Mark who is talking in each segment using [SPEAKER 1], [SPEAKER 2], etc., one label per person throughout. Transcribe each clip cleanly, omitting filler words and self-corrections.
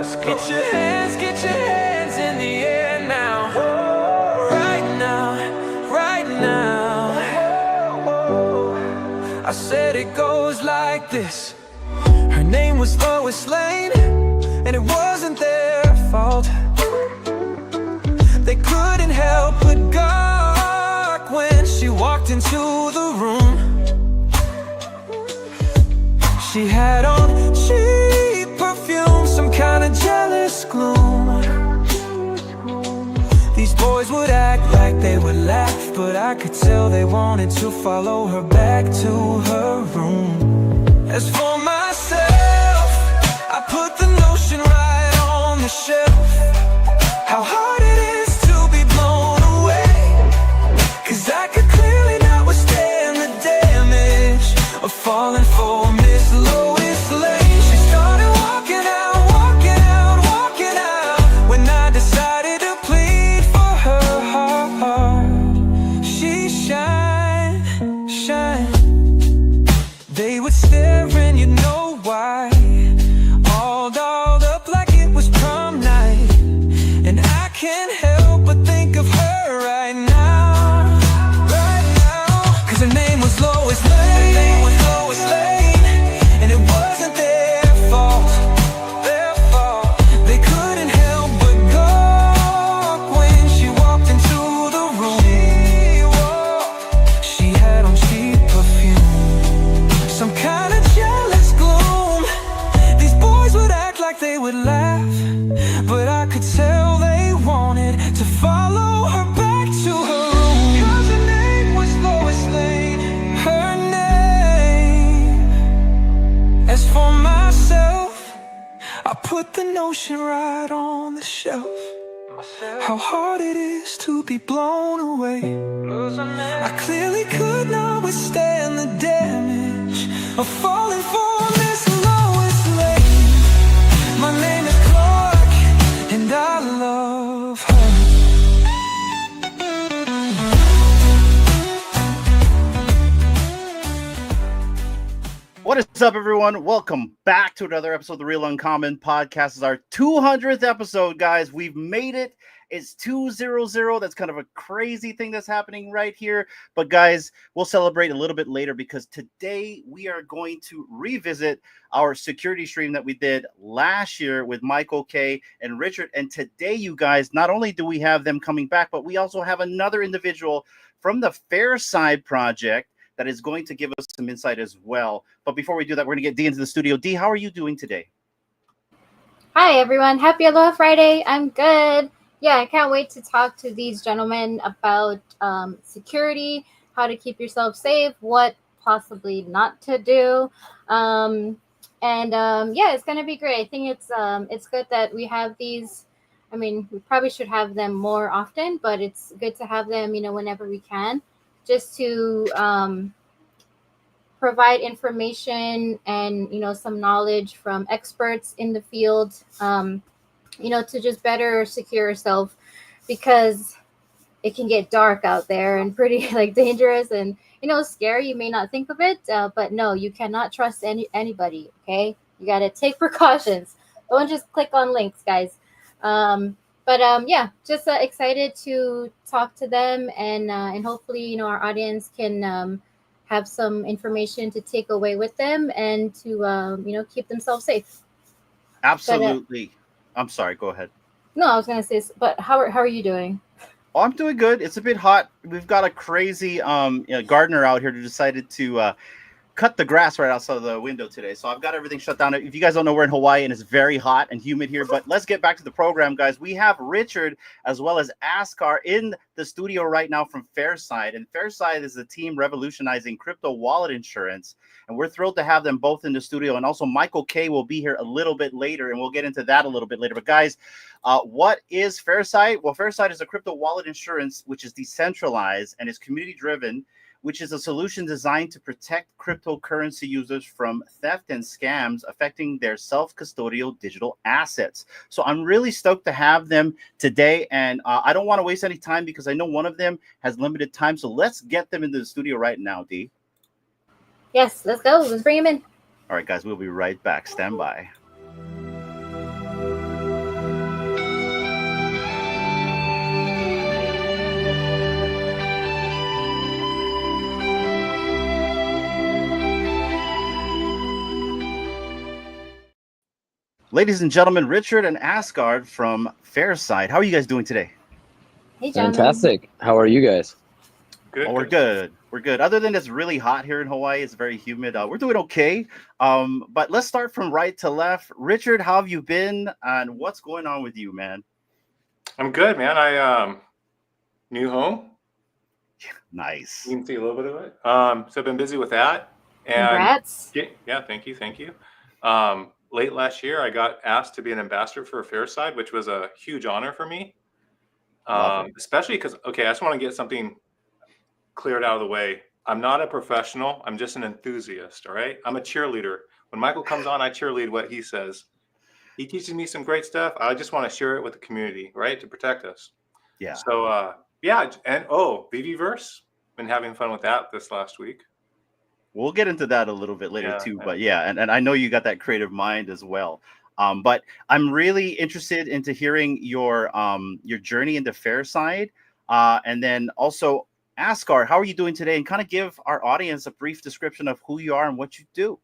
[SPEAKER 1] Get your hands in the air now. Right now, right now. I said it goes like this. Her name was Lois Lane, and it wasn't their fault. They couldn't help but gawk when she walked into the room. She had on cheap perfume, some kind of jealous gloom. These boys would act like they would laugh, but I could tell they wanted to follow her back to her room. As for myself, I put the notion right on the shelf. How hard it is to be blown away, 'cause I could clearly not withstand the damage of falling for Miss Lois Lane. She started walking out, walking out, walking out, when I decided to plead for her heart. She shine, shine. They would stare and you'd know why. All dolled up like it was prom night, and I can't help but think of her right now, right now. 'Cause her name was Lois Lane, and it wasn't their fault, their fault. They couldn't help but gawk when she walked into the room. She had on cheap perfume, some kind of jealous gloom. These boys would act like they would laugh, but I could tell they wanted to follow her back to her room. 'Cause her name was Lois Lane, her name. As for myself, I put the notion right on the shelf. How hard it is to be blown away. I clearly could not withstand the damage of falling for Miss Lois Lane. My name is Clark, and I love her.
[SPEAKER 2] What is up, everyone? Welcome back to another episode of the Real Uncommon Podcast. This is our 200th episode, guys. We've made it. It's 200. That's kind of a crazy thing that's happening right here. But, guys, we'll celebrate a little bit later, because today we are going to revisit our security stream that we did last year with Michael K and Richard. And today, you guys, not only do we have them coming back, but we also have another individual from the Fairside project that is going to give us some insight as well. But before we do that, we're going to get Dee into the studio. Dee, how are you doing today?
[SPEAKER 3] Hi, everyone. Happy Aloha Friday. I'm good. Yeah, I can't wait to talk to these gentlemen about security, how to keep yourself safe, what possibly not to do. Yeah, it's going to be great. I think it's good that we have these. I mean, we probably should have them more often, but it's good to have them, whenever we can, just to provide information and, some knowledge from experts in the field, to just better secure yourself, because it can get dark out there and pretty dangerous and, scary. You may not think of it, but no, you cannot trust anybody. Okay. You got to take precautions. Don't just click on links, guys. Yeah, just excited to talk to them, and hopefully, our audience can have some information to take away with them and to, keep themselves safe.
[SPEAKER 2] Absolutely. I'm sorry. Go ahead.
[SPEAKER 3] No, I was going to say, but how are you doing?
[SPEAKER 2] Oh, I'm doing good. It's a bit hot. We've got a crazy gardener out here who decided to cut the grass right outside the window today. So I've got everything shut down. If you guys don't know, we're in Hawaii and it's very hot and humid here. But let's get back to the program, guys. We have Richard as well as Askar in the studio right now from Fairside. And Fairside is the team revolutionizing crypto wallet insurance. And we're thrilled to have them both in the studio. And also Michael K will be here a little bit later, and we'll get into that a little bit later. But guys, what is Fairside? Well, Fairside is a crypto wallet insurance which is decentralized and is community driven, which is a solution designed to protect cryptocurrency users from theft and scams affecting their self-custodial digital assets. So I'm really stoked to have them today, and I don't want to waste any time because I know one of them has limited time. So let's get them into the studio right now, Dee.
[SPEAKER 3] Yes, let's go. Let's bring him in.
[SPEAKER 2] All right, guys, we'll be right back. Stand by. Ladies and gentlemen, Richard and Asgard from Fairside. How are you guys doing today?
[SPEAKER 3] Hey, gentlemen.
[SPEAKER 4] Fantastic. How are you guys?
[SPEAKER 2] Good. We're good. We're good. Other than it's really hot here in Hawaii, it's very humid. We're doing okay. But let's start from right to left. Richard, how have you been, and what's going on with you, man?
[SPEAKER 5] I'm good, man. I new home.
[SPEAKER 2] Nice.
[SPEAKER 5] You can see a little bit of it. So I've been busy with that. And
[SPEAKER 3] Congrats.
[SPEAKER 5] yeah, thank you. Late last year, I got asked to be an ambassador for Fairside, which was a huge honor for me. Especially because, I just want to get something cleared out of the way. I'm not a professional. I'm just an enthusiast. All right. I'm a cheerleader. When Michael comes on, I cheerlead what he says. He teaches me some great stuff. I just want to share it with the community, right, to protect us.
[SPEAKER 2] Yeah.
[SPEAKER 5] So and VVverse, been having fun with that this last week.
[SPEAKER 2] We'll get into that a little bit later too, but and I know you got that creative mind as well. But I'm really interested into hearing your journey into Fairside, and then also Asgard, how are you doing today? And kind of give our audience a brief description of who you are and what you do.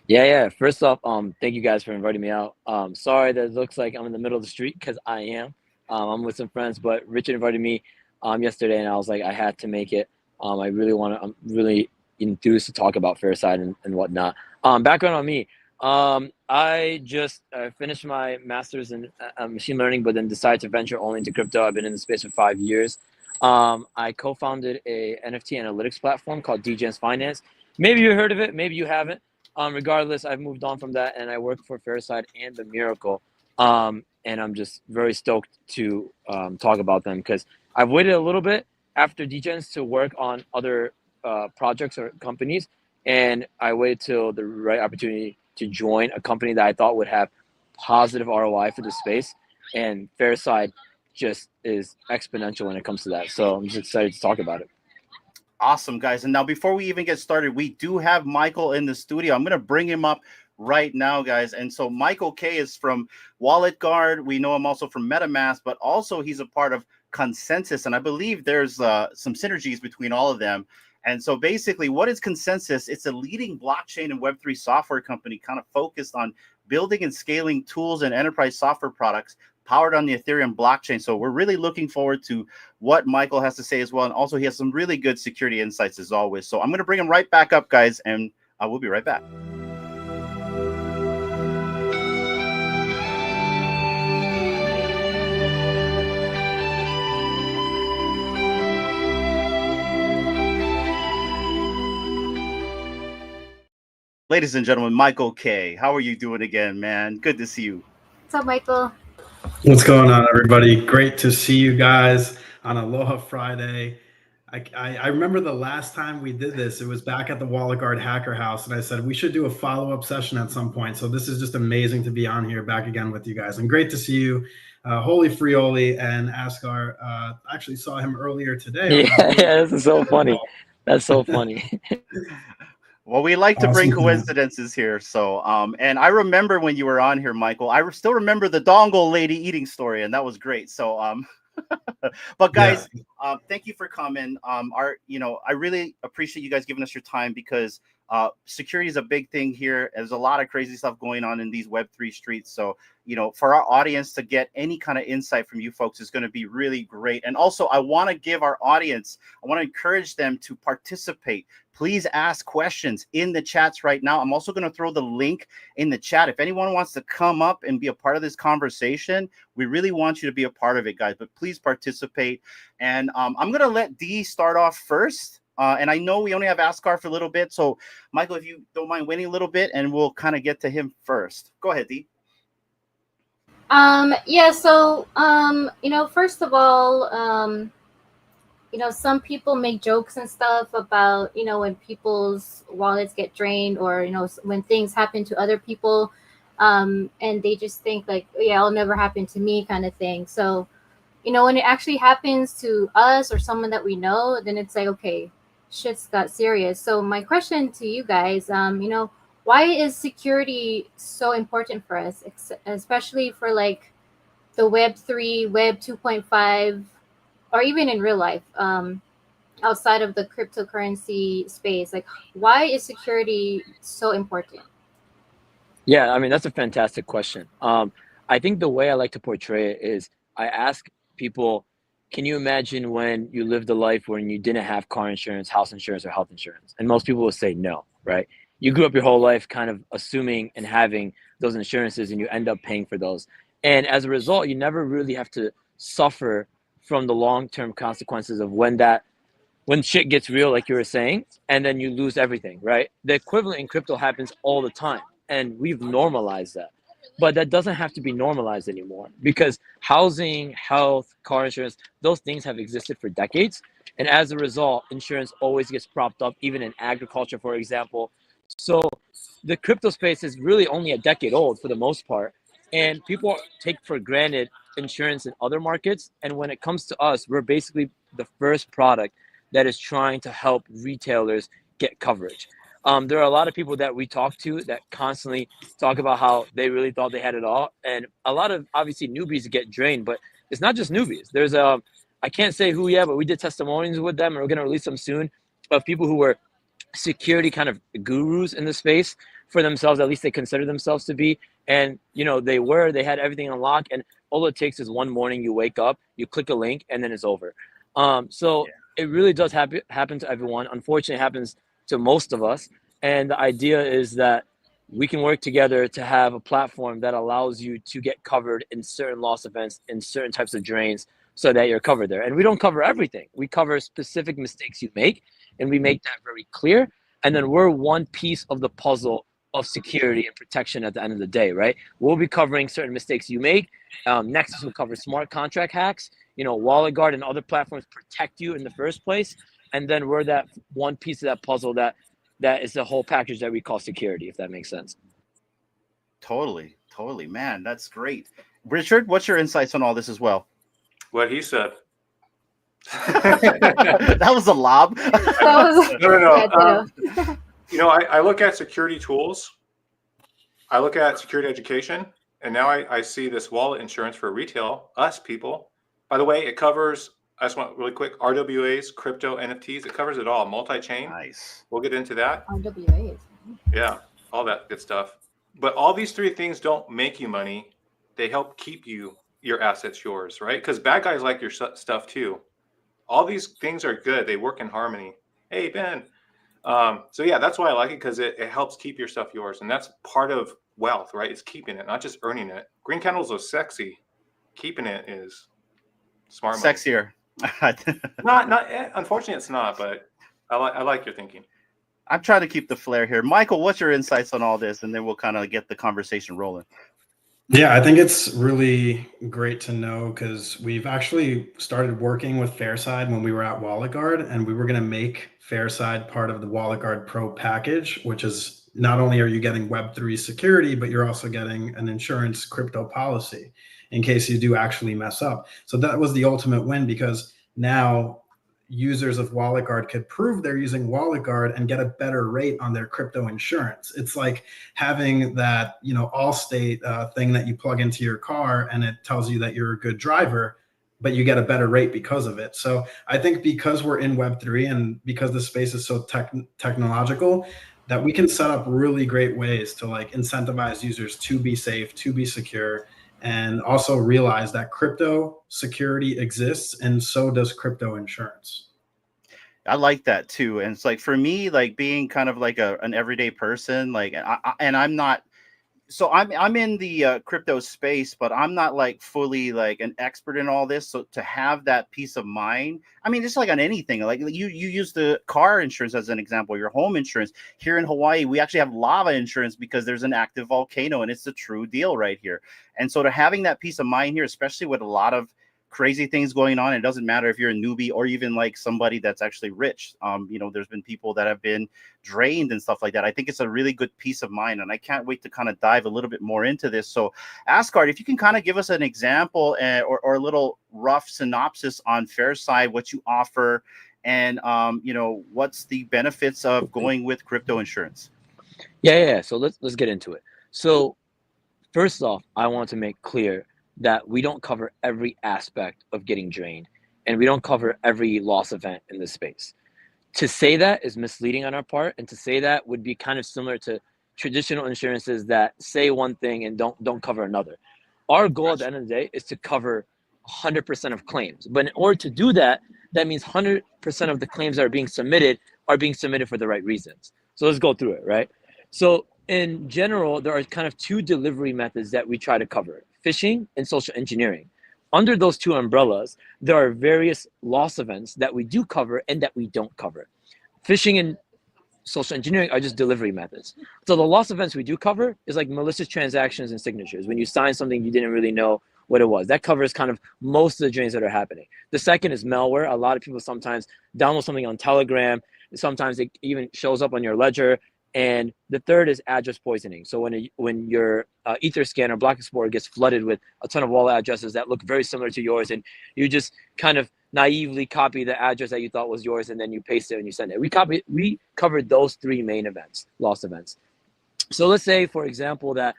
[SPEAKER 4] Yeah. First off, thank you guys for inviting me out. Sorry that it looks like I'm in the middle of the street because I am. I'm with some friends, but Richard invited me yesterday, and I was like, I had to make it. I'm really enthused to talk about Fairside and whatnot. Background on me. I just finished my master's in machine learning, but then decided to venture only into crypto. I've been in the space for 5 years. I co-founded a NFT analytics platform called DGens Finance. Maybe you heard of it, maybe you haven't. Regardless, I've moved on from that, and I work for Fairside and The Miracle. And I'm just very stoked to talk about them because I've waited a little bit after DGens to work on other projects or companies, and I waited till the right opportunity to join a company that I thought would have positive ROI for the space, and Fairside just is exponential when it comes to that. So I'm just excited to talk about it.
[SPEAKER 2] Awesome, guys. And now before we even get started, we do have Michael in the studio. I'm going to bring him up right now, guys. And so Michael K is from WalletGuard. We know him also from MetaMask, but also he's a part of Consensus. And I believe there's some synergies between all of them. And so basically, what is Consensus? It's a leading blockchain and Web3 software company kind of focused on building and scaling tools and enterprise software products powered on the Ethereum blockchain. So we're really looking forward to what Michael has to say as well. And also he has some really good security insights as always. So I'm going to bring him right back up, guys, and I will be right back. Ladies and gentlemen, Michael K. How are you doing again, man? Good to see you.
[SPEAKER 3] What's up, Michael?
[SPEAKER 6] What's going on, everybody? Great to see you guys on Aloha Friday. I remember the last time we did this, it was back at the WalletGuard Hacker House, and I said we should do a follow-up session at some point. So this is just amazing to be on here back again with you guys. And great to see you, Holy Frijole and Asgard. I actually saw him earlier today.
[SPEAKER 4] Yeah, this is so funny. That's so funny.
[SPEAKER 2] Well, we like to bring coincidences here. So, and I remember when you were on here, Michael, I still remember the dongle lady eating story, and that was great. So, but guys, thank you for coming. I really appreciate you guys giving us your time because security is a big thing here. There's a lot of crazy stuff going on in these Web3 streets. So, for our audience to get any kind of insight from you folks is going to be really great. And also, I want to give our audience, I want to encourage them to participate. Please ask questions in the chats right now. I'm also going to throw the link in the chat. If anyone wants to come up and be a part of this conversation, we really want you to be a part of it, guys. But please participate. And I'm going to let Dee start off first. And I know we only have Asgard for a little bit. So, Michael, if you don't mind waiting a little bit, and we'll kind of get to him first. Go ahead, Dee.
[SPEAKER 3] First of all, some people make jokes and stuff about, when people's wallets get drained or, when things happen to other people, and they just think like, oh, yeah, it'll never happen to me kind of thing. So, when it actually happens to us or someone that we know, then it's like, okay, shit's got serious. So my question to you guys, why is security so important for us, especially for like the Web3, Web 2.5, or even in real life, outside of the cryptocurrency space? Like, why is security so important?
[SPEAKER 4] Yeah, I mean, that's a fantastic question. I think the way I like to portray it is I ask people, can you imagine when you lived a life when you didn't have car insurance, house insurance, or health insurance? And most people will say no, right? You grew up your whole life kind of assuming and having those insurances, and you end up paying for those. And as a result, you never really have to suffer from the long-term consequences of when shit gets real, like you were saying, and then you lose everything, right? The equivalent in crypto happens all the time, and we've normalized that. But that doesn't have to be normalized anymore because housing, health, car insurance, those things have existed for decades. And as a result, insurance always gets propped up, even in agriculture, for example. So the crypto space is really only a decade old for the most part. And people take for granted insurance in other markets. And when it comes to us, we're basically the first product that is trying to help retailers get coverage. There are a lot of people that we talk to that constantly talk about how they really thought they had it all, and a lot of obviously newbies get drained. But it's not just newbies. There's I can't say who yet, but we did testimonials with them, and we're gonna release them soon of people who were security kind of gurus in the space for themselves. At least they consider themselves to be, and they had everything unlocked, and all it takes is one morning you wake up, you click a link, and then it's over. So it really does happen to everyone. Unfortunately, it happens to most of us. And the idea is that we can work together to have a platform that allows you to get covered in certain loss events, in certain types of drains, so that you're covered there. And we don't cover everything. We cover specific mistakes you make, and we make that very clear. And then we're one piece of the puzzle of security and protection at the end of the day, right? We'll be covering certain mistakes you make. Nexus will cover smart contract hacks. WalletGuard and other platforms protect you in the first place. And then we're that one piece of that puzzle that is the whole package that we call security, if that makes sense.
[SPEAKER 2] Totally, man. That's great. Richard, what's your insights on all this as well?
[SPEAKER 5] What he said.
[SPEAKER 2] That was a lob.
[SPEAKER 5] No. I look at security tools. I look at security education, and now I see this wallet insurance for retail, us people. By the way, it covers, I just want really quick, RWAs, crypto, NFTs. It covers it all, multi-chain.
[SPEAKER 2] Nice.
[SPEAKER 5] We'll get into that.
[SPEAKER 3] RWAs.
[SPEAKER 5] Yeah, all that good stuff. But all these three things don't make you money. They help keep your assets yours, right? Because bad guys like your stuff too. All these things are good. They work in harmony. Hey, Ben. So yeah, that's why I like it, because it helps keep your stuff yours. And that's part of wealth, right? It's keeping it, not just earning it. Green candles are sexy. Keeping it is smart money.
[SPEAKER 2] Sexier.
[SPEAKER 5] Unfortunately, it's not, but I like your thinking.
[SPEAKER 2] I'm trying to keep the flair here. Michael, what's your insights on all this? And then we'll kind of get the conversation rolling.
[SPEAKER 6] Yeah, I think it's really great to know, because we've actually started working with Fairside when we were at WalletGuard, and we were going to make Fairside part of the WalletGuard Pro package, which is not only are you getting Web3 security, but you're also getting an insurance crypto policy in case you do actually mess up. So that was the ultimate win, because now users of WalletGuard could prove they're using WalletGuard and get a better rate on their crypto insurance. It's like having that, Allstate thing that you plug into your car and it tells you that you're a good driver, but you get a better rate because of it. So I think because we're in Web3 and because the space is so technological, that we can set up really great ways to incentivize users to be safe, to be secure, and also realize that crypto security exists, and so does crypto insurance.
[SPEAKER 2] I like that too. And it's like, for me, being kind of like an everyday person, I'm not, so I'm in the crypto space, but I'm not fully an expert in all this. So to have that peace of mind, I mean, just on anything, you use the car insurance as an example, your home insurance. Here in Hawaii, we actually have lava insurance because there's an active volcano, and it's the true deal right here. And so to having that peace of mind here, especially with a lot of crazy things going on, it doesn't matter if you're a newbie or even somebody that's actually rich. There's been people that have been drained and stuff like that. I think it's a really good peace of mind, and I can't wait to kind of dive a little bit more into this. So Asgard, if you can kind of give us an example or a little rough synopsis on Fairside, what you offer, and what's the benefits of going with crypto insurance.
[SPEAKER 4] Yeah. So let's get into it. So first off, I want to make clear that we don't cover every aspect of getting drained, and we don't cover every loss event in this space. To say that is misleading on our part, and to say that would be kind of similar to traditional insurances that say one thing and don't cover another. Our goal at the end of the day is to cover 100% of claims. But in order to do that, that means 100% of the claims that are being submitted for the right reasons. So let's go through it, right? So in general, there are kind of two delivery methods that we try to cover: phishing and social engineering. Under those two umbrellas, there are various loss events that we do cover and that we don't cover. Phishing and social engineering are just delivery methods. So the loss events we do cover is like malicious transactions and signatures. When you sign something you didn't really know what it was. That covers kind of most of the drains that are happening. The second is malware. A lot of people sometimes download something on Telegram. Sometimes it even shows up on your ledger. And the third is address poisoning. So when your Etherscan or Block Explorer gets flooded with a ton of wallet addresses that look very similar to yours, and you just kind of naively copy the address that you thought was yours, and then you paste it and you send it. We covered those three main events, loss events. So let's say, for example, that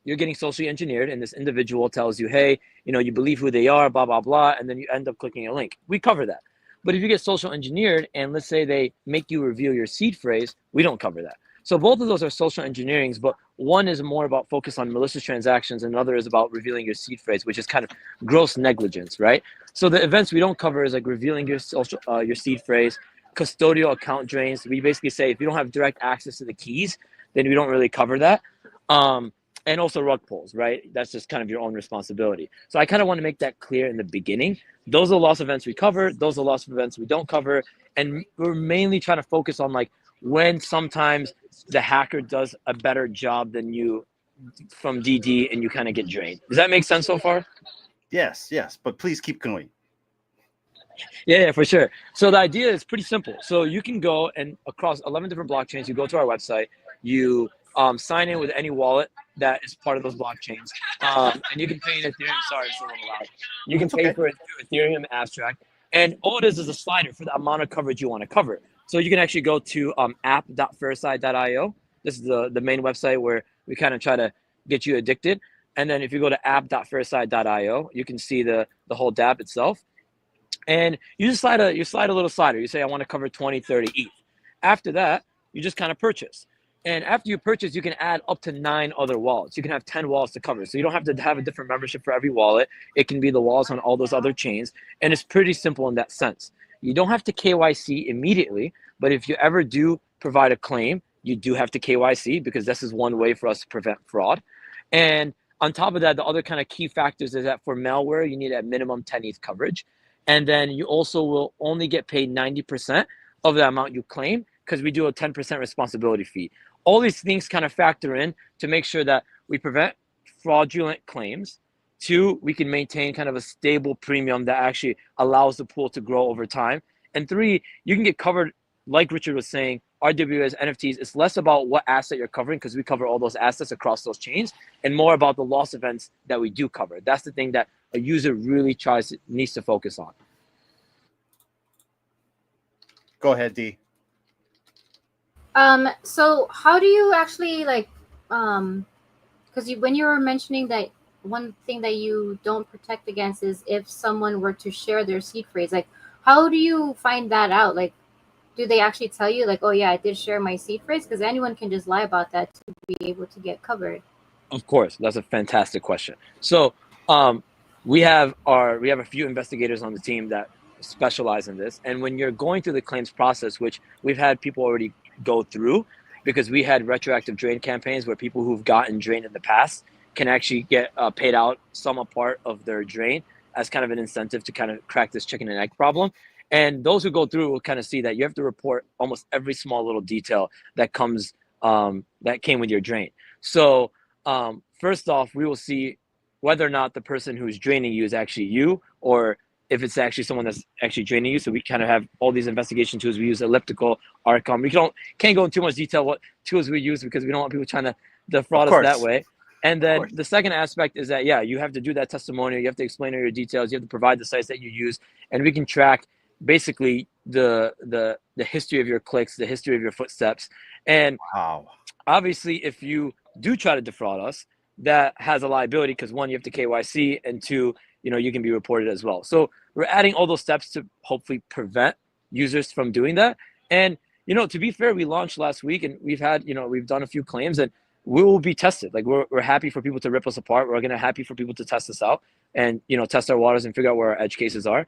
[SPEAKER 4] you're getting socially engineered, and this individual tells you, hey, you believe who they are, blah, blah, blah, and then you end up clicking a link. We cover that. But if you get social engineered and let's say they make you reveal your seed phrase, we don't cover that. So both of those are social engineerings, but one is more about focus on malicious transactions, and another is about revealing your seed phrase, which is kind of gross negligence, right? So the events we don't cover is like revealing your seed phrase, custodial account drains. We basically say if you don't have direct access to the keys, then we don't really cover that. And also rug pulls, right? That's just kind of your own responsibility. So I kind of want to make that clear in the beginning. Those are the loss events we cover. Those are the loss events we don't cover. And we're mainly trying to focus on like when sometimes the hacker does a better job than you from DD and you kind of get drained. Does that make sense so far?
[SPEAKER 2] Yes, but please keep going.
[SPEAKER 4] Yeah, for sure. So the idea is pretty simple. So you can go and across 11 different blockchains, you go to our website, you sign in with any wallet that is part of those blockchains. And you can pay in Ethereum. Sorry, it's a little loud. You can pay for it through Ethereum Abstract. And all it is a slider for the amount of coverage you want to cover. So you can actually go to app.fairside.io. This is the main website where we kind of try to get you addicted. And then if you go to app.fairside.io, you can see the whole dApp itself. And you just slide a little slider. You say, I want to cover 20, 30 ETH. After that, you just kind of purchase. And after you purchase, you can add up to 9 other wallets. You can have 10 wallets to cover. So you don't have to have a different membership for every wallet. It can be the wallets on all those other chains. And it's pretty simple in that sense. You don't have to KYC immediately, but if you ever do provide a claim, you do have to KYC because this is one way for us to prevent fraud. And on top of that, the other kind of key factors is that for malware, you need at minimum 10 ETH coverage. And then you also will only get paid 90% of the amount you claim because we do a 10% responsibility fee. All these things kind of factor in to make sure that we prevent fraudulent claims. 2, we can maintain kind of a stable premium that actually allows the pool to grow over time. And 3, you can get covered, like Richard was saying, RWAs, NFTs. It's less about what asset you're covering because we cover all those assets across those chains, and more about the loss events that we do cover. That's the thing that a user really needs to focus on.
[SPEAKER 2] Go ahead, D.
[SPEAKER 3] So how do you actually because when you were mentioning that one thing that you don't protect against is if someone were to share their seed phrase, like how do you find that out? Like, do they actually tell you like, oh yeah, I did share my seed phrase? Because anyone can just lie about that to be able to get covered.
[SPEAKER 4] Of course, that's a fantastic question. So we have a few investigators on the team that specialize in this. And when you're going through the claims process, which we've had people already go through, because we had retroactive drain campaigns where people who've gotten drained in the past can actually get paid out some part of their drain as kind of an incentive to kind of crack this chicken and egg problem. And those who go through will kind of see that you have to report almost every small little detail that comes that came with your drain. So first off, we will see whether or not the person who's draining you is actually you, or if it's actually someone that's actually draining you. So we kind of have all these investigation tools. We use Elliptical, Archon. We can't go into too much detail what tools we use because we don't want people trying to defraud us that way. And then the second aspect is that, you have to do that testimonial. You have to explain all your details. You have to provide the sites that you use. And we can track basically the history of your clicks, the history of your footsteps. And obviously, if you do try to defraud us, that has a liability because 1, you have to KYC, and 2, you can be reported as well. So we're adding all those steps to hopefully prevent users from doing that. And you know, to be fair, we launched last week and we've had, you know, we've done a few claims and we will be tested. Like we're happy for people to rip us apart. We're gonna happy for people to test us out and, you know, test our waters and figure out where our edge cases are.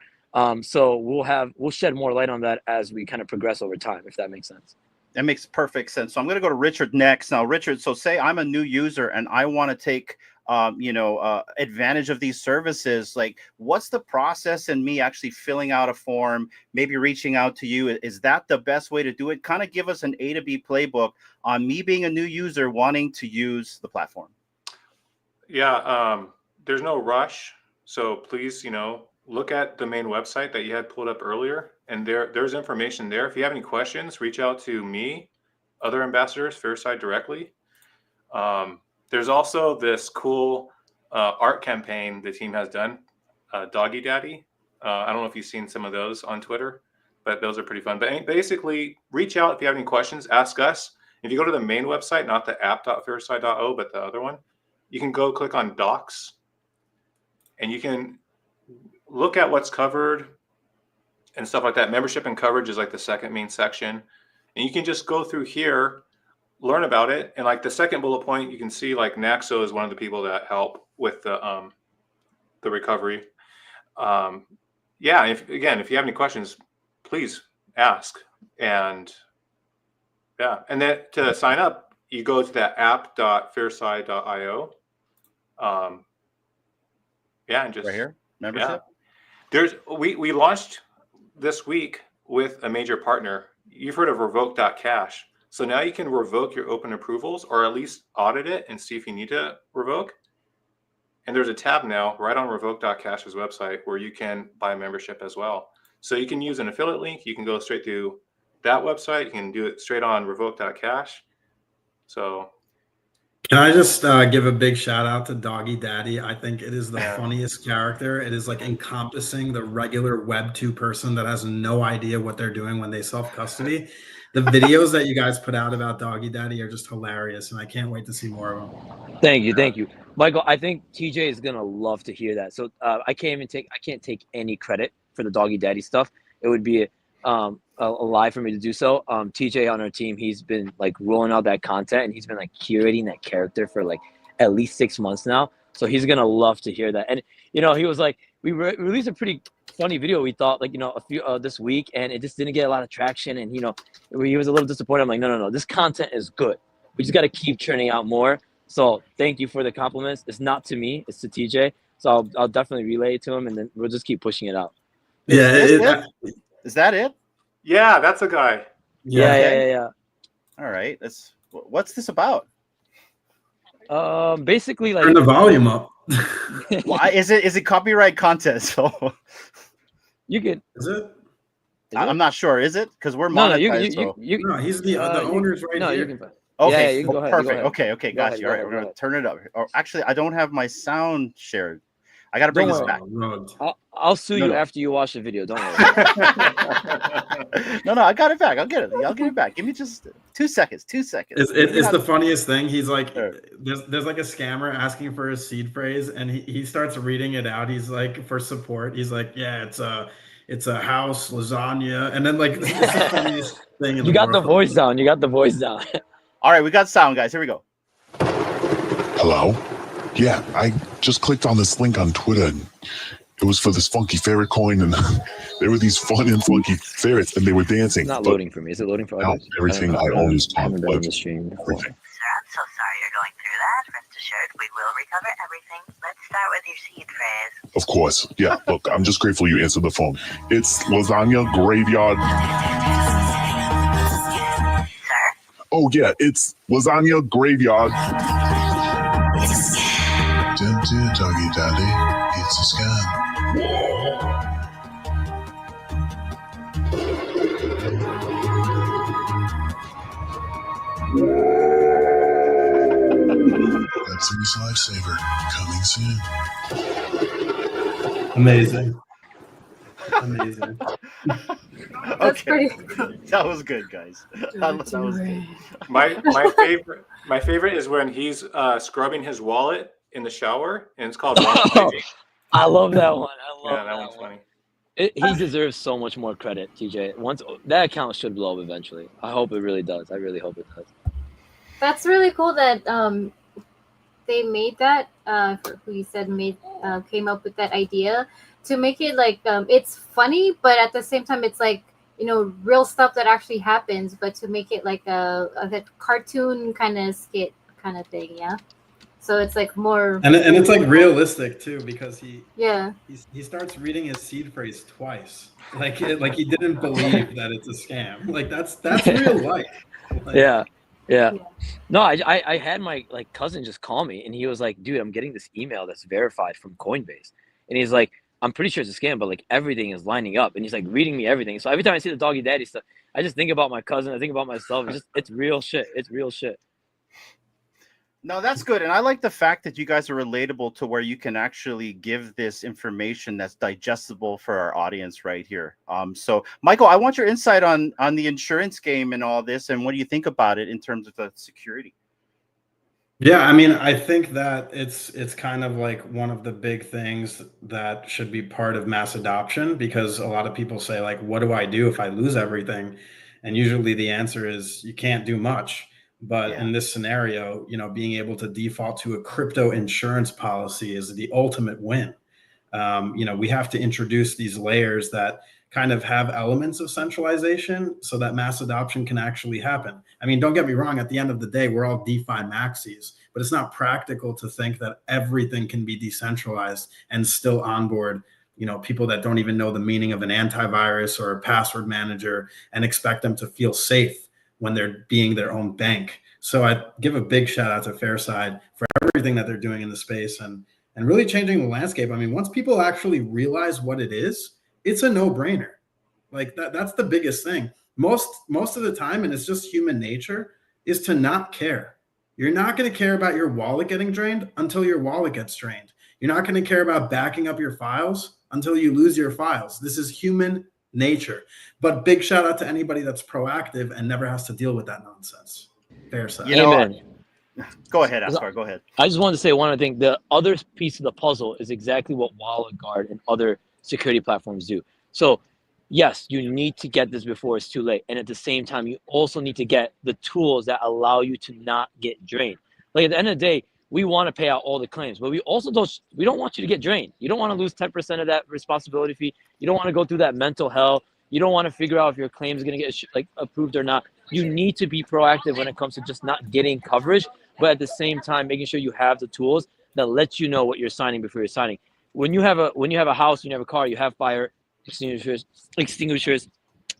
[SPEAKER 4] So we'll shed more light on that as we kind of progress over time, if that makes sense.
[SPEAKER 2] That makes perfect sense. So I'm going to go to Richard next. Now, Richard, so say I'm a new user and I want to take, advantage of these services. Like, what's the process in me actually filling out a form, maybe reaching out to you? Is that the best way to do it? Kind of give us an A to B playbook on me being a new user wanting to use the platform.
[SPEAKER 5] Yeah, there's no rush. So please, look at the main website that you had pulled up earlier, and there's information there. If you have any questions, reach out to me, other ambassadors, Fairside directly. There's also this cool art campaign the team has done, Doggy Daddy. I don't know if you've seen some of those on Twitter, but those are pretty fun. But basically, reach out if you have any questions, ask us. If you go to the main website, not the app.fairside.io, but the other one, you can go click on Docs, and you can look at what's covered and stuff like that. Membership and coverage is like the second main section. And you can just go through here, learn about it. And like the second bullet point, you can see like Naxo is one of the people that help with the recovery. If you have any questions, please ask. And and then to sign up, you go to that app.fairside.io. And just
[SPEAKER 2] right here, membership.
[SPEAKER 5] We launched this week with a major partner. You've heard of revoke.cash. So now you can revoke your open approvals, or at least audit it and see if you need to revoke. And there's a tab now right on revoke.cash's website where you can buy membership as well. So you can use an affiliate link. You can go straight to that website. You can do it straight on revoke.cash. So
[SPEAKER 6] can I just give a big shout out to Doggy Daddy? I think it is the funniest character. It is like encompassing the regular Web 2 person that has no idea what they're doing when they self-custody. The videos that you guys put out about Doggy Daddy are just hilarious, and I can't wait to see more of them.
[SPEAKER 4] Thank you, Michael. I think TJ is gonna love to hear that. So I can't take any credit for the Doggy Daddy stuff. It would be a lie for me to do so. TJ on our team, he's been like rolling out that content, and he's been like curating that character for like at least 6 months now. So he's gonna love to hear that. And he was like, we released a pretty funny video, we thought, like, a few this week, and it just didn't get a lot of traction. And he was a little disappointed. I'm like, no, this content is good. We just got to keep churning out more. So thank you for the compliments. It's not to me, it's to TJ. So I'll definitely relay it to him, and then we'll just keep pushing it out.
[SPEAKER 2] Yeah, is that it?
[SPEAKER 5] Yeah, that's a guy.
[SPEAKER 4] Yeah.
[SPEAKER 2] All right. What's this about?
[SPEAKER 4] Basically, like,
[SPEAKER 6] turn the volume up.
[SPEAKER 2] Why is it copyright content? So
[SPEAKER 4] you could.
[SPEAKER 6] Is it?
[SPEAKER 2] I'm not sure. Is it? Because we're monetized.
[SPEAKER 6] No, he's the owner's right here.
[SPEAKER 4] You can.
[SPEAKER 2] Okay.
[SPEAKER 4] Yeah, you can go ahead.
[SPEAKER 2] Perfect.
[SPEAKER 4] Go ahead.
[SPEAKER 2] Okay. Got you. All right, we're gonna turn it up. Oh, actually, I don't have my sound shared. I got to bring this back.
[SPEAKER 4] I'll sue you after you watch the video. Don't worry.
[SPEAKER 2] No, I got it back. I'll get it back. Give me just 2 seconds. 2 seconds.
[SPEAKER 6] It's the funniest thing. He's like, there's like a scammer asking for a seed phrase, and he starts reading it out. He's like, for support. He's like, yeah, it's a house lasagna, and then like, it's the funniest thing.
[SPEAKER 4] You got the voice down.
[SPEAKER 2] All right, we got sound, guys. Here we go.
[SPEAKER 7] Hello. Yeah, I just clicked on this link on Twitter, and it was for this funky ferret coin, and there were these fun and funky ferrets, and they were dancing.
[SPEAKER 4] It's not loading for me. Is it loading for others?
[SPEAKER 7] Everything I own is
[SPEAKER 4] I haven't been on the stream before.
[SPEAKER 7] Everything.
[SPEAKER 8] Sir, I'm so sorry you're going through that. Rest assured, we will recover everything. Let's start with your seed phrase.
[SPEAKER 7] Of course. Yeah, look, I'm just grateful you answered the phone. It's lasagna graveyard.
[SPEAKER 8] Sir?
[SPEAKER 7] Oh, yeah, it's lasagna graveyard.
[SPEAKER 9] Dear Doggy Daddy, it's a scam. Anthony's Lifesaver, coming soon.
[SPEAKER 6] Amazing.
[SPEAKER 3] That's
[SPEAKER 2] Okay.
[SPEAKER 3] pretty.
[SPEAKER 2] That was good, guys. That was good.
[SPEAKER 5] My favorite is when he's scrubbing his wallet in the shower, and it's called Wallet Friday.
[SPEAKER 4] I love that one.
[SPEAKER 5] That one's funny.
[SPEAKER 4] He deserves so much more credit, TJ. Once that account should blow up eventually. I hope it really does. I really hope it does.
[SPEAKER 3] That's really cool that they made that. Who you said came up with that idea to make it like it's funny, but at the same time it's like real stuff that actually happens, but to make it like a cartoon kind of skit kind of thing, yeah. So it's like more,
[SPEAKER 6] and it's like realistic too, because he starts reading his seed phrase twice, like he didn't believe that it's a scam. Like that's real life. Like,
[SPEAKER 4] yeah. No, I had my cousin just call me, and he was like, "Dude, I'm getting this email that's verified from Coinbase," and he's like, "I'm pretty sure it's a scam, but like everything is lining up," and he's like reading me everything. So every time I see the doggy daddy stuff, I just think about my cousin. I think about myself. It's real shit. It's real shit.
[SPEAKER 2] No, that's good. And I like the fact that you guys are relatable to where you can actually give this information that's digestible for our audience right here. So Michael, I want your insight on the insurance game and all this, and what do you think about it in terms of the security?
[SPEAKER 6] Yeah, I mean, I think that it's kind of like one of the big things that should be part of mass adoption, because a lot of people say like, what do I do if I lose everything? And usually the answer is you can't do much. But in this scenario, being able to default to a crypto insurance policy is the ultimate win. We have to introduce these layers that kind of have elements of centralization so that mass adoption can actually happen. I mean, don't get me wrong, at the end of the day, we're all DeFi maxis, but it's not practical to think that everything can be decentralized and still onboard, people that don't even know the meaning of an antivirus or a password manager and expect them to feel safe when they're being their own bank. So I give a big shout out to Fairside for everything that they're doing in the space and really changing the landscape. I mean, once people actually realize what it is, it's a no-brainer. Like that's the biggest thing. Most of the time, and it's just human nature, is to not care. You're not going to care about your wallet getting drained until your wallet gets drained. You're not going to care about backing up your files until you lose your files. This is human nature. But big shout out to anybody that's proactive and never has to deal with that nonsense. Fairside.
[SPEAKER 4] Amen.
[SPEAKER 2] Go ahead, Asghar. Go ahead.
[SPEAKER 4] I just wanted to say one other thing. The other piece of the puzzle is exactly what WalletGuard and other security platforms do. So yes, you need to get this before it's too late. And at the same time, you also need to get the tools that allow you to not get drained. Like at the end of the day, we want to pay out all the claims, but we don't want you to get drained. You don't want to lose 10% of that responsibility fee. You don't want to go through that mental hell. You don't want to figure out if your claim is going to get approved or not. You need to be proactive when it comes to just not getting coverage, but at the same time, making sure you have the tools that let you know what you're signing before you're signing. When you have a house, when you have a car, you have fire extinguishers,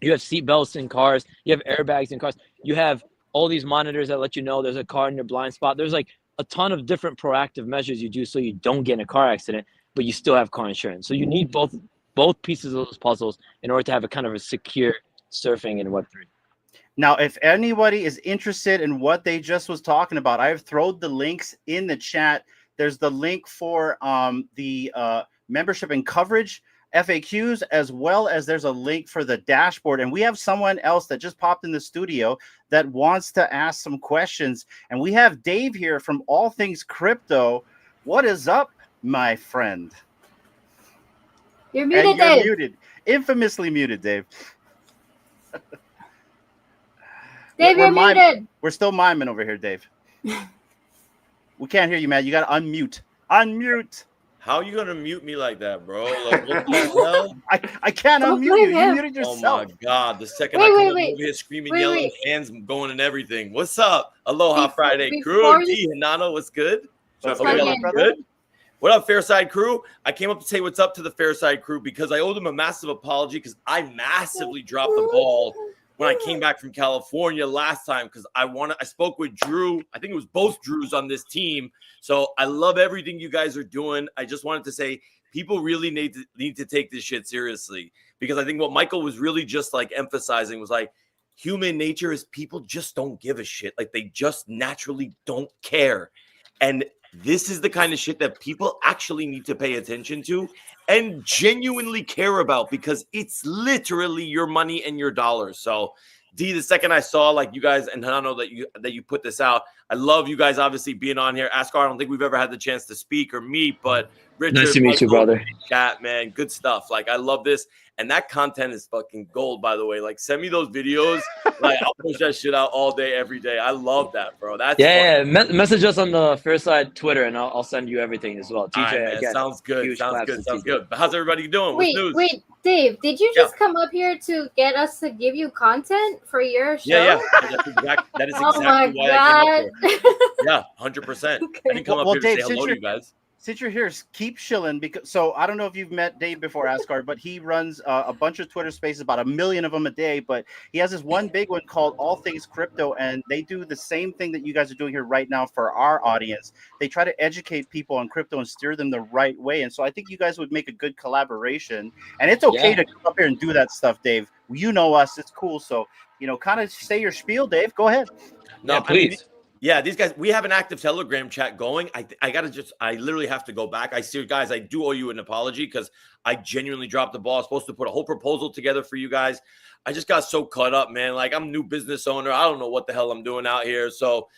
[SPEAKER 4] you have seat belts in cars, you have airbags in cars, you have all these monitors that let you know there's a car in your blind spot. There's like a ton of different proactive measures you do so you don't get in a car accident, but you still have car insurance. So you need both pieces of those puzzles in order to have a kind of a secure surfing in Web3.
[SPEAKER 2] Now, if anybody is interested in what they just was talking about, I've thrown the links in the chat. There's the link for the membership and coverage FAQs, as well as there's a link for the dashboard. And we have someone else that just popped in the studio that wants to ask some questions. And we have Dave here from All Things Crypto. What is up, my friend?
[SPEAKER 3] You're muted, Dave.
[SPEAKER 2] Muted. Infamously muted, Dave.
[SPEAKER 3] Dave, you're muted.
[SPEAKER 2] We're still miming over here, Dave. We can't hear you, man. You got to unmute. Unmute.
[SPEAKER 10] How are you going to mute me like that, bro? Like, what the hell?
[SPEAKER 2] I can't unmute you. You muted yourself.
[SPEAKER 10] Oh, my God. The second I come over here screaming, yelling, hands going and everything. What's up? Aloha Friday crew. D. Hinano, what's good?
[SPEAKER 5] What's
[SPEAKER 10] up, good? What up, Fairside crew? I came up to say what's up to the Fairside crew because I owe them a massive apology because I massively dropped the ball when I came back from California last time because I spoke with Drew. I think it was both Drews on this team. So I love everything you guys are doing. I just wanted to say people really need to take this shit seriously because I think what Michael was really just like emphasizing was like human nature is people just don't give a shit. Like they just naturally don't care. And this is the kind of shit that people actually need to pay attention to and genuinely care about because it's literally your money and your dollars. So D, the second I saw like you guys and Hanano that you put this out, I love you guys obviously being on here. Asghar, I don't think we've ever had the chance to speak or meet, but Richard,
[SPEAKER 4] Nice to meet you,
[SPEAKER 10] Michael,
[SPEAKER 4] brother.
[SPEAKER 10] Chat, man, good stuff. Like, I love this, and that content is fucking gold. By the way, like, send me those videos. Like, I'll push that shit out all day, every day. I love that, bro. That's
[SPEAKER 4] Yeah. Message us on the Fairside Twitter, and I'll send you everything as well. TJ,
[SPEAKER 10] all right, man.
[SPEAKER 4] again,
[SPEAKER 10] Sounds good.
[SPEAKER 4] huge
[SPEAKER 10] Sounds
[SPEAKER 4] claps
[SPEAKER 10] good.
[SPEAKER 4] to
[SPEAKER 10] Sounds
[SPEAKER 4] TJ.
[SPEAKER 10] good. But how's everybody doing? What's news?
[SPEAKER 3] Wait, Dave, did you
[SPEAKER 10] Yeah.
[SPEAKER 3] just come up here to get us to give you content for your show?
[SPEAKER 10] Yeah. That is
[SPEAKER 3] Oh
[SPEAKER 10] exactly
[SPEAKER 3] my
[SPEAKER 10] why I came up
[SPEAKER 3] God.
[SPEAKER 10] here. Yeah, 100%.
[SPEAKER 3] Okay.
[SPEAKER 10] I didn't come up
[SPEAKER 2] Well,
[SPEAKER 10] here
[SPEAKER 2] Dave,
[SPEAKER 10] to say
[SPEAKER 2] since
[SPEAKER 10] hello to
[SPEAKER 2] you're-
[SPEAKER 10] you guys.
[SPEAKER 2] Since you're here, keep chilling. Because so I don't know if you've met Dave before, Asgard, but he runs a bunch of Twitter spaces, about 1 million of them a day. But he has this one big one called All Things Crypto, and they do the same thing that you guys are doing here right now for our audience. They try to educate people on crypto and steer them the right way. And so I think you guys would make a good collaboration. And it's okay
[SPEAKER 4] Yeah.
[SPEAKER 2] to come up here and do that stuff, Dave. You know us; it's cool. So kind of say your spiel, Dave. Go ahead.
[SPEAKER 10] No,
[SPEAKER 4] Yeah, please.
[SPEAKER 10] Yeah, these guys, we have an active Telegram chat going. I literally have to go back. I see, guys, I do owe you an apology because I genuinely dropped the ball. I was supposed to put a whole proposal together for you guys. I just got so caught up, man. Like, I'm a new business owner. I don't know what the hell I'm doing out here. So,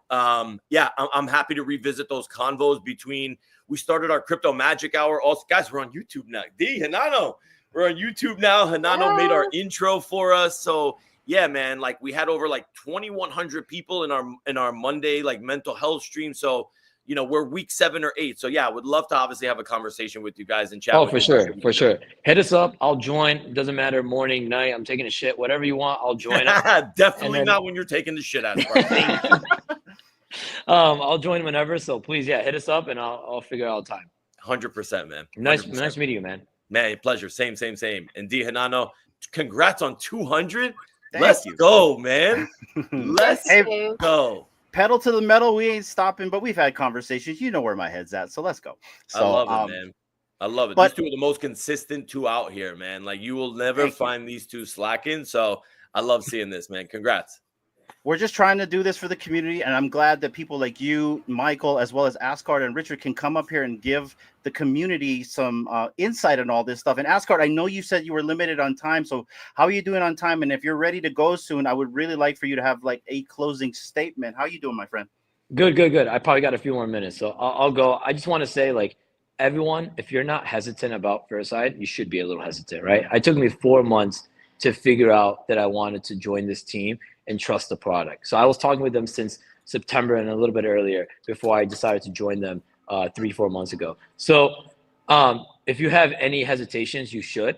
[SPEAKER 10] I'm happy to revisit those convos between, we started our crypto magic hour. Also, guys, we're on YouTube now. Hanano, we're on YouTube now. Hanano made our intro for us. So, yeah, man, like, we had over like 2,100 people in our Monday like mental health stream. So, we're week 7 or 8. So yeah, I would love to obviously have a conversation with you guys and chat.
[SPEAKER 4] Oh, for sure. Hit us up. I'll join. It doesn't matter, morning, night. I'm taking a shit, whatever you want. I'll join.
[SPEAKER 10] Definitely
[SPEAKER 4] then-
[SPEAKER 10] not when you're taking the shit out of
[SPEAKER 4] I'll join whenever. So please, yeah, hit us up, and I'll figure out time.
[SPEAKER 10] 100%, man. 100%.
[SPEAKER 4] Nice meeting you, man.
[SPEAKER 10] Man, pleasure. Same. And D Hanano, congrats on 200.
[SPEAKER 2] Thank
[SPEAKER 10] Let's
[SPEAKER 2] you.
[SPEAKER 10] go, man. Let's
[SPEAKER 2] Hey,
[SPEAKER 10] go.
[SPEAKER 2] pedal to the metal. We ain't stopping, but we've had conversations. You know where my head's at, so let's go. So,
[SPEAKER 10] I love it, man. I love it.
[SPEAKER 2] but-
[SPEAKER 10] These two are the most consistent two out here, man. Like, you will never
[SPEAKER 2] Thank you.
[SPEAKER 10] find these two slacking. So I love seeing this, man. Congrats.
[SPEAKER 2] We're just trying to do this for the community, and I'm glad that people like you, Michael, as well as Asgard and Richard can come up here and give the community some insight on all this stuff. And Asgard, I know you said you were limited on time, so how are you doing on time? And if you're ready to go soon, I would really like for you to have like a closing statement. How are you doing, my friend?
[SPEAKER 4] Good. I probably got a few more minutes, so I'll go. I just want to say, like, everyone, if you're not hesitant about Fairside, you should be a little hesitant, right? It took me 4 months to figure out that I wanted to join this team and trust the product. So I was talking with them since September and a little bit earlier before I decided to join them 3-4 months ago. So if you have any hesitations, you should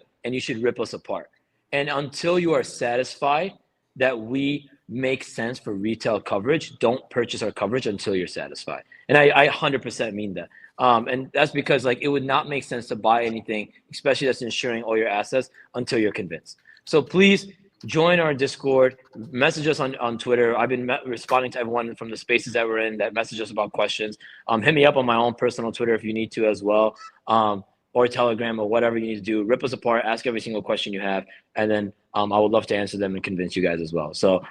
[SPEAKER 4] rip us apart. And until you are satisfied that we make sense for retail coverage, don't purchase our coverage until you're satisfied. And I 100% mean that. And that's because, like, it would not make sense to buy anything, especially that's insuring all your assets, until you're convinced. So please join our Discord, message us on Twitter. I've been responding to everyone from the spaces that we're in that message us about questions. Hit me up on my own personal Twitter if you need to as well, or Telegram, or whatever you need to do. Rip us apart, ask every single question you have, and then I would love to answer them and convince you guys as well. So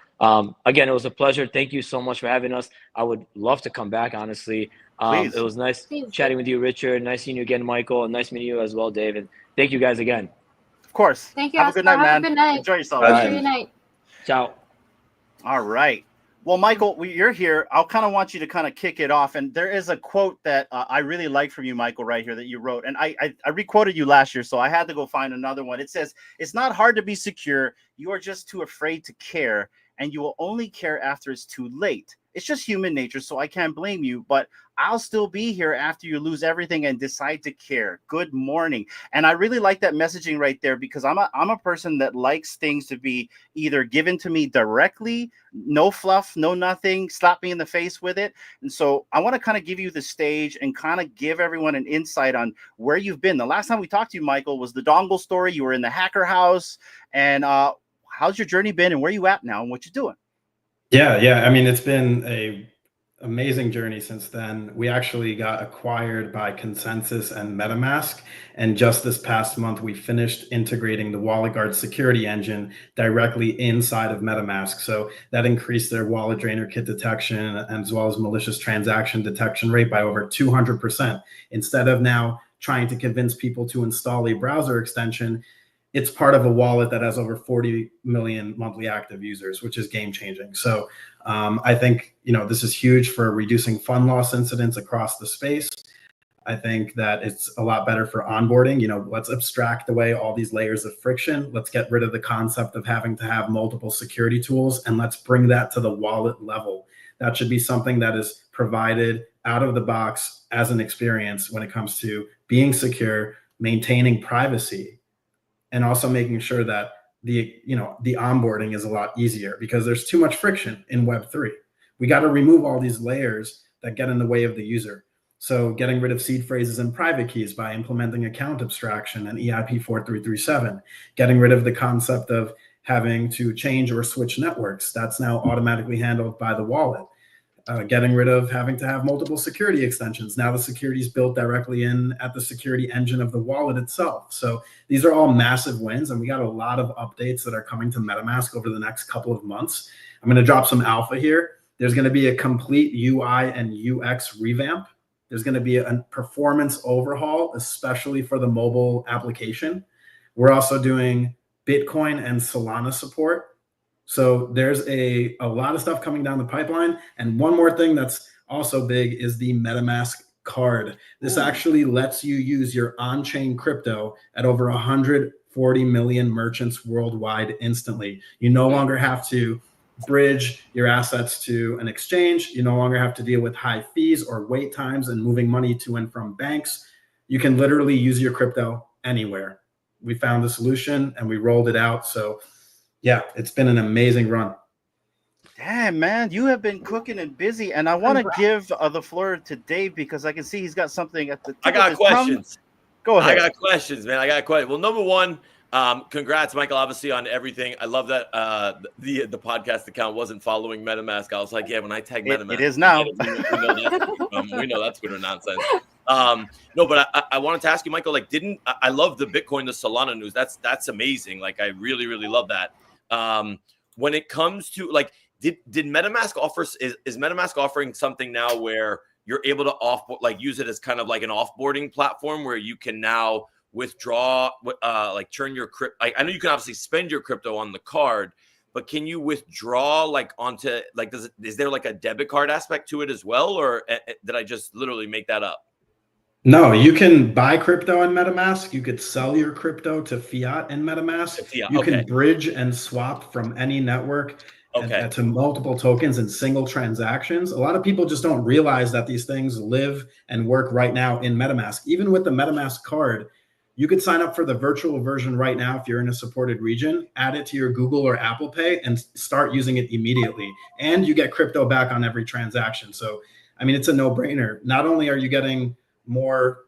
[SPEAKER 4] again, it was a pleasure. Thank you so much for having us. I would love to come back, honestly. It was nice chatting with you, Richard. Nice seeing you again, Michael. And nice meeting you as well, Dave. And thank you guys again.
[SPEAKER 2] Of course.
[SPEAKER 3] Thank you.
[SPEAKER 2] Have a good night,
[SPEAKER 3] Have
[SPEAKER 2] man.
[SPEAKER 3] a good night.
[SPEAKER 2] Enjoy yourself.
[SPEAKER 3] Enjoy your night.
[SPEAKER 4] Ciao.
[SPEAKER 2] All right. Well, Michael, you're here. I'll kind of want you to kind of kick it off. And there is a quote that I really like from you, Michael, right here that you wrote. And I requoted you last year, so I had to go find another one. It says, "It's not hard to be secure. You are just too afraid to care. And you will only care after it's too late. It's just human nature, so I can't blame you. But I'll still be here after you lose everything and decide to care. Good morning." And I really like that messaging right there, because I'm a person that likes things to be either given to me directly, no fluff, no nothing, slap me in the face with it. And so I want to kind of give you the stage and kind of give everyone an insight on where you've been. The last time we talked to you, Michael, was the dongle story. You were in the hacker house. And how's your journey been, and where you at now, and what you doing?
[SPEAKER 6] Yeah. I mean, it's been a amazing journey since then. We actually got acquired by Consensus and MetaMask. And just this past month, we finished integrating the WalletGuard security engine directly inside of MetaMask. So that increased their wallet drainer kit detection, as well as malicious transaction detection rate by over 200%. Instead of now trying to convince people to install a browser extension, it's part of a wallet that has over 40 million monthly active users, which is game changing. So I think, this is huge for reducing fund loss incidents across the space. I think that it's a lot better for onboarding. Let's abstract away all these layers of friction. Let's get rid of the concept of having to have multiple security tools, and let's bring that to the wallet level. That should be something that is provided out of the box as an experience when it comes to being secure, maintaining privacy, and also making sure that the onboarding is a lot easier, because there's too much friction in Web3. We got to remove all these layers that get in the way of the user. So getting rid of seed phrases and private keys by implementing account abstraction and EIP 4337, getting rid of the concept of having to change or switch networks. That's now automatically handled by the wallet. Getting rid of having to have multiple security extensions. Now the security is built directly in at the security engine of the wallet itself. So these are all massive wins, and we got a lot of updates that are coming to MetaMask over the next couple of months. I'm going to drop some alpha here. There's going to be a complete UI and UX revamp. There's going to be a performance overhaul, especially for the mobile application. We're also doing Bitcoin and Solana support. So there's a lot of stuff coming down the pipeline. And one more thing that's also big is the MetaMask card. This actually lets you use your on-chain crypto at over 140 million merchants worldwide instantly. You no longer have to bridge your assets to an exchange. You no longer have to deal with high fees or wait times and moving money to and from banks. You can literally use your crypto anywhere. We found the solution and we rolled it out. So yeah, it's been an amazing run.
[SPEAKER 2] Damn, man, you have been cooking and busy. And I want to give the floor to Dave, because I can see he's got something at the
[SPEAKER 10] I got questions.
[SPEAKER 2] Go ahead.
[SPEAKER 10] I got questions, man. I got questions. Well, number one, congrats, Michael, obviously, on everything. I love that the podcast account wasn't following MetaMask. I was like, yeah, when I tag MetaMask,
[SPEAKER 2] it is now.
[SPEAKER 10] we know that's Twitter nonsense. No, but I wanted to ask you, Michael, like, I love the Bitcoin, the Solana news. That's amazing. Like, I really, really love that. When it comes to, like, did MetaMask is MetaMask offering something now where you're able to use it as kind of like an offboarding platform where you can now withdraw, turn your crypto? I know you can obviously spend your crypto on the card, but can you withdraw onto, is there like a debit card aspect to it as well? Or did I just literally make that up?
[SPEAKER 6] No, you can buy crypto in MetaMask. You could sell your crypto to fiat in MetaMask. You can bridge and swap from any network to multiple tokens in single transactions. A lot of people just don't realize that these things live and work right now in MetaMask. Even with the MetaMask card, you could sign up for the virtual version right now if you're in a supported region, add it to your Google or Apple Pay, and start using it immediately. And you get crypto back on every transaction. So, I mean, it's a no-brainer. Not only are you getting more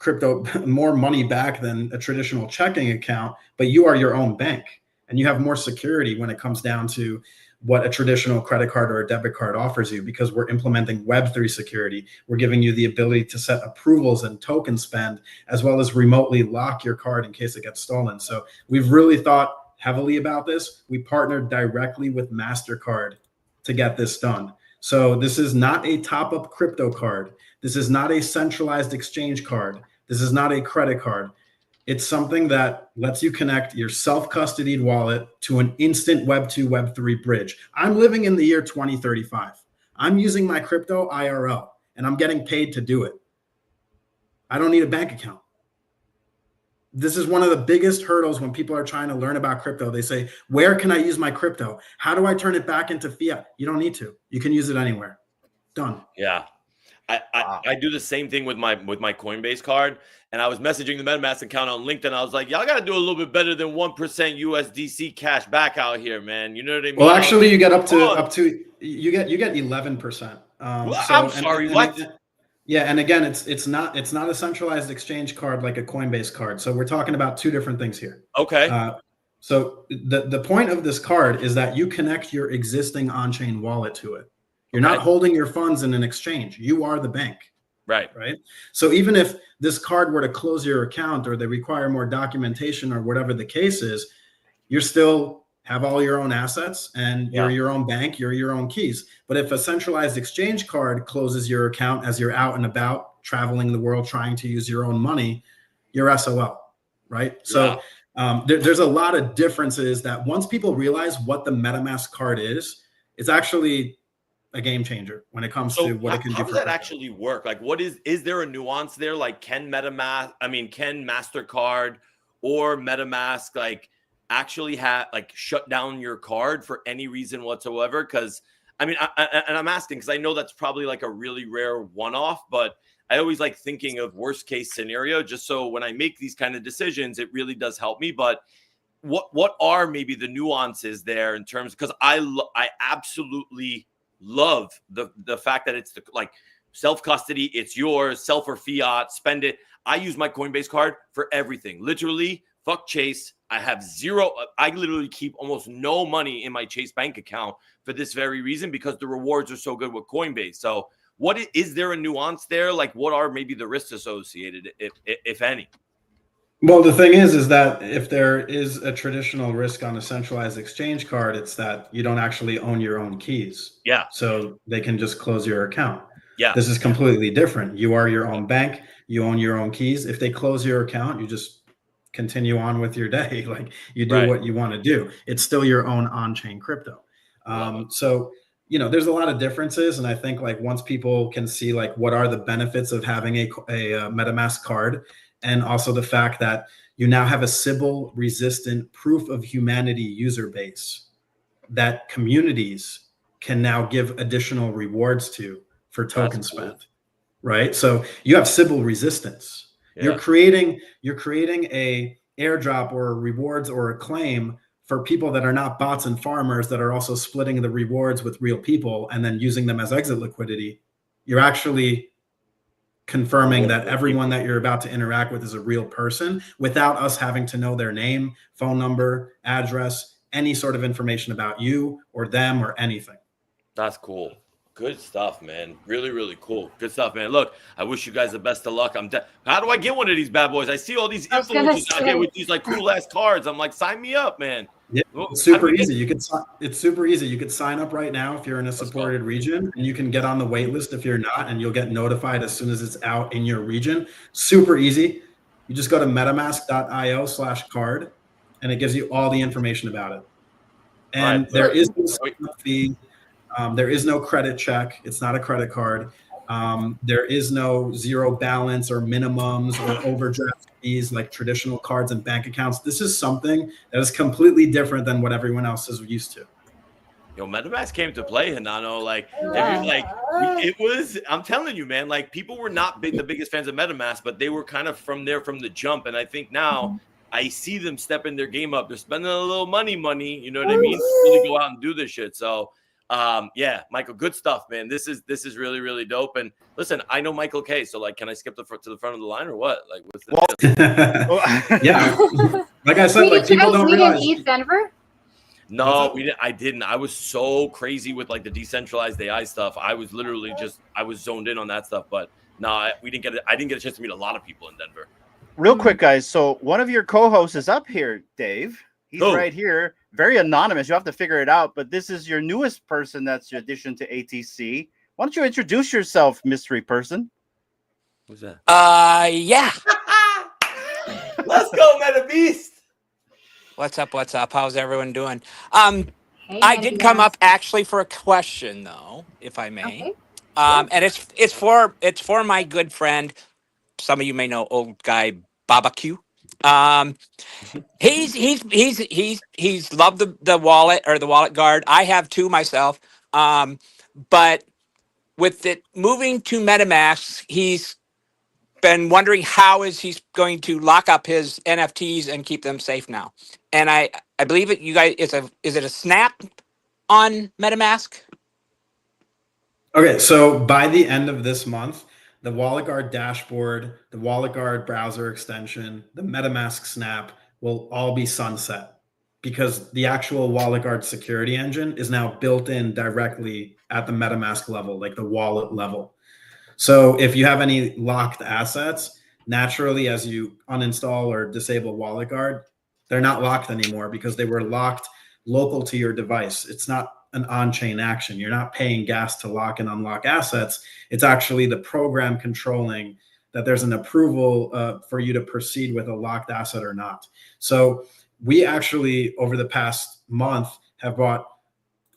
[SPEAKER 6] money back than a traditional checking account, but you are your own bank, and you have more security when it comes down to what a traditional credit card or a debit card offers you, because we're implementing Web3 security. We're giving you the ability to set approvals and token spend, as well as remotely lock your card in case it gets stolen. So we've really thought heavily about this. We partnered directly with MasterCard to get this done. So this is not a top-up crypto card. This is not a centralized exchange card. This is not a credit card. It's something that lets you connect your self-custodied wallet to an instant Web 2, Web 3 bridge. I'm living in the year 2035. I'm using my crypto IRL, and I'm getting paid to do it. I don't need a bank account. This is one of the biggest hurdles when people are trying to learn about crypto. They say, where can I use my crypto? How do I turn it back into fiat? You don't need to. You can use it anywhere. Done.
[SPEAKER 10] Yeah. I do the same thing with my Coinbase card, and I was messaging the MetaMask account on LinkedIn. I was like, y'all got to do a little bit better than 1% USDC cash back out here, man. You know what I mean?
[SPEAKER 6] Well, actually, you get up to you get 11%.
[SPEAKER 10] I'm sorry, what?
[SPEAKER 6] Yeah, and again, it's not a centralized exchange card like a Coinbase card. So we're talking about two different things here.
[SPEAKER 10] Okay.
[SPEAKER 6] So the point of this card is that you connect your existing on-chain wallet to it. You're not holding your funds in an exchange. You are the bank.
[SPEAKER 10] Right.
[SPEAKER 6] So even if this card were to close your account, or they require more documentation, or whatever the case is, you're still have all your own assets, and you're your own bank, you're your own keys. But if a centralized exchange card closes your account as you're out and about traveling the world trying to use your own money, you're SOL, right? So there's a lot of differences that once people realize what the MetaMask card is, it's actually a game changer when it comes
[SPEAKER 10] So
[SPEAKER 6] to what it can do.
[SPEAKER 10] how
[SPEAKER 6] for
[SPEAKER 10] does that
[SPEAKER 6] crypto.
[SPEAKER 10] actually work? Like, is there a nuance there? Like, can MasterCard or MetaMask like actually shut down your card for any reason whatsoever? Because I mean, I'm asking because I know that's probably like a really rare one-off, but I always like thinking of worst case scenario, just so when I make these kind of decisions, it really does help me. But what are maybe the nuances there in terms, because I absolutely love the fact that it's like self-custody, it's yours, sell for fiat, spend it. I use my Coinbase card for everything. Literally, fuck Chase. I have zero. I literally keep almost no money in my Chase bank account for this very reason, because the rewards are so good with Coinbase. So is there a nuance there? Like, what are maybe the risks associated, if any?
[SPEAKER 6] Well, the thing is that if there is a traditional risk on a centralized exchange card, it's that you don't actually own your own keys.
[SPEAKER 10] Yeah.
[SPEAKER 6] So they can just close your account.
[SPEAKER 10] Yeah.
[SPEAKER 6] This is completely different. You are your own bank. You own your own keys. If they close your account, you just continue on with your day. Like, you do what you want to do. It's still your own on-chain crypto. So, you know, there's a lot of differences. And I think like once people can see like what are the benefits of having a MetaMask card, and also the fact that you now have a Sybil resistant proof of humanity user base that communities can now give additional rewards to for token spent, right? So you have Sybil resistance. Yeah. You're creating a airdrop or rewards or a claim for people that are not bots and farmers that are also splitting the rewards with real people and then using them as exit liquidity. You're actually confirming that everyone that you're about to interact with is a real person without us having to know their name, phone number, address, any sort of information about you or them or anything.
[SPEAKER 10] That's cool. Good stuff, man. Really, really cool. Good stuff, man. Look, I wish you guys the best of luck. How do I get one of these bad boys? I see all these influencers out here with these like cool ass cards. I'm like, sign me up, man.
[SPEAKER 6] Yeah, it's super easy. It's super easy. You could sign up right now if you're in a supported region, and you can get on the wait list if you're not, and you'll get notified as soon as it's out in your region. Super easy. You just go to metamask.io/card, and it gives you all the information about it. And there is no sign-up fee. There is no credit check. It's not a credit card. There is no zero balance or minimums or overdraft fees like traditional cards and bank accounts. This is something that is completely different than what everyone else is used to.
[SPEAKER 10] Yo, MetaMask came to play, Hinano. It was, I'm telling you, man, like people were not the biggest fans of MetaMask, but they were kind of from the jump. And I think now I see them stepping their game up. They're spending a little money, you know what I mean? Really go out and do this shit. So yeah, Michael, good stuff, man. This is really, really dope. And listen, I know Michael K, so like, can I skip to the front of the line or what? Like, what's the
[SPEAKER 6] yeah, like I said, like people don't realize.
[SPEAKER 3] Eat Denver?
[SPEAKER 10] No, I didn't. I was so crazy with like the decentralized AI stuff. I was literally I was zoned in on that stuff. But no, I didn't get a chance to meet a lot of people in Denver.
[SPEAKER 2] Real quick, guys. So one of your co-hosts is up here, Dave. He's right here. Very anonymous. You have to figure it out. But this is your newest person that's your addition to ATC. Why don't you introduce yourself, mystery person?
[SPEAKER 10] Who's that?
[SPEAKER 11] Yeah.
[SPEAKER 10] Let's go, Meta Beast.
[SPEAKER 11] What's up? How's everyone doing?
[SPEAKER 3] Hey,
[SPEAKER 11] I did come up actually for a question, though, if I may.
[SPEAKER 3] Okay.
[SPEAKER 11] And it's for my good friend. Some of you may know old guy Baba Q. He's loved the wallet or the WalletGuard. I have two myself. But with it moving to MetaMask, he's been wondering how is he going to lock up his NFTs and keep them safe now. And I believe it. You guys, is it a snap on MetaMask?
[SPEAKER 6] Okay, so by the end of this month, the WalletGuard dashboard, the WalletGuard browser extension, the MetaMask Snap will all be sunset because the actual WalletGuard security engine is now built in directly at the MetaMask level, like the wallet level. So if you have any locked assets, naturally, as you uninstall or disable WalletGuard, they're not locked anymore because they were locked local to your device. It's not an on-chain action. You're not paying gas to lock and unlock assets. It's actually the program controlling that there's an approval for you to proceed with a locked asset or not. So we actually, over the past month, have brought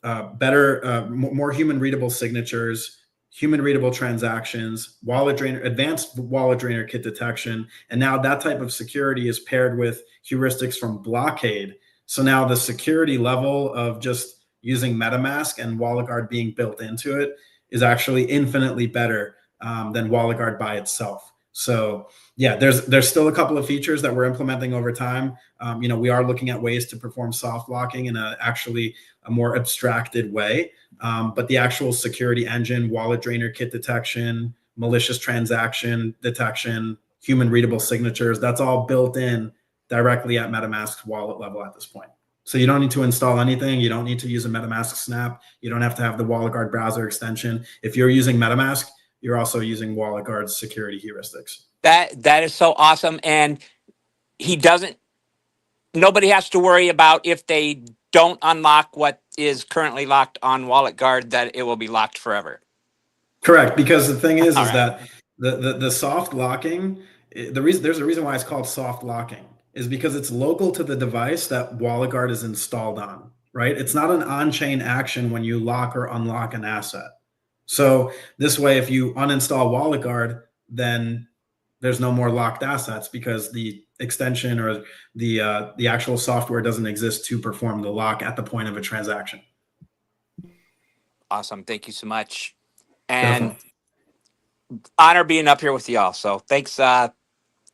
[SPEAKER 6] more human readable signatures, human readable transactions, advanced wallet drainer kit detection. And now that type of security is paired with heuristics from Blockade. So now the security level of just using MetaMask and WalletGuard being built into it is actually infinitely better than WalletGuard by itself. So yeah, there's still a couple of features that we're implementing over time. We are looking at ways to perform soft locking in actually a more abstracted way. But the actual security engine, wallet drainer kit detection, malicious transaction detection, human readable signatures, that's all built in directly at MetaMask's wallet level at this point. So you don't need to install anything. You don't need to use a MetaMask snap. You don't have to have the WalletGuard browser extension. If you're using MetaMask, you're also using WalletGuard's security heuristics.
[SPEAKER 11] That is so awesome. And nobody has to worry about if they don't unlock what is currently locked on WalletGuard, that it will be locked forever.
[SPEAKER 6] Correct. Because the thing is
[SPEAKER 11] right.
[SPEAKER 6] that the soft locking, there's a reason why it's called soft locking, is because it's local to the device that WalletGuard is installed on, right? It's not an on-chain action when you lock or unlock an asset. So this way, if you uninstall WalletGuard, then there's no more locked assets because the extension or the actual software doesn't exist to perform the lock at the point of a transaction.
[SPEAKER 11] Awesome. Thank you so much. And honor being up here with y'all. So thanks,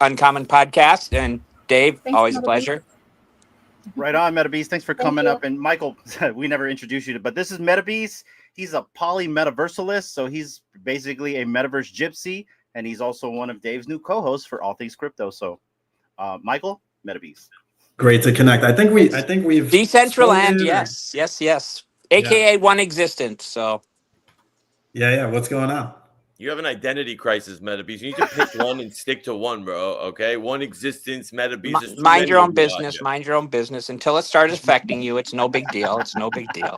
[SPEAKER 11] Uncommon Podcast. And Dave,
[SPEAKER 3] Thanks,
[SPEAKER 11] always a
[SPEAKER 3] Metabeast.
[SPEAKER 11] pleasure.
[SPEAKER 2] Right on, Metabeast. Thanks for
[SPEAKER 3] Thank
[SPEAKER 2] coming
[SPEAKER 3] you.
[SPEAKER 2] up. And Michael, we never introduced you, but this is Metabeast. He's a poly-metaversalist, so he's basically a metaverse gypsy, and he's also one of Dave's new co-hosts for All Things Crypto. So, Michael, Metabeast.
[SPEAKER 6] Great to connect. I think we've
[SPEAKER 11] Decentraland,
[SPEAKER 6] spoken.
[SPEAKER 11] yes. AKA One Existence. So
[SPEAKER 6] Yeah. What's going on?
[SPEAKER 10] You have an identity crisis, Metabeast. You need to pick one and stick to one, bro. Okay, one existence, Metabeast. There's too
[SPEAKER 11] mind
[SPEAKER 10] many
[SPEAKER 11] your own
[SPEAKER 10] of you out
[SPEAKER 11] business.
[SPEAKER 10] here.
[SPEAKER 11] Mind your own business until it starts affecting you. It's no big deal. It's no big deal.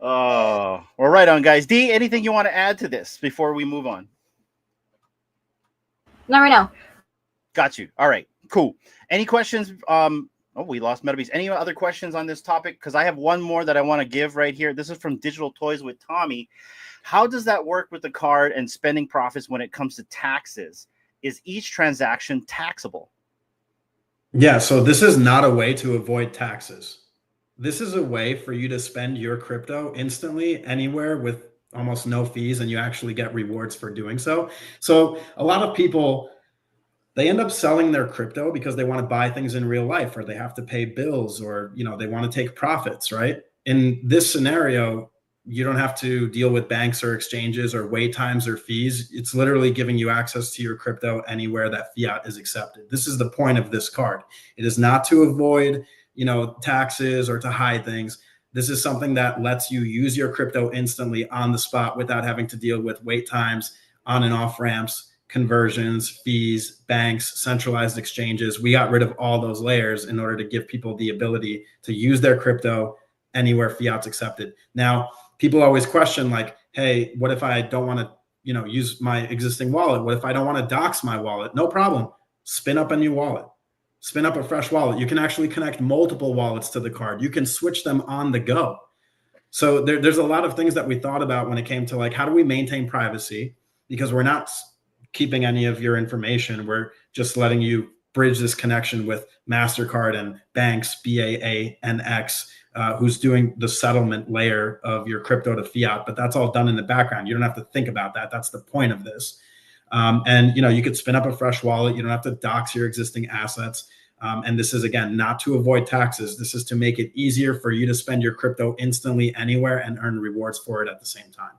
[SPEAKER 2] Well, right on, guys. D, anything you want to add to this before we move on?
[SPEAKER 3] Not right now.
[SPEAKER 2] Got you. All right, cool. Any questions? We lost Metabeast. Any other questions on this topic? Because I have one more that I want to give right here. This is from Digital Toys with Tommy. How does that work with the card and spending profits when it comes to taxes? Is each transaction taxable?
[SPEAKER 6] Yeah, so this is not a way to avoid taxes. This is a way for you to spend your crypto instantly anywhere with almost no fees, and you actually get rewards for doing so. So a lot of people, they end up selling their crypto because they want to buy things in real life, or they have to pay bills, or they want to take profits, right? In this scenario, you don't have to deal with banks or exchanges or wait times or fees. It's literally giving you access to your crypto anywhere that fiat is accepted. This is the point of this card. It is not to avoid, taxes or to hide things. This is something that lets you use your crypto instantly on the spot without having to deal with wait times, on and off ramps, conversions, fees, banks, centralized exchanges. We got rid of all those layers in order to give people the ability to use their crypto anywhere fiat's accepted. Now, people always question, like, hey, what if I don't want to, use my existing wallet? What if I don't want to dox my wallet? No problem. Spin up a new wallet. Spin up a fresh wallet. You can actually connect multiple wallets to the card. You can switch them on the go. So there's a lot of things that we thought about when it came to, like, how do we maintain privacy? Because we're not keeping any of your information. We're just letting you bridge this connection with MasterCard and banks, BAA, NX, who's doing the settlement layer of your crypto to fiat. But that's all done in the background. You don't have to think about that. That's the point of this. And you could spin up a fresh wallet. You don't have to dox your existing assets. And this is, again, not to avoid taxes. This is to make it easier for you to spend your crypto instantly anywhere and earn rewards for it at the same time.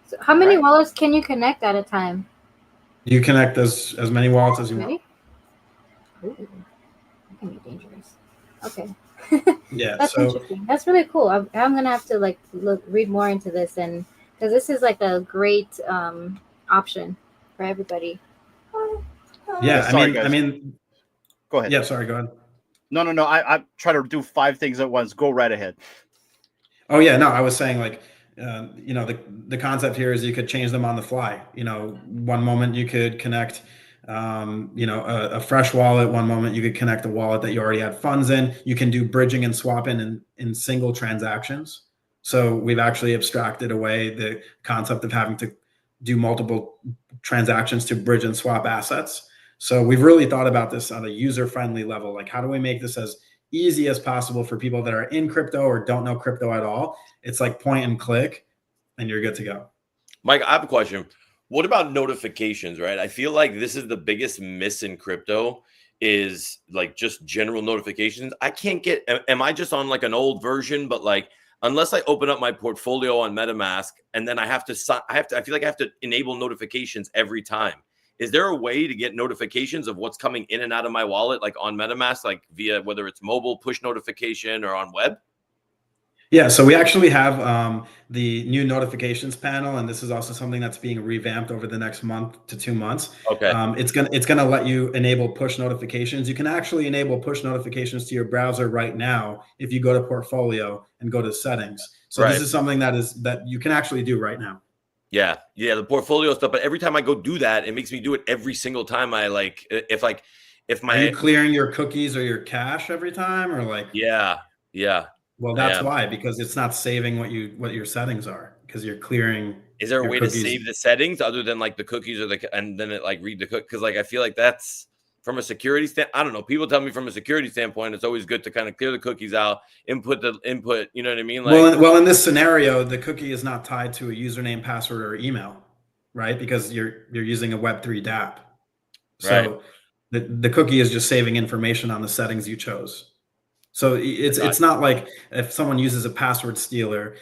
[SPEAKER 3] So how many wallets can you connect at a time?
[SPEAKER 6] You connect as many wallets as you want.
[SPEAKER 3] Ooh, that can be dangerous. Okay.
[SPEAKER 6] Yeah,
[SPEAKER 3] That's interesting. That's really cool. I'm gonna have to read more into this, and because this is like a great option for everybody.
[SPEAKER 6] Yeah,
[SPEAKER 2] Sorry,
[SPEAKER 6] I mean,
[SPEAKER 2] go ahead.
[SPEAKER 6] Yeah, sorry, go ahead.
[SPEAKER 2] No. I try to do 5 things at once. Go right ahead.
[SPEAKER 6] Oh yeah, no, I was saying, like, the concept here is you could change them on the fly. One moment you could connect A fresh wallet. One moment you could connect a wallet that you already had funds in. You can do bridging and swapping in single transactions. So we've actually abstracted away the concept of having to do multiple transactions to bridge and swap assets. So we've really thought about this on a user-friendly level. Like, how do we make this as easy as possible for people that are in crypto or don't know crypto at all? It's like point and click, and you're good to go.
[SPEAKER 10] Mike, I have a question. What about notifications, right? I feel like this is the biggest miss in crypto is like just general notifications. I can't get, am I just on like an old version, but like, unless I open up my portfolio on MetaMask and then I feel like I have to enable notifications every time. Is there a way to get notifications of what's coming in and out of my wallet, like on MetaMask, like via whether it's mobile push notification or on web?
[SPEAKER 6] Yeah, so we actually have the new notifications panel, and this is also something that's being revamped over the next month to 2 months.
[SPEAKER 10] Okay.
[SPEAKER 6] It's gonna let you enable push notifications. You can actually enable push notifications to your browser right now if you go to portfolio and go to settings. So
[SPEAKER 10] Right.
[SPEAKER 6] this is something that you can actually do right now.
[SPEAKER 10] Yeah, the portfolio stuff. But every time I go do that, it makes me do it every single time I if
[SPEAKER 6] Are you clearing your cookies or your cache every time, or like?
[SPEAKER 10] Yeah.
[SPEAKER 6] Well, that's why, because it's not saving what your settings are, because you're clearing.
[SPEAKER 10] Is there a way
[SPEAKER 6] cookies.
[SPEAKER 10] to save the settings other than like the cookies and then it like read the cook? Because like I feel like that's from a security I don't know. People tell me from a security standpoint, it's always good to kind of clear the cookies out, input. You know what I mean? Like,
[SPEAKER 6] well, in this scenario, the cookie is not tied to a username, password, or email, right? Because you're using a Web3 dApp. So the cookie is just saving information on the settings you chose. So it's not like if someone uses a password stealer,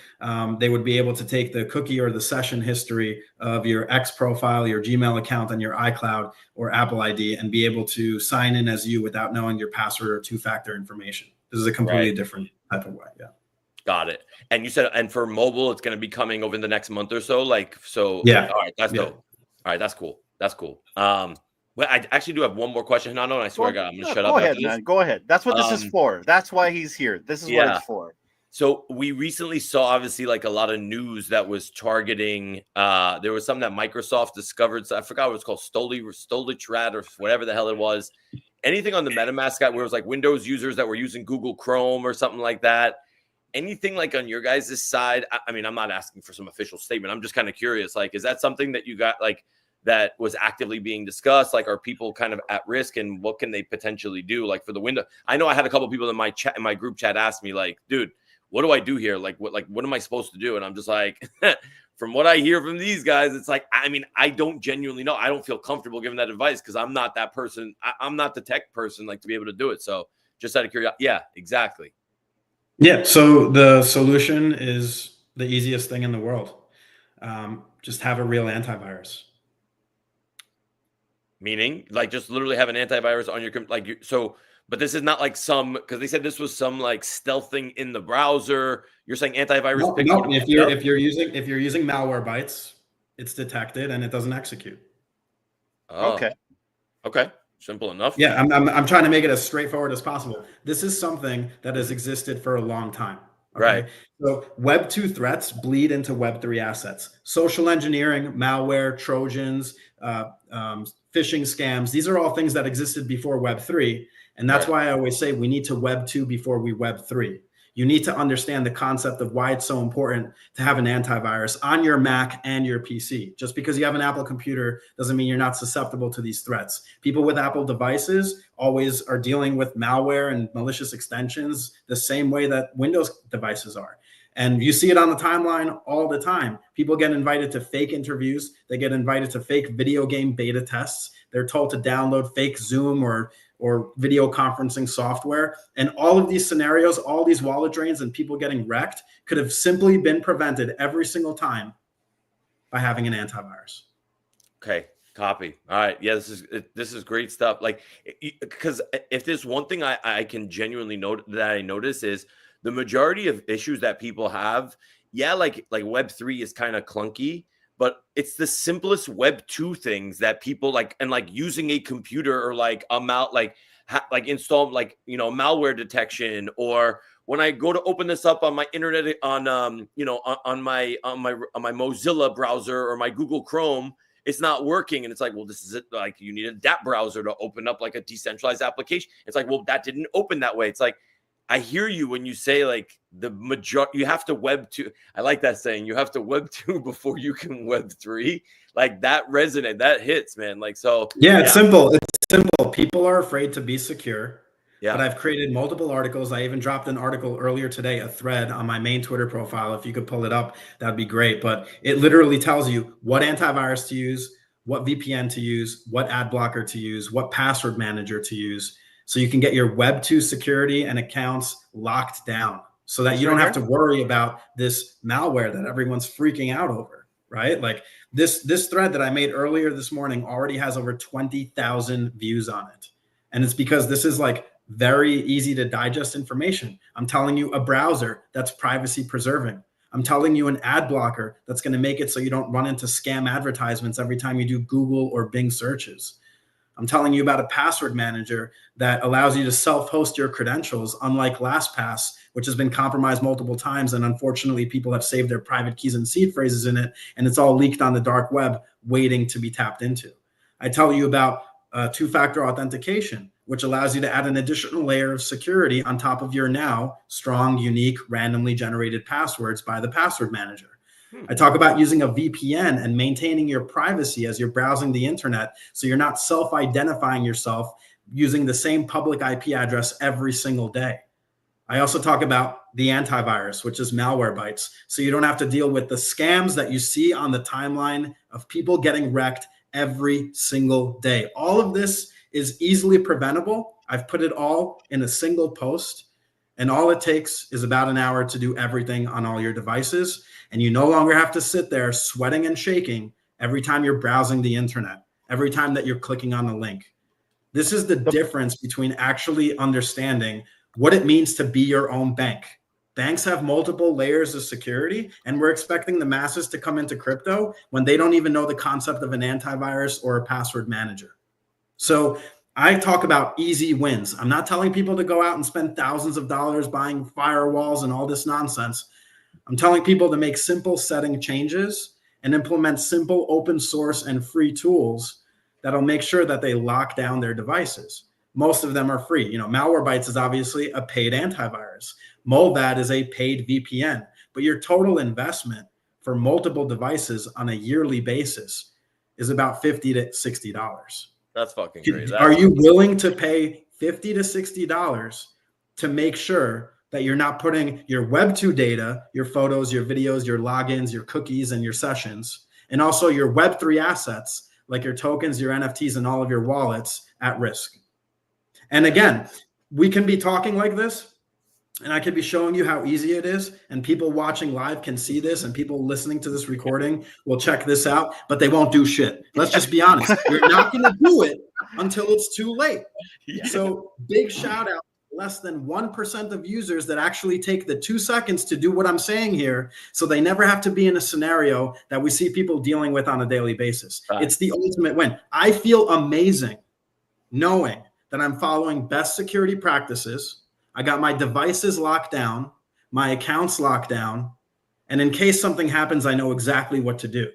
[SPEAKER 6] they would be able to take the cookie or the session history of your X profile, your Gmail account, and your iCloud or Apple ID, and be able to sign in as you without knowing your password or two-factor information. This is a completely different type of way. Yeah.
[SPEAKER 10] Got it. And you said, and for mobile, it's going to be coming over the next month or so.
[SPEAKER 6] Yeah.
[SPEAKER 10] All right, that's dope. All right, that's cool. Well, I actually do have one more question, Hernando, and I swear to God, I'm going to shut up.
[SPEAKER 2] Go ahead, man. Go ahead. That's what this is for. That's why he's here. This is what it's for.
[SPEAKER 10] So we recently saw, obviously, like a lot of news that was targeting. There was something that Microsoft discovered. So I forgot what it's called, Stolicrat or whatever the hell it was. Anything on the MetaMask app where it was like Windows users that were using Google Chrome or something like that. Anything like on your guys' side? I mean, I'm not asking for some official statement. I'm just kind of curious. Like, is that something that you got like that was actively being discussed? Like, are people kind of at risk, and what can they potentially do? Like for the window, I know I had a couple of people in my group chat ask me, like, dude, what do I do here? Like, what am I supposed to do? And I'm just like, from what I hear from these guys, it's like, I mean, I don't genuinely know. I don't feel comfortable giving that advice because I'm not that person. I'm not the tech person, like, to be able to do it. So just out of curiosity. Yeah, exactly.
[SPEAKER 6] Yeah. So the solution is the easiest thing in the world. Just have a real antivirus.
[SPEAKER 10] Meaning, like, just literally have an antivirus on your so. But this is not like because they said this was some like stealth thing in the browser. You're saying antivirus?
[SPEAKER 6] No. If you're using Malwarebytes, it's detected and it doesn't execute.
[SPEAKER 10] Oh. Okay. Simple enough.
[SPEAKER 6] Yeah, I'm trying to make it as straightforward as possible. This is something that has existed for a long time. Okay?
[SPEAKER 10] Right.
[SPEAKER 6] So Web 2 threats bleed into Web 3 assets. Social engineering, malware, Trojans, phishing scams. These are all things that existed before Web 3. And that's why I always say we need to Web 2 before we Web 3. You need to understand the concept of why it's so important to have an antivirus on your Mac and your PC. Just because you have an Apple computer doesn't mean you're not susceptible to these threats. People with Apple devices always are dealing with malware and malicious extensions the same way that Windows devices are. And you see it on the timeline all the time. People get invited to fake interviews. They get invited to fake video game beta tests. They're told to download fake Zoom or video conferencing software. And all of these scenarios, all these wallet drains and people getting wrecked could have simply been prevented every single time by having an antivirus.
[SPEAKER 10] Okay. Copy. All right. Yeah, this is great stuff. Like, because if there's one thing I can genuinely notice is the majority of issues that people have. Yeah, like Web3 is kind of clunky, but it's the simplest Web 2 things that people like, and like using a computer or like install malware detection, or when I go to open this up on my internet on my Mozilla browser or my Google Chrome, it's not working. And it's like, well, this is it. Like, you need a DApp browser to open up like a decentralized application. It's like, well, that didn't open that way. It's like, I hear you when you say like you have to Web 2. I like that saying. You have to Web 2 before you can Web 3. Like, that resonate, that hits, man. Like, so
[SPEAKER 6] yeah, it's simple. It's simple. People are afraid to be secure.
[SPEAKER 10] Yeah.
[SPEAKER 6] But I've created multiple articles. I even dropped an article earlier today, a thread on my main Twitter profile. If you could pull it up, that'd be great. But it literally tells you what antivirus to use, what VPN to use, what ad blocker to use, what password manager to use. So you can get your Web 2 security and accounts locked down so that you don't have to worry about this malware that everyone's freaking out over, right? Like this thread that I made earlier this morning already has over 20,000 views on it. And it's because this is like very easy to digest information. I'm telling you a browser that's privacy preserving. I'm telling you an ad blocker that's going to make it so you don't run into scam advertisements every time you do Google or Bing searches. I'm telling you about a password manager that allows you to self-host your credentials, unlike LastPass, which has been compromised multiple times. And unfortunately, people have saved their private keys and seed phrases in it, and it's all leaked on the dark web waiting to be tapped into. I tell you about two-factor authentication, which allows you to add an additional layer of security on top of your now strong, unique, randomly generated passwords by the password manager. I talk about using a VPN and maintaining your privacy as you're browsing the internet, so you're not self-identifying yourself using the same public IP address every single day. I also talk about the antivirus, which is Malwarebytes, so you don't have to deal with the scams that you see on the timeline of people getting wrecked every single day. All of this is easily preventable. I've put it all in a single post, and all it takes is about an hour to do everything on all your devices. And you no longer have to sit there sweating and shaking every time you're browsing the internet, every time that you're clicking on the link. This is the difference between actually understanding what it means to be your own bank. Banks have multiple layers of security, and we're expecting the masses to come into crypto when they don't even know the concept of an antivirus or a password manager. So I talk about easy wins. I'm not telling people to go out and spend thousands of dollars buying firewalls and all this nonsense. I'm telling people to make simple setting changes and implement simple open source and free tools that'll make sure that they lock down their devices. Most of them are free. You know, Malwarebytes is obviously a paid antivirus. Molvad is a paid VPN, but your total investment for multiple devices on a yearly basis is about $50 to $60.
[SPEAKER 10] That's fucking great.
[SPEAKER 6] Are you willing to pay $50 to $60 to make sure that you're not putting your Web 2 data, your photos, your videos, your logins, your cookies, and your sessions, and also your Web 3 assets, like your tokens, your NFTs, and all of your wallets at risk? And again, we can be talking like this, and I could be showing you how easy it is, and people watching live can see this, and people listening to this recording will check this out, but they won't do shit. Let's just be honest. You're not going to do it until it's too late. So big shout out. Less than 1% of users that actually take the 2 seconds to do what I'm saying here, so they never have to be in a scenario that we see people dealing with on a daily basis. Right. It's the ultimate win. I feel amazing knowing that I'm following best security practices. I got my devices locked down, my accounts locked down, and in case something happens, I know exactly what to do.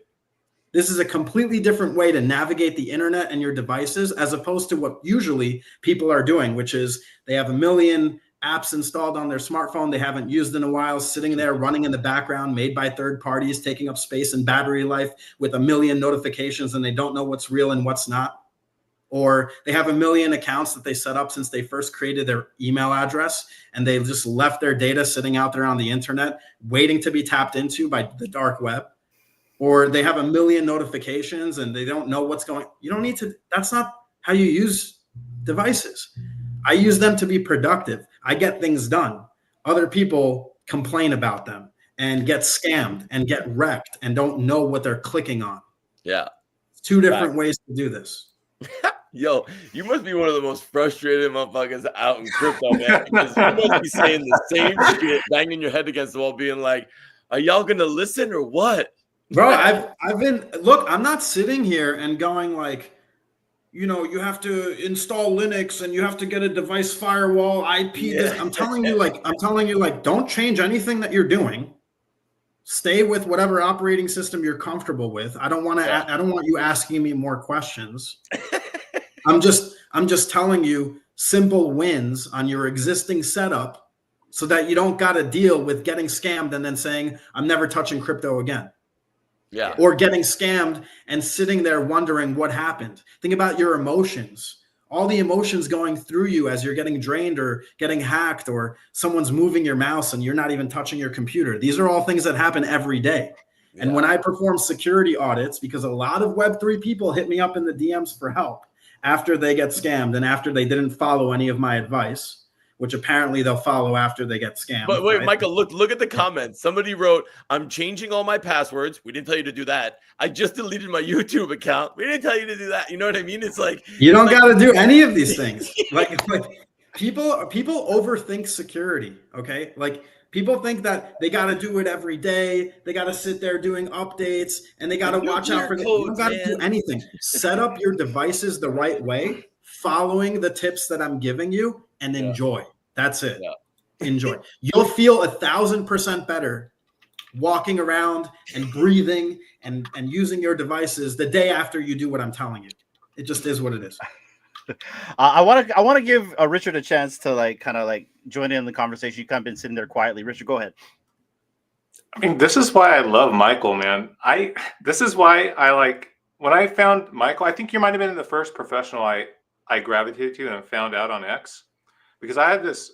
[SPEAKER 6] This is a completely different way to navigate the internet and your devices, as opposed to what usually people are doing, which is they have a million apps installed on their smartphone they haven't used in a while, sitting there running in the background, made by third parties, taking up space and battery life with a million notifications, and they don't know what's real and what's not. Or they have a million accounts that they set up since they first created their email address, and they've just left their data sitting out there on the internet, waiting to be tapped into by the dark web. Or they have a million notifications and they don't know what's going on. You don't need to. That's not how you use devices. I use them to be productive. I get things done. Other people complain about them and get scammed and get wrecked and don't know what they're clicking on.
[SPEAKER 10] Yeah.
[SPEAKER 6] It's two different ways to do this.
[SPEAKER 10] Yo, you must be one of the most frustrated motherfuckers out in crypto, man. Because you must be saying the same shit, banging your head against the wall, being like, are y'all going to listen or what?
[SPEAKER 6] Bro, I've been, look, I'm not sitting here and going like, you know, you have to install Linux and you have to get a device firewall IP. Yeah. I'm telling you like, don't change anything that you're doing. Stay with whatever operating system you're comfortable with. I don't want you asking me more questions. I'm just telling you simple wins on your existing setup so that you don't got to deal with getting scammed and then saying, I'm never touching crypto again.
[SPEAKER 10] Yeah.
[SPEAKER 6] Or getting scammed and sitting there wondering what happened. Think about your emotions. All the emotions going through you as you're getting drained or getting hacked or someone's moving your mouse and you're not even touching your computer. These are all things that happen every day. Yeah. And when I perform security audits, because a lot of Web3 people hit me up in the DMs for help after they get scammed and after they didn't follow any of my advice, which apparently they'll follow after they get scammed.
[SPEAKER 10] But wait,
[SPEAKER 6] right?
[SPEAKER 10] Michael, look at the comments. Somebody wrote, I'm changing all my passwords. We didn't tell you to do that. I just deleted my YouTube account. We didn't tell you to do that. You know what I mean? It's like
[SPEAKER 6] you don't got to do any of these things. like people overthink security. Okay. Like people think that they got to do it every day. They got to sit there doing updates and they got to watch out for you don't got to do anything. Set up your devices the right way, following the tips that I'm giving you, and enjoy. That's it. Yeah. Enjoy. You'll feel 1,000% better walking around and breathing and using your devices the day after you do what I'm telling you. It just is what it is.
[SPEAKER 2] I want to give Richard a chance to kind of join in the conversation. You kind of been sitting there quietly. Richard, go ahead.
[SPEAKER 5] I mean, this is why I love Michael, man. This is why when I found Michael, I think you might have been the first professional I gravitated to and found out on X. Because I had this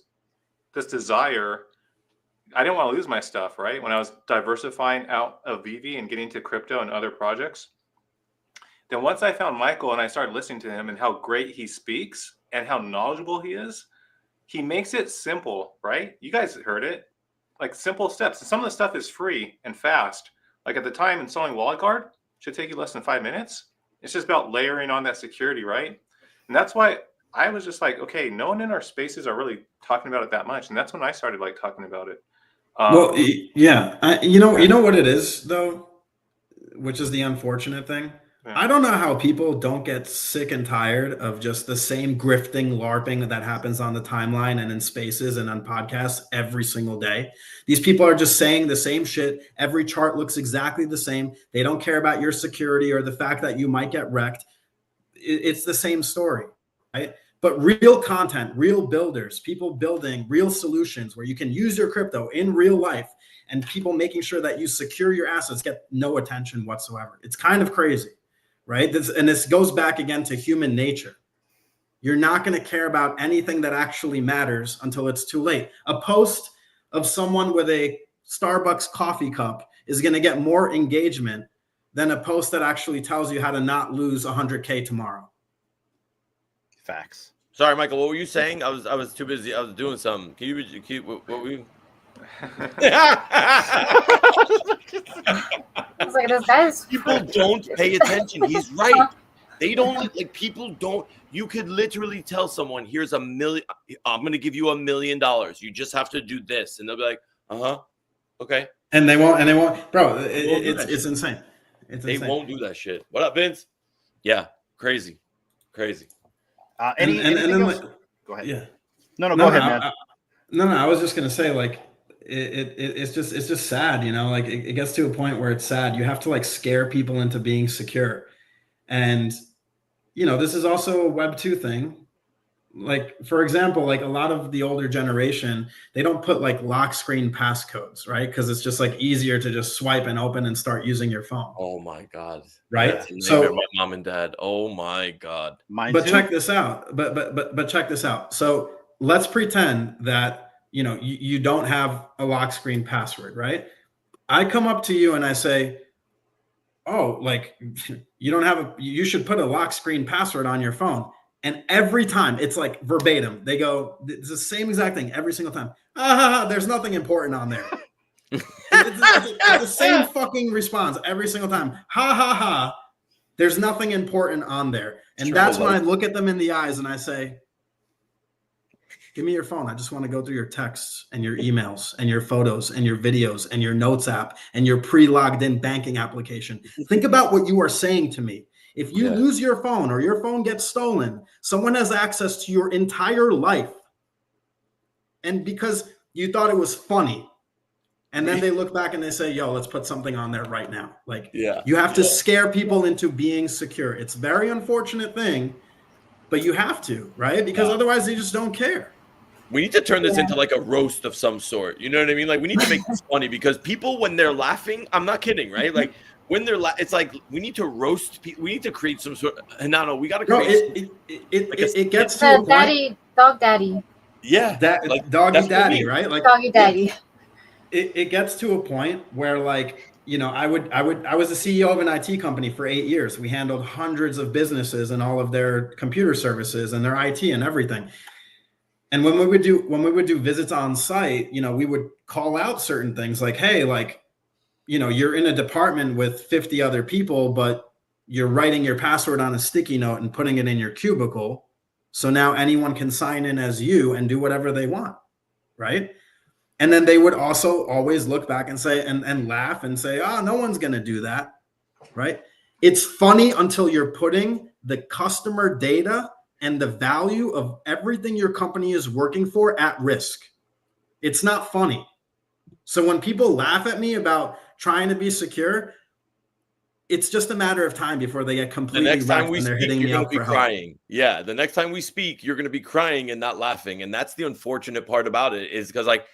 [SPEAKER 5] desire, I didn't want to lose my stuff, right? When I was diversifying out of VV and getting to crypto and other projects. Then once I found Michael and I started listening to him and how great he speaks and how knowledgeable he is, he makes it simple, right? You guys heard it, like simple steps. And some of the stuff is free and fast. Like at the time installing WalletGuard should take you less than 5 minutes. It's just about layering on that security, right? And that's why I was just like, okay, no one in our spaces are really talking about it that much. And that's when I started talking about it.
[SPEAKER 6] Well, yeah. You know what it is though, which is the unfortunate thing. Yeah. I don't know how people don't get sick and tired of just the same grifting, LARPing that happens on the timeline and in spaces and on podcasts every single day. These people are just saying the same shit. Every chart looks exactly the same. They don't care about your security or the fact that you might get wrecked. It's the same story, right? But real content, real builders, people building real solutions where you can use your crypto in real life and people making sure that you secure your assets get no attention whatsoever. It's kind of crazy, right? This goes back again to human nature. You're not going to care about anything that actually matters until it's too late. A post of someone with a Starbucks coffee cup is going to get more engagement than a post that actually tells you how to not lose 100K tomorrow.
[SPEAKER 2] Facts.
[SPEAKER 10] Sorry, Michael, what were you saying? I was too busy. I was doing something. Can you what were you?
[SPEAKER 3] I was like, this guy's
[SPEAKER 10] people don't pay attention. He's right. They don't people don't. You could literally tell someone, here's $1 million. I'm going to give you $1 million. You just have to do this. And they'll be like, okay.
[SPEAKER 6] And they won't, bro. It's insane.
[SPEAKER 10] They won't do that shit. What up, Vince? Yeah. Crazy.
[SPEAKER 2] Anything else? Go ahead.
[SPEAKER 6] Yeah.
[SPEAKER 2] No, go ahead, man.
[SPEAKER 6] No, I was just gonna say, it's just sad, it gets to a point where it's sad. You have to scare people into being secure, and this is also a Web 2 thing. For example, a lot of the older generation, they don't put lock screen passcodes, right? Because it's just easier to just swipe and open and start using your phone.
[SPEAKER 10] Oh my God.
[SPEAKER 6] Right.
[SPEAKER 10] So my mom and dad. Oh my God.
[SPEAKER 6] But check this out. But check this out. So let's pretend that you don't have a lock screen password, right? I come up to you and I say, oh, you should put a lock screen password on your phone. And every time it's verbatim, they go, it's the same exact thing every single time. There's nothing important on there. it's the same fucking response every single time. Ha. There's nothing important on there. And that's when I look at them in the eyes and I say, give me your phone. I just want to go through your texts and your emails and your photos and your videos and your notes app and your pre-logged in banking application. Think about what you are saying to me. If you lose your phone or your phone gets stolen, someone has access to your entire life. And because you thought it was funny And then they look back and they say, yo, let's put something on there right now. Like,
[SPEAKER 10] Yeah.
[SPEAKER 6] you have to scare people into being secure. It's a very unfortunate thing, but you have to, right? Because otherwise they just don't care.
[SPEAKER 10] We need to turn this into like a roast of some sort. You know what I mean? Like, we need to make this funny because people, when they're laughing, I'm not kidding, right? Like, when they're it's like we need to roast people. We need to create some sort of, no, we got to create.
[SPEAKER 6] It gets to a point.
[SPEAKER 3] Daddy, dog daddy.
[SPEAKER 10] Yeah.
[SPEAKER 6] Like doggy daddy, right? Like
[SPEAKER 3] doggy daddy.
[SPEAKER 6] It gets to a point where, like, you know, I was the CEO of an IT company for 8 years. We handled hundreds of businesses and all of their computer services and their IT and everything. And when we would do visits on site, you know, we would call out certain things like, hey, like, you know, you're in a department with 50 other people, but you're writing your password on a sticky note and putting it in your cubicle. So now anyone can sign in as you and do whatever they want, right? And then they would also always look back and say, and laugh and say, oh, no one's going to do that, right? It's funny until you're putting the customer data and the value of everything your company is working for at risk. It's not funny. So when people laugh at me about trying to be secure, it's just a matter of time before they get completely
[SPEAKER 10] The next time we
[SPEAKER 6] and they're
[SPEAKER 10] speak,
[SPEAKER 6] hitting me
[SPEAKER 10] you're going
[SPEAKER 6] up
[SPEAKER 10] to be
[SPEAKER 6] for
[SPEAKER 10] crying.
[SPEAKER 6] help.
[SPEAKER 10] Yeah, the next time we speak, you're going to be crying and not laughing. And that's the unfortunate part about it, is because, like,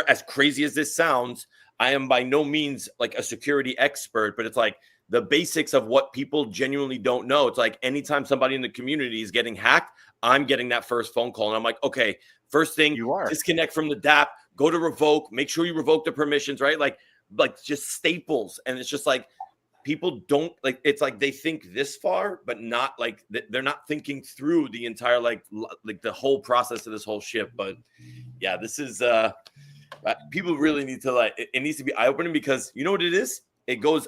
[SPEAKER 10] as crazy as this sounds, I am by no means like a security expert, but it's like the basics of what people genuinely don't know. It's like anytime somebody in the community is getting hacked, I'm getting that first phone call. And I'm like, okay, first thing, disconnect from the DApp, go to revoke, make sure you revoke the permissions, right? Like just staples. And it's just like, people don't like, it's like they think this far, but not like they're not thinking through the entire, like the whole process of this whole shit. But yeah, this is, people really need to, like, it needs to be eye-opening, because you know what it is? It goes,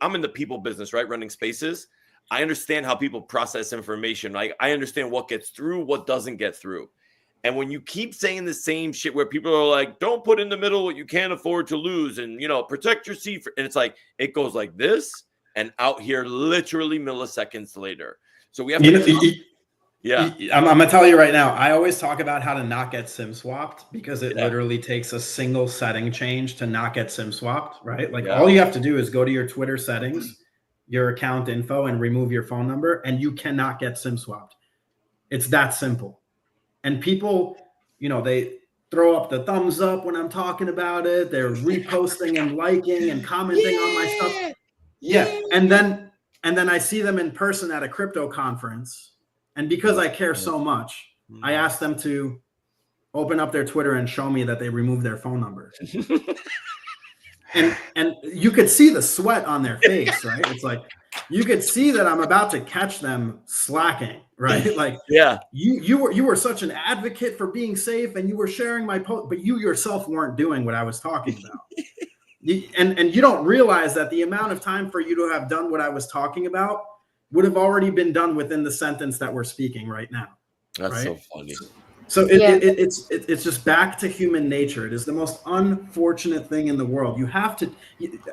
[SPEAKER 10] I'm in the people business, right? Running spaces. I understand how people process information. Like, I understand what gets through, what doesn't get through. And when you keep saying the same shit where people are like, don't put in the middle what you can't afford to lose, and, you know, protect your seat. And it's like, it goes like this and out here literally milliseconds later. So we have to... Yeah,
[SPEAKER 6] I'm going to tell you right now, I always talk about how to not get SIM swapped, because it literally takes a single setting change to not get SIM swapped, right? Like, all you have to do is go to your Twitter settings, your account info, and remove your phone number, and you cannot get SIM swapped. It's that simple. And people, you know, they throw up the thumbs up when I'm talking about it. They're reposting and liking and commenting on my stuff. Yeah. And then I see them in person at a crypto conference. And because I care so much, I ask them to open up their Twitter and show me that they removed their phone number. and you could see the sweat on their face, right? It's like, you could see that I'm about to catch them slacking, right? Like,
[SPEAKER 10] yeah,
[SPEAKER 6] you were such an advocate for being safe, and you were sharing my post, but you yourself weren't doing what I was talking about. And you don't realize that the amount of time for you to have done what I was talking about would have already been done within the sentence that we're speaking right now.
[SPEAKER 10] That's
[SPEAKER 6] right?
[SPEAKER 10] so funny.
[SPEAKER 6] So it's just back to human nature. It is the most unfortunate thing in the world. You have to,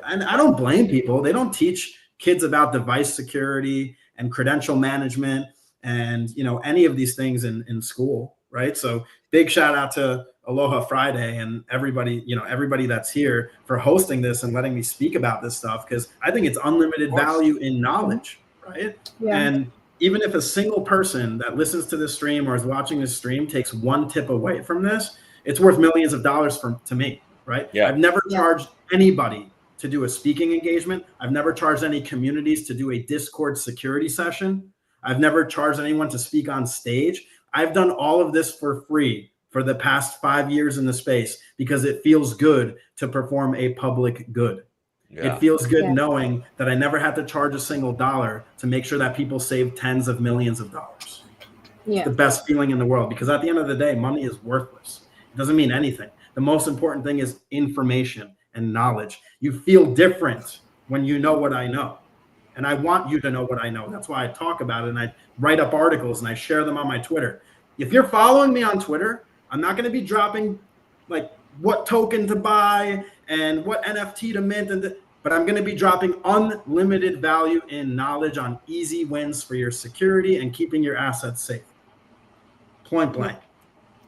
[SPEAKER 6] and I don't blame people. They don't teach kids about device security and credential management and, you know, any of these things in school, right? So big shout out to Aloha Friday and everybody, you know, everybody that's here for hosting this and letting me speak about this stuff, because I think it's unlimited value in knowledge. Right. Yeah. And even if a single person that listens to this stream or is watching this stream takes one tip away from this, it's worth millions of dollars to me. Right. Yeah. I've never charged anybody to do a speaking engagement. I've never charged any communities to do a Discord security session. I've never charged anyone to speak on stage. I've done all of this for free for the past 5 years in the space, because it feels good to perform a public good. Yeah. It feels good knowing that I never had to charge a single dollar to make sure that people save tens of millions of dollars. Yeah. It's the best feeling in the world, because at the end of the day, money is worthless. It doesn't mean anything. The most important thing is information and knowledge. You feel different when you know what I know. And I want you to know what I know. That's why I talk about it, and I write up articles and I share them on my Twitter. If you're following me on Twitter, I'm not going to be dropping like what token to buy and what NFT to mint, but I'm going to be dropping unlimited value in knowledge on easy wins for your security and keeping your assets safe. Point blank.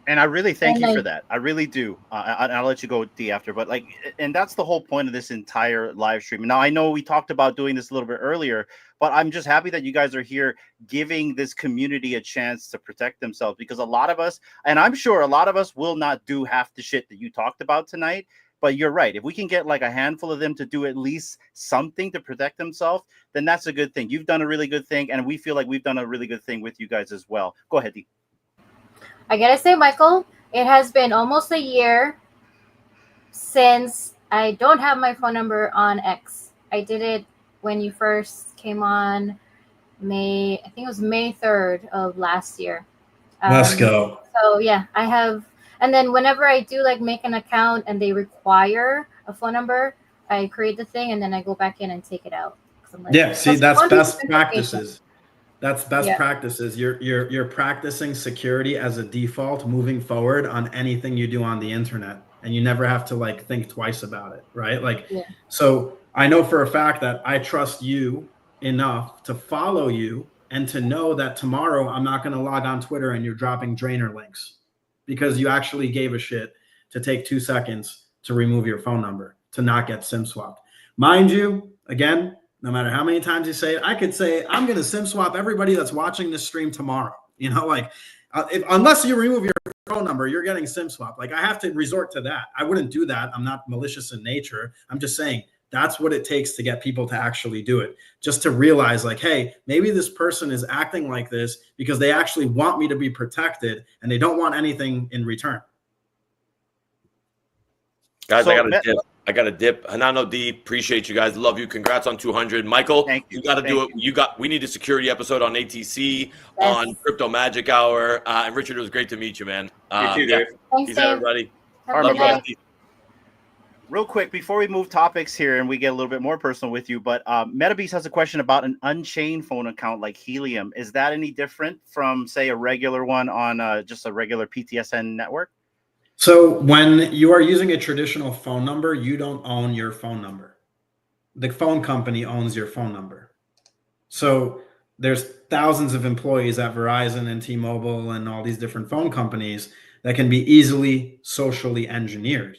[SPEAKER 2] And I really thank
[SPEAKER 3] And
[SPEAKER 2] you for
[SPEAKER 3] like,
[SPEAKER 2] that. I really do. I'll let you go, D, after. But like, and that's the whole point of this entire live stream. Now, I know we talked about doing this a little bit earlier, but I'm just happy that you guys are here giving this community a chance to protect themselves, because a lot of us, and I'm sure a lot of us, will not do half the shit that you talked about tonight. But you're right. If we can get like a handful of them to do at least something to protect themselves, then that's a good thing. You've done a really good thing, and we feel like we've done a really good thing with you guys as well. Go ahead, D.
[SPEAKER 3] I gotta say, Michael, it has been almost a year since I don't have my phone number on X. I did it when you first came on I think it was May 3rd of last year.
[SPEAKER 6] Let's go.
[SPEAKER 3] So yeah, I have, and then whenever I do like make an account and they require a phone number, I create the thing and then I go back in and take it out. 'Cause I'm like,
[SPEAKER 6] Yeah, see, that's
[SPEAKER 3] one
[SPEAKER 6] best
[SPEAKER 3] piece of information.
[SPEAKER 6] practices. That's best
[SPEAKER 3] Yeah.
[SPEAKER 6] practices. You're practicing security as a default moving forward on anything you do on the internet, and you never have to like think twice about it, right? Like,
[SPEAKER 3] Yeah.
[SPEAKER 6] so I know for a fact that I trust you enough to follow you and to know that tomorrow I'm not going to log on Twitter and you're dropping drainer links, because you actually gave a shit to take 2 seconds to remove your phone number to not get SIM swapped. Mind you, again, no matter how many times you say it, I could say, I'm going to SIM swap everybody that's watching this stream tomorrow. You know, like, unless you remove your phone number, you're getting SIM swap. Like, I have to resort to that. I wouldn't do that. I'm not malicious in nature. I'm just saying that's what it takes to get people to actually do it. Just to realize, like, hey, maybe this person is acting like this because they actually want me to be protected and they don't want anything in return.
[SPEAKER 10] Guys,
[SPEAKER 2] So,
[SPEAKER 10] I got a dip. Hanano D, appreciate you guys. Love you. Congrats on 200. Michael,
[SPEAKER 2] Thank you.
[SPEAKER 10] you got to do
[SPEAKER 2] Thank
[SPEAKER 10] it. We need a security episode on ATC, on Crypto Magic Hour. And Richard, it was great to meet you, man.
[SPEAKER 5] You too, Dave.
[SPEAKER 3] Thanks,
[SPEAKER 10] Peace
[SPEAKER 3] Dave.
[SPEAKER 10] out, everybody.
[SPEAKER 3] Have a
[SPEAKER 10] Love
[SPEAKER 3] good
[SPEAKER 10] you guys.
[SPEAKER 3] night.
[SPEAKER 2] real quick before we move topics here and we get a little bit more personal with you, but MetaBeast has a question about an unchained phone account like Helium. Is that any different from, say, a regular one on just a regular PTSN network?
[SPEAKER 6] So when you are using a traditional phone number, you don't own your phone number. The phone company owns your phone number. So there's thousands of employees at Verizon and T-Mobile and all these different phone companies that can be easily socially engineered.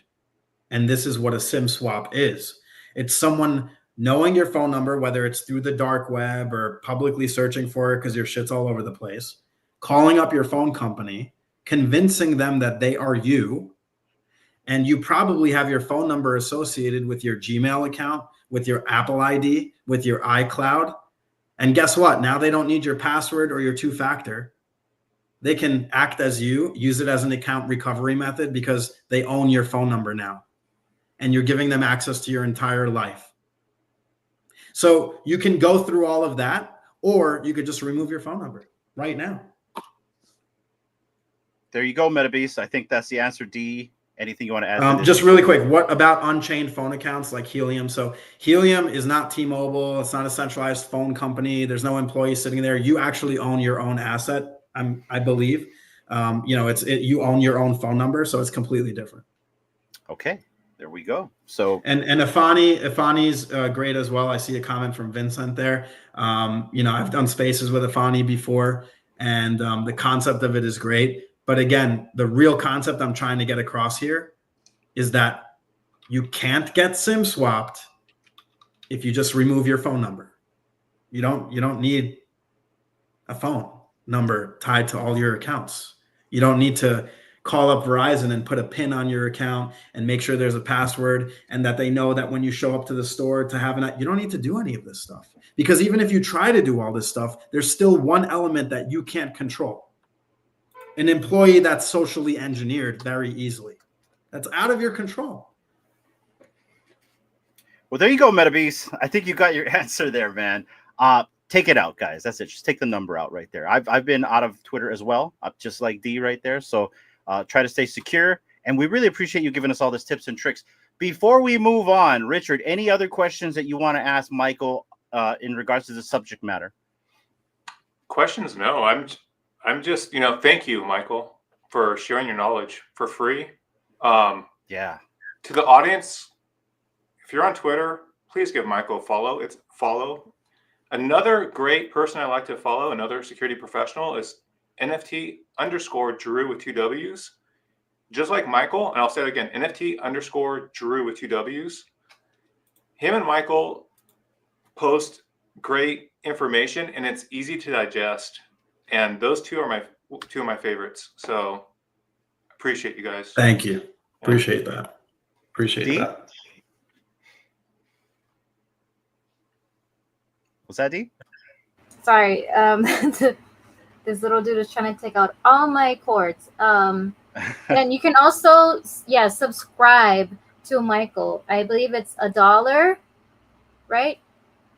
[SPEAKER 6] And this is what a SIM swap is. It's someone knowing your phone number, whether it's through the dark web or publicly searching for it because your shit's all over the place, calling up your phone company, convincing them that they are you, and you probably have your phone number associated with your Gmail account, with your Apple ID, with your iCloud. And guess what? Now they don't need your password or your two-factor. They can act as you, use it as an account recovery method because they own your phone number now. And you're giving them access to your entire life. So you can go through all of that, or you could just remove your phone number right now.
[SPEAKER 2] There you go, MetaBeast. I think that's the answer. D, anything you want to add to this?
[SPEAKER 6] Just really quick, what about unchained phone accounts like Helium? So Helium is not T-Mobile. It's not a centralized phone company. There's no employee sitting there. You actually own your own asset, I believe. You own your own phone number, so it's completely different.
[SPEAKER 2] Okay, there we go. So
[SPEAKER 6] and Ifani's great as well. I see a comment from Vincent there. I've done spaces with Ifani before, and the concept of it is great. But again, the real concept I'm trying to get across here is that you can't get SIM swapped if you just remove your phone number. You don't need a phone number tied to all your accounts. You don't need to call up Verizon and put a PIN on your account and make sure there's a password and that they know that when you show up to the store to have you don't need to do any of this stuff. Because even if you try to do all this stuff, there's still one element that you can't control. An employee that's socially engineered very easily. That's out of your control.
[SPEAKER 2] Well, there you go, MetaBeast. I think you got your answer there, man. Take it out, guys. That's it. Just take the number out right there. I've been out of Twitter as well, just like D right there. So try to stay secure. And we really appreciate you giving us all these tips and tricks. Before we move on, Richard, any other questions that you want to ask Michael in regards to the subject matter?
[SPEAKER 5] Questions? No, I'm just, thank you, Michael, for sharing your knowledge for free.
[SPEAKER 2] Yeah.
[SPEAKER 5] To the audience, if you're on Twitter, please give Michael a follow. It's follow. Another great person I like to follow, another security professional, is NFT_Drew with 2 W's. Just like Michael, and I'll say it again, NFT_Drew with 2 W's. Him and Michael post great information, and it's easy to digest. And those two are two of my favorites. So appreciate you guys.
[SPEAKER 6] Thank you. Appreciate that. Appreciate
[SPEAKER 2] D?
[SPEAKER 6] that.
[SPEAKER 2] Was that D?
[SPEAKER 3] Sorry, this little dude is trying to take out all my cords. And you can also, subscribe to Michael. I believe it's $1, right?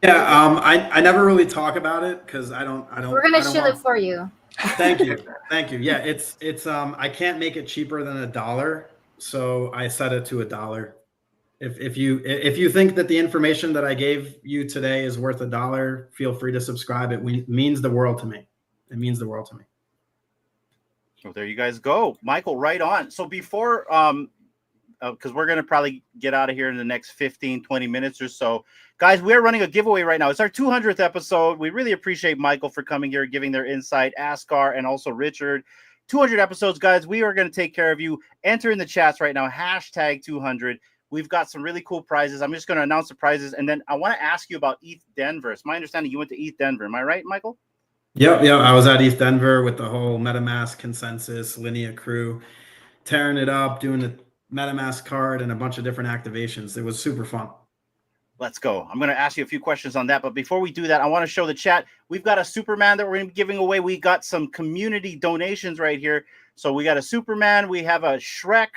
[SPEAKER 6] Yeah, I never really talk about it because I don't.
[SPEAKER 3] We're gonna shill it for you.
[SPEAKER 6] Thank you. Yeah, it's I can't make it cheaper than $1, so I set it to $1. If you think that the information that I gave you today is worth $1, feel free to subscribe. It means the world to me. It means the world to me.
[SPEAKER 2] Well, there you guys go, Michael. Right on. So before because we're going to probably get out of here in the next 15-20 minutes or so, guys, we're running a giveaway right now. It's our 200th episode. We really appreciate Michael for coming here, giving their insight, Askar, and also Richard. 200 episodes, guys. We are going to take care of you. Enter in the chats right now, #200. We've got some really cool prizes. I'm just going to announce the prizes, and then I want to ask you about ETH Denver. It's my understanding you went to ETH Denver. Am I right, Michael?
[SPEAKER 6] Yep. I was at ETH Denver with the whole MetaMask consensus Linea crew, tearing it up, doing the MetaMask card and a bunch of different activations. It was super fun.
[SPEAKER 2] Let's go. I'm going to ask you a few questions on that. But before we do that, I want to show the chat. We've got a Superman that we're going to be giving away. We got some community donations right here. So we got a Superman. We have a Shrek.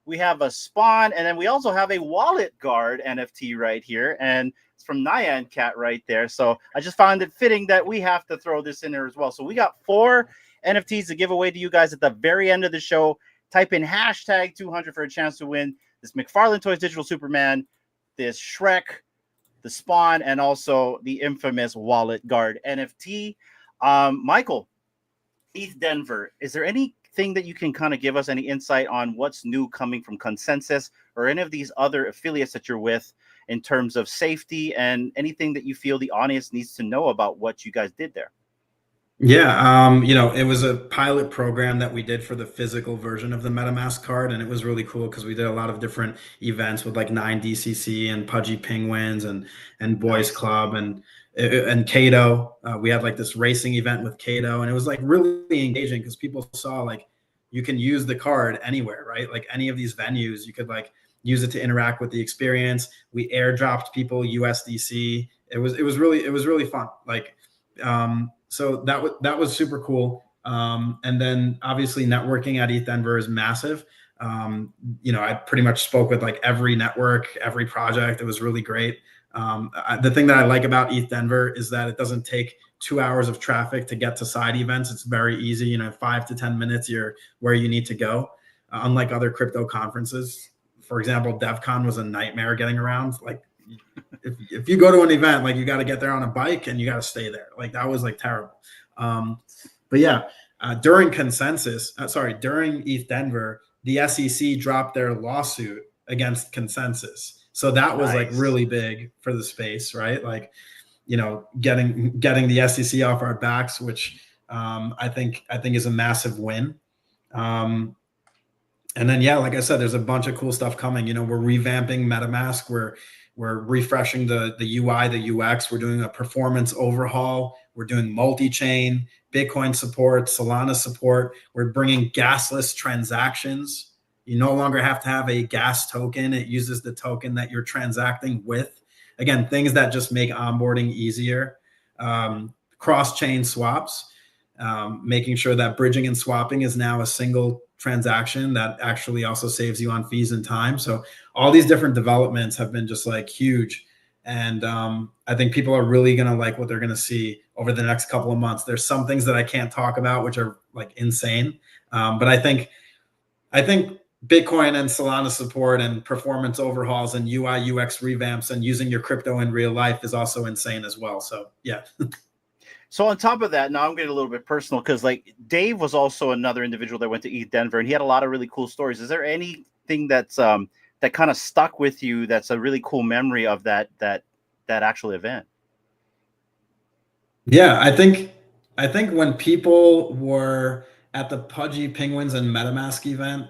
[SPEAKER 2] We have a Spawn. And then we also have a WalletGuard NFT right here. And it's from Nyan Cat right there. So I just found it fitting that we have to throw this in there as well. So we got 4 NFTs to give away to you guys at the very end of the show. Type in #200 for a chance to win this McFarlane Toys Digital Superman, this Shrek, the Spawn, and also the infamous WalletGuard NFT. Michael, ETH Denver, is there anything that you can kind of give us any insight on what's new coming from Consensus or any of these other affiliates that you're with in terms of safety and anything that you feel the audience needs to know about what you guys did there?
[SPEAKER 6] Yeah, it was a pilot program that we did for the physical version of the MetaMask card, and it was really cool because we did a lot of different events with like 9DCC and Pudgy Penguins and Boys Club and Kato. We had like this racing event with Kato, and it was like really engaging because people saw like you can use the card anywhere, right? Like any of these venues, you could like use it to interact with the experience. We airdropped people USDC. It was really fun. Like, so that was super cool. And then obviously networking at ETH Denver is massive. I pretty much spoke with like every network, every project. It was really great. The thing that I like about ETH Denver is that it doesn't take 2 hours of traffic to get to side events. It's very easy, 5 to 10 minutes, you're where you need to go. Unlike other crypto conferences, for example, DevCon was a nightmare getting around. Like, if you go to an event, like you got to get there on a bike and you got to stay there. Like that was like terrible. But yeah, during ETH Denver, the SEC dropped their lawsuit against Consensus. So that was like really big for the space, right? Like, getting the SEC off our backs, which I think is a massive win. And then, yeah, like I said, there's a bunch of cool stuff coming. We're revamping MetaMask. We're refreshing the UI, the UX. We're doing a performance overhaul. We're doing multi-chain, Bitcoin support, Solana support. We're bringing gasless transactions. You no longer have to have a gas token. It uses the token that you're transacting with. Again, things that just make onboarding easier. Cross-chain swaps, making sure that bridging and swapping is now a single transaction that actually also saves you on fees and time. So all these different developments have been just like huge. And I think people are really going to like what they're going to see over the next couple of months. There's some things that I can't talk about, which are like insane. But I think Bitcoin and Solana support and performance overhauls and UI UX revamps and using your crypto in real life is also insane as well. So yeah.
[SPEAKER 2] So on top of that, now I'm getting a little bit personal because like Dave was also another individual that went to ETH Denver and he had a lot of really cool stories. Is there anything that's that kind of stuck with you that's a really cool memory of that actual event?
[SPEAKER 6] Yeah, I think I think when people were at the Pudgy Penguins and MetaMask event,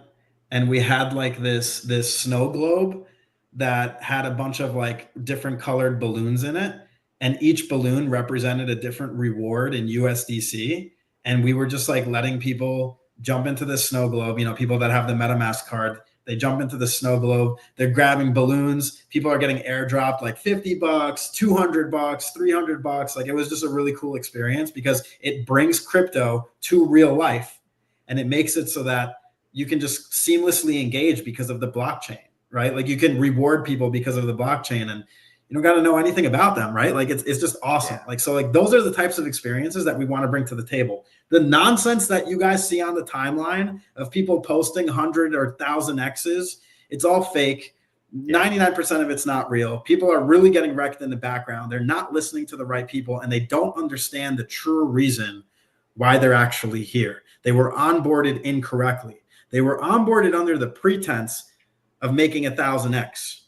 [SPEAKER 6] and we had like this snow globe that had a bunch of like different colored balloons in it, and each balloon represented a different reward in USDC, and we were just like letting people jump into the snow globe. You know, people that have the MetaMask card, they jump into the snow globe, they're grabbing balloons. People are getting airdropped like $50, $200, $300. Like, it was just a really cool experience because it brings crypto to real life, and it makes it so that you can just seamlessly engage because of the blockchain, right? Like, you can reward people because of the blockchain, and you don't got to know anything about them, right? Like, it's just awesome.
[SPEAKER 2] Yeah.
[SPEAKER 6] Like, so like those are the types of experiences that we want to bring to the table. The nonsense that you guys see on the timeline of people posting 100 or 1,000 X's, it's all fake. 99% of it's not real. People are really getting wrecked in the background. They're not listening to the right people, and they don't understand the true reason why they're actually here. They were onboarded incorrectly. They were onboarded under the pretense of making 1,000X.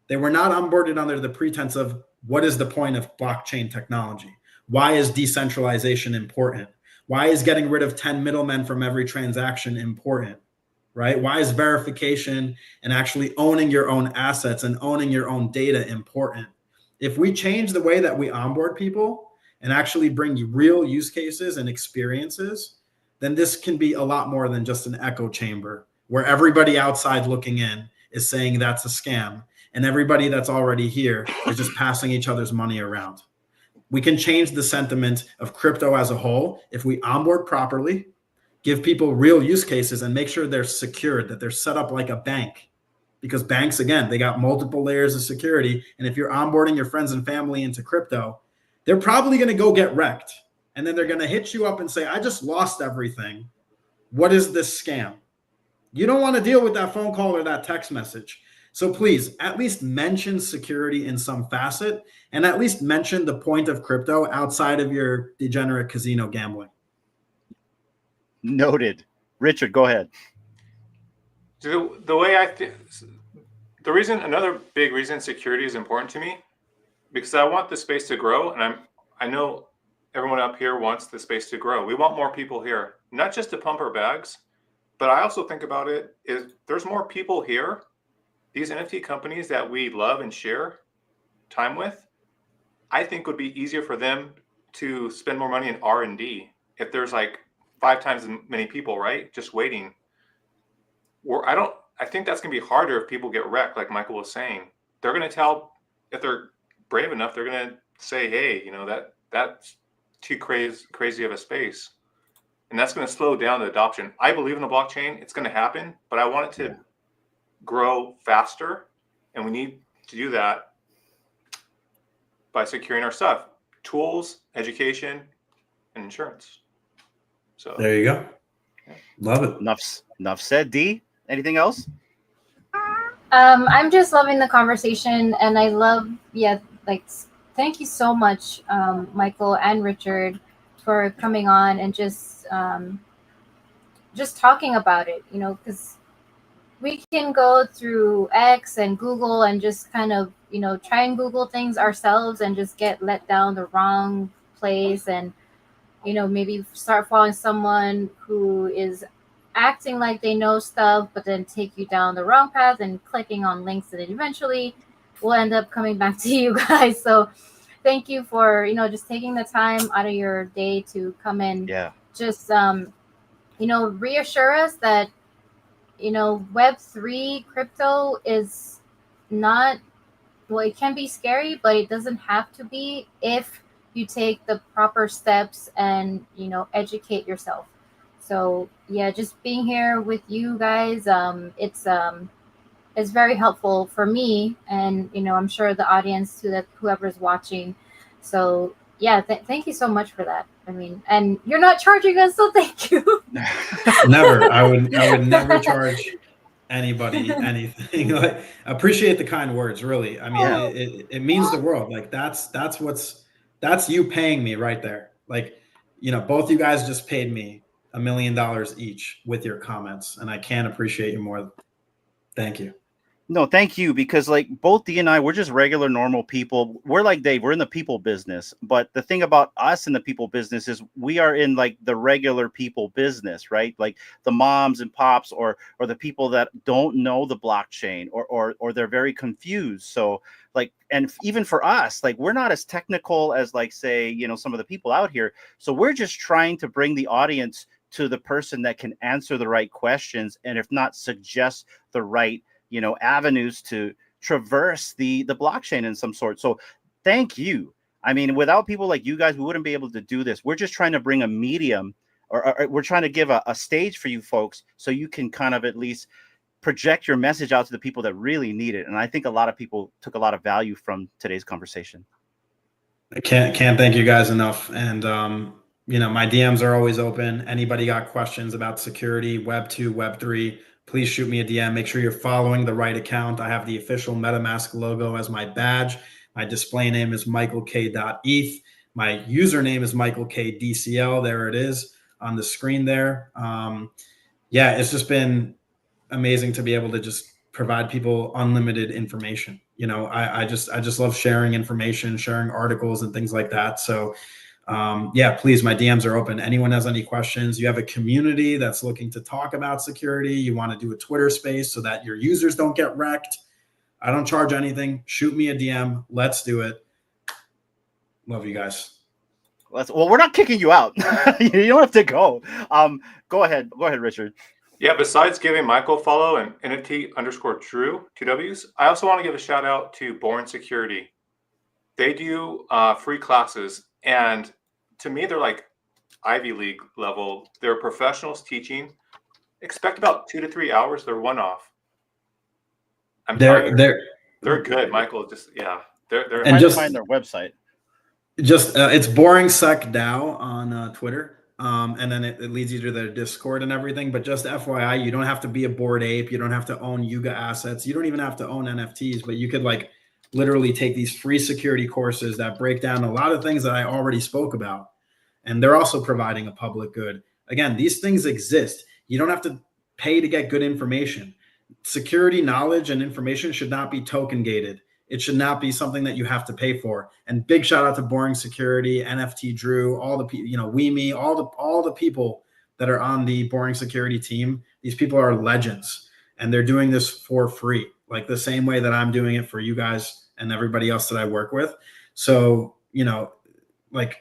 [SPEAKER 6] They were not onboarded under the pretense of what is the point of blockchain technology? Why is decentralization important? Why is getting rid of 10 middlemen from every transaction important, right? Why is verification and actually owning your own assets and owning your own data important? If we change the way that we onboard people and actually bring you real use cases and experiences, then this can be a lot more than just an echo chamber where everybody outside looking in is saying that's a scam, and everybody that's already here is just passing each other's money around. We can change the sentiment of crypto as a whole if we onboard properly, give people real use cases, and make sure they're secured, that they're set up like a bank. Because banks, again, they got multiple layers of security. And if you're onboarding your friends and family into crypto, they're probably going to go get wrecked. And then they're going to hit you up and say, I just lost everything. What is this scam? You don't want to deal with that phone call or that text message. So please, at least mention security in some facet, and at least mention the point of crypto outside of your degenerate casino gambling.
[SPEAKER 2] Noted. Richard, go ahead.
[SPEAKER 5] The way I think, the reason, another big reason security is important to me, because I want the space to grow, and I know everyone up here wants the space to grow. We want more people here, not just to pump our bags, but I also think about it is there's more people here. These NFT companies that we love and share time with, I think would be easier for them to spend more money in R&D if there's like 5 times as many people, right? Just waiting. Or I think that's gonna be harder if people get wrecked, like Michael was saying. They're gonna tell, if they're brave enough, they're gonna say, hey, you know, that's too crazy of a space. And that's gonna slow down the adoption. I believe in the blockchain, it's gonna happen, but I want it to grow faster, and we need to do that by securing our stuff, tools, education, and insurance. So
[SPEAKER 6] there you go. Love it.
[SPEAKER 2] Enough said. D, anything else?
[SPEAKER 3] I'm just loving the conversation, and I love, thank you so much, Michael and Richard, for coming on and just talking about it, you know, because we can go through X and Google and just kind of, you know, try and Google things ourselves and just get let down the wrong place, and, you know, maybe start following someone who is acting like they know stuff, but then take you down the wrong path and clicking on links, and then eventually we'll end up coming back to you guys. So thank you for, you know, just taking the time out of your day to come in.
[SPEAKER 2] Yeah.
[SPEAKER 3] Just, you know, reassure us that, you know, Web3 crypto is not, well, it can be scary, but it doesn't have to be if you take the proper steps and, you know, educate yourself. So yeah, just being here with you guys, it's very helpful for me, and, you know, I'm sure the audience, to that whoever's watching. So yeah, thank you so much for that. I mean, and you're not charging us, so thank you.
[SPEAKER 6] Never. I would never charge anybody anything. Like, appreciate the kind words, really. I mean, it means the world. Like, that's you paying me right there. Like, you know, both you guys just paid me $1 million each with your comments, and I can't appreciate you more. Thank you.
[SPEAKER 2] No, thank you. Because like both Dee and I, we're just regular, normal people. We're like Dave. We're in the people business. But the thing about us in the people business is we are in like the regular people business, right? Like the moms and pops, or the people that don't know the blockchain, or they're very confused. So like, and even for us, like we're not as technical as like say some of the people out here. So we're just trying to bring the audience to the person that can answer the right questions, and if not, suggest the right avenues to traverse the blockchain in some sort. So thank you. I mean, without people like you guys, we wouldn't be able to do this. We're just trying to bring a medium, or we're trying to give a stage for you folks so you can kind of at least project your message out to the people that really need it. And I think a lot of people took a lot of value from today's conversation.
[SPEAKER 6] I can't thank you guys enough. And my DMs are always open. Anybody got questions about security, Web 2, Web 3, please shoot me a DM. Make sure you're following the right account. I have the official MetaMask logo as my badge. My display name is michaelk.eth. My username is michaelkdcl. There it is on the screen there. It's just been amazing to be able to just provide people unlimited information. I just love sharing information, sharing articles and things like that. So please, my DMs are open. Anyone has any questions, you have a community that's looking to talk about security, you want to do a Twitter space so that your users don't get wrecked. I don't charge anything. Shoot me a DM. Let's do it. Love you guys.
[SPEAKER 2] Well, we're not kicking you out. You don't have to go. Go ahead, Richard.
[SPEAKER 5] Yeah, besides giving Michael a follow and entity_Drew, 2 W's, I also want to give a shout out to Born Security. They do free classes, and to me, they're like Ivy League level. They're professionals teaching. Expect about 2 to 3 hours. They're one-off. They're good, Michael. They're
[SPEAKER 2] and just find their website.
[SPEAKER 6] It's Boring Sec DAO on Twitter. And then it leads you to their Discord and everything. But just FYI, you don't have to be a Bored Ape. You don't have to own Yuga assets. You don't even have to own NFTs. But you could like literally take these free security courses that break down a lot of things that I already spoke about. And they're also providing a public good. Again, these things exist. You don't have to pay to get good information. Security knowledge and information should not be token gated. It should not be something that you have to pay for. And big shout out to Boring Security, NFT Drew, all the people, Weemy, all the people that are on the Boring Security team. These people are legends, and they're doing this for free, like the same way that I'm doing it for you guys and everybody else that I work with. So like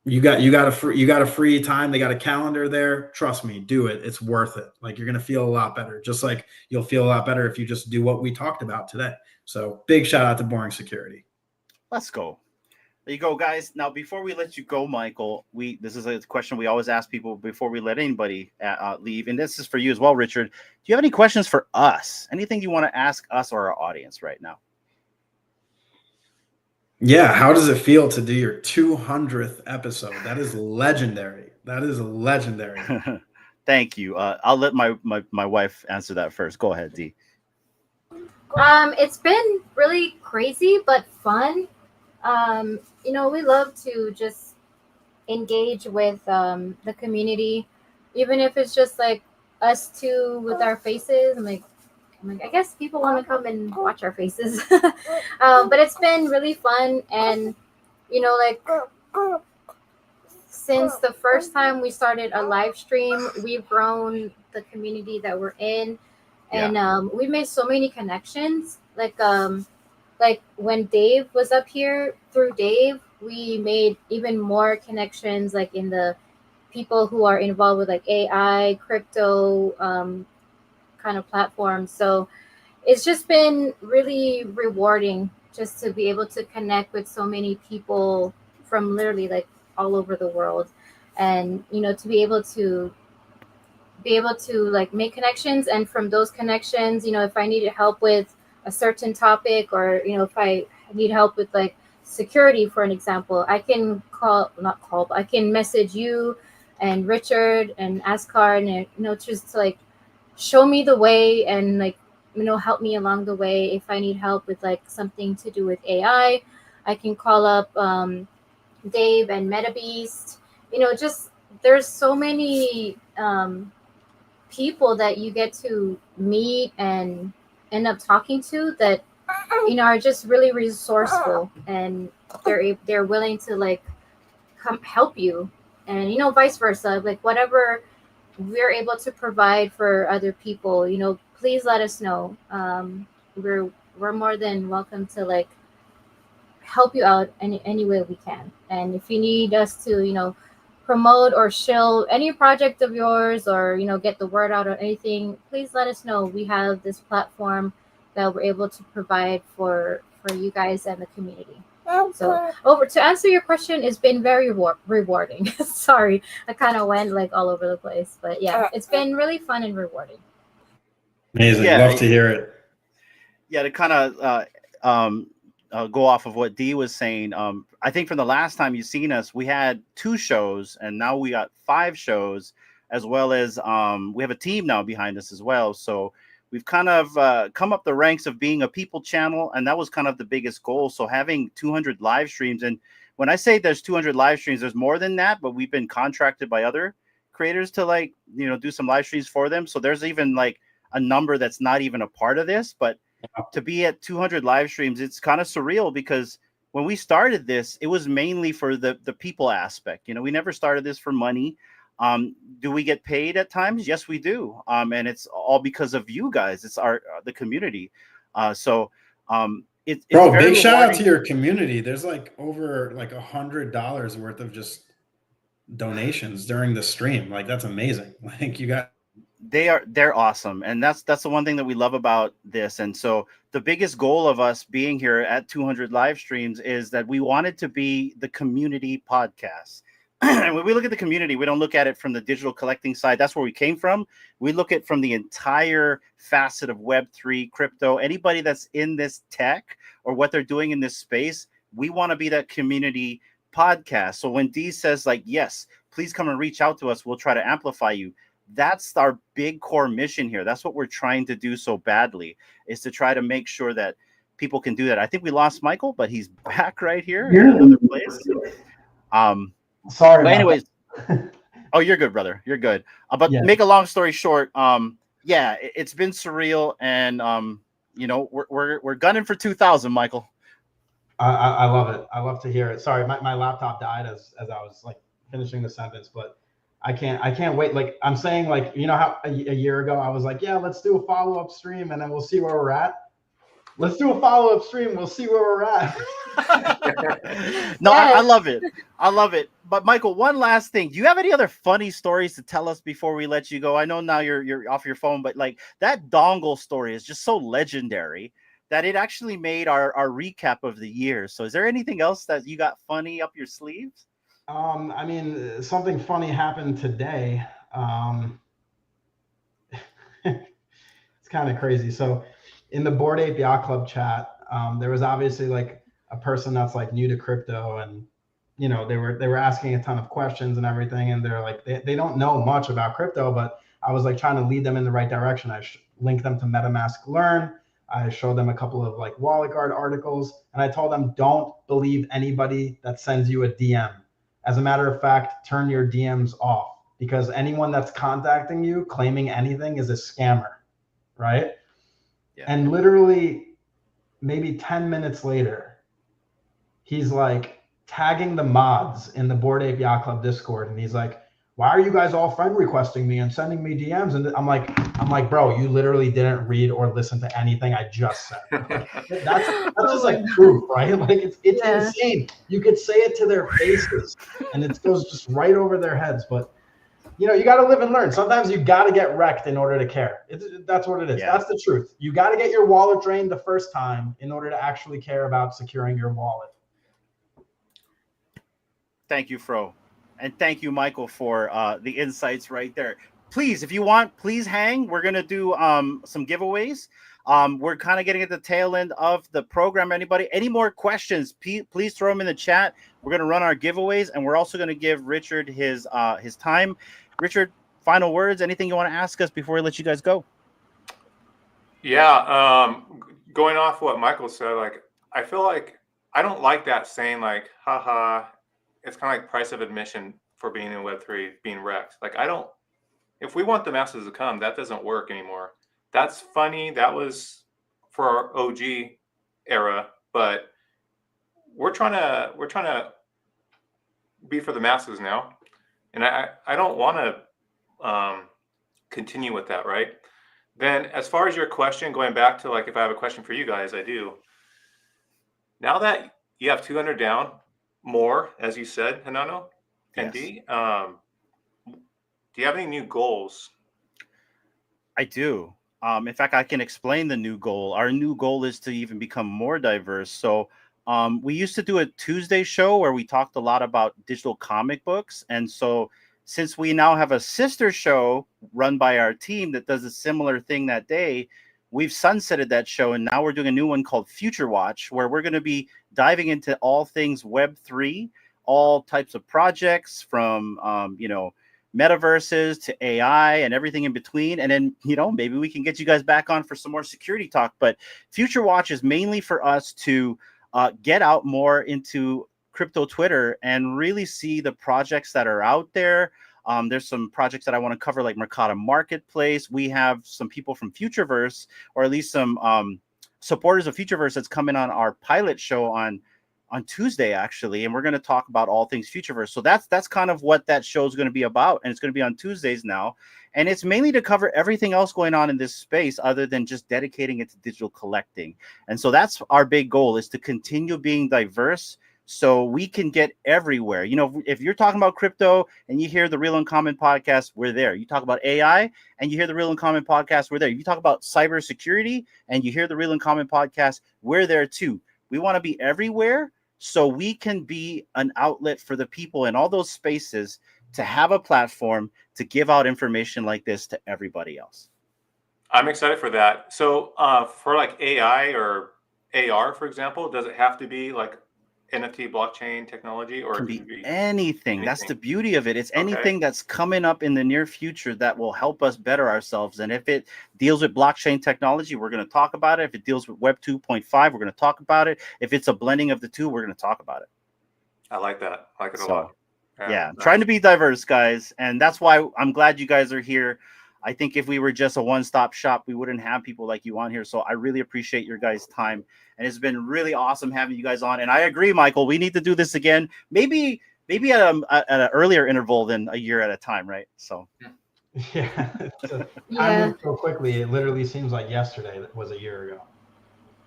[SPEAKER 6] you got a free time. They got a calendar there. Trust me, do it. It's worth it. Like you're gonna feel a lot better. Just like you'll feel a lot better if you just do what we talked about today. So big shout out to Boring Security.
[SPEAKER 2] Let's go. There you go, guys. Now, before we let you go, Michael, this is a question we always ask people before we let anybody leave. And this is for you as well, Richard. Do you have any questions for us? Anything you want to ask us or our audience right now?
[SPEAKER 6] Yeah. How does it feel to do your 200th episode? That is legendary. That is legendary.
[SPEAKER 2] Thank you. I'll let my wife answer that first. Go ahead, Dee.
[SPEAKER 3] It's been really crazy but fun. We love to just engage with the community, even if it's just like us two with our faces. I'm like, I guess people want to come and watch our faces. But it's been really fun, and since the first time we started a live stream, we've grown the community that we're in. And we made so many connections. Like when Dave was up here, through Dave, we made even more connections, like in the people who are involved with like AI, crypto kind of platforms. So it's just been really rewarding just to be able to connect with so many people from literally like all over the world. And, to be able to like make connections, and from those connections, if I needed help with a certain topic, or if I need help with like security, for an example, I can I can message you and Richard and Ascar, and just to like show me the way, and like help me along the way. If I need help with like something to do with AI, I can call up Dave and MetaBeast. Just there's so many people that you get to meet and end up talking to that, are just really resourceful, and they're willing to like come help you, and vice versa, like whatever we're able to provide for other people, please let us know. We're more than welcome to like help you out any way we can. And if you need us to, promote or shill any project of yours, or get the word out or anything, please let us know. We have this platform that we're able to provide for you guys and the community. So over to answer your question, it's been very rewarding. Sorry, I kind of went like all over the place, but yeah, it's been really fun and rewarding.
[SPEAKER 6] Amazing.
[SPEAKER 2] Yeah.
[SPEAKER 6] Love to hear it.
[SPEAKER 2] Yeah, to kind of go off of what Dee was saying. I think from the last time you've seen us, we had 2 shows, and now we got 5 shows, as well as we have a team now behind us as well. So we've kind of come up the ranks of being a people channel, and that was kind of the biggest goal. So having 200 live streams, and when I say there's 200 live streams, there's more than that, but we've been contracted by other creators to like, do some live streams for them. So there's even like a number that's not even a part of this, but to be at 200 live streams, it's kind of surreal, because when we started this, it was mainly for the people aspect. We never started this for money. Do we get paid at times? Yes, we do. And it's all because of you guys. It's the community. It's
[SPEAKER 6] Bro,
[SPEAKER 2] very
[SPEAKER 6] big shout out
[SPEAKER 2] rewarding.
[SPEAKER 6] to your community. There's like over like $100 worth of just donations during the stream. Like, that's amazing. Like, you got.
[SPEAKER 2] They're awesome, and that's the one thing that we love about this. And so the biggest goal of us being here at 200 live streams is that we wanted to be the community podcast. And when we look at the community, we don't look at it from the digital collecting side. That's where we came from. We look at from the entire facet of Web3, crypto, anybody that's in this tech or what they're doing in this space. We want to be that community podcast. So when Dee says like, yes, please come and reach out to us, we'll try to amplify you. That's our big core mission here. That's what we're trying to do so badly, is to try to make sure that people can do that. I think we lost Michael, but he's back right here in another place.
[SPEAKER 12] Sorry.
[SPEAKER 2] But anyways, oh, you're good, brother. You're good. But make a long story short, it's been surreal, and we're gunning for 2,000, Michael.
[SPEAKER 12] I love it. I love to hear it. Sorry, my laptop died as I was like finishing the sentence, but I can't wait. Like I'm saying, like, how a year ago I was like, yeah, let's do a follow-up stream and then we'll see where we're at. Let's do a follow-up stream. We'll see where we're at.
[SPEAKER 2] No, I love it. I love it. But Michael, one last thing. Do you have any other funny stories to tell us before we let you go? I know now you're off your phone, but like that dongle story is just so legendary that it actually made our recap of the year. So is there anything else that you got funny up your sleeves?
[SPEAKER 12] I mean, something funny happened today. It's kind of crazy. So in the Bored Ape Yacht Club chat, there was obviously like a person that's like new to crypto, and they were asking a ton of questions and everything, and they're like they don't know much about crypto, but I was like trying to lead them in the right direction. I linked them to MetaMask Learn. I showed them a couple of like WalletGuard articles, and I told them, don't believe anybody that sends you a DM. As a matter of fact, turn your DMs off, because anyone that's contacting you claiming anything is a scammer, right? Yeah. And literally maybe 10 minutes later, he's like tagging the mods in the Bored Ape Yacht Club Discord, and he's like, why are you guys all friend requesting me and sending me DMs? And I'm like, bro, you literally didn't read or listen to anything I just said. Like, that's just like proof, right? Like it's insane. You could say it to their faces and it goes just right over their heads. But you got to live and learn. Sometimes you got to get wrecked in order to care. That's what it is. Yeah. That's the truth. You got to get your wallet drained the first time in order to actually care about securing your wallet.
[SPEAKER 2] Thank you, Fro. And thank you, Michael, for the insights right there. Please, if you want, please hang. We're going to do some giveaways. We're kind of getting at the tail end of the program. Any more questions, please throw them in the chat. We're going to run our giveaways, and we're also going to give Richard his time. Richard, final words, anything you want to ask us before we let you guys go?
[SPEAKER 5] Yeah, going off what Michael said, like, I feel like I don't like that saying, like, haha, it's kind of like price of admission for being in Web3, being wrecked. Like, if we want the masses to come, that doesn't work anymore. That's funny. That was for our OG era, but we're trying to be for the masses now, and I don't want to continue with that, right? Then, as far as your question, going back to like if I have a question for you guys, I do. Now that you have 200 down, more as you said, Hanano and
[SPEAKER 2] Yes.
[SPEAKER 5] D, do you have any new goals?
[SPEAKER 2] I do. In fact, I can explain the new goal. Our new goal is to even become more diverse. So we used to do a Tuesday show where we talked a lot about digital comic books. And so since we now have a sister show run by our team that does a similar thing that day, we've sunsetted that show. And now we're doing a new one called Future Watch, where we're going to be diving into all things Web3, all types of projects from, metaverses to AI and everything in between. And then, maybe we can get you guys back on for some more security talk. But Future Watch is mainly for us to get out more into crypto Twitter and really see the projects that are out there. There's some projects that I want to cover, like Mercado Marketplace. We have some people from Futureverse, or at least some supporters of Futureverse that's coming on our pilot show on Tuesday, actually, and we're going to talk about all things Futureverse. So that's kind of what that show is going to be about, and it's going to be on Tuesdays now, and it's mainly to cover everything else going on in this space other than just dedicating it to digital collecting. And so that's our big goal, is to continue being diverse so we can get everywhere. If you're talking about crypto and you hear the Real Uncommon podcast, we're there. You talk about AI and you hear the Real Uncommon podcast, we're there. You talk about cybersecurity and you hear the Real Uncommon podcast, we're there too. We want to be everywhere so we can be an outlet for the people in all those spaces to have a platform to give out information like this to everybody else.
[SPEAKER 5] I'm excited for that. So for like AI or AR, for example, does it have to be like NFT blockchain technology, or
[SPEAKER 2] Can
[SPEAKER 5] it
[SPEAKER 2] be
[SPEAKER 5] can be
[SPEAKER 2] anything. That's the
[SPEAKER 5] anything?
[SPEAKER 2] beauty of it. It's
[SPEAKER 5] Okay.
[SPEAKER 2] anything that's coming up in the near future that will help us better ourselves. And if it deals with blockchain technology, we're going to talk about it. If it deals with Web 2.5, we're going to talk about it. If it's a blending of the two, we're going to talk about it.
[SPEAKER 5] I like that. I like it a
[SPEAKER 2] So,
[SPEAKER 5] lot.
[SPEAKER 2] yeah,
[SPEAKER 5] nice.
[SPEAKER 2] trying to be diverse, guys. And that's why I'm glad you guys are here. I think if we were just a one-stop shop, we wouldn't have people like you on here. So I really appreciate your guys' time. And it's been really awesome having you guys on. And I agree, Michael, we need to do this again. Maybe at an earlier interval than a year at a time, right? So
[SPEAKER 12] Yeah.
[SPEAKER 3] Yeah.
[SPEAKER 12] I moved so quickly. It literally seems like yesterday that was a year ago.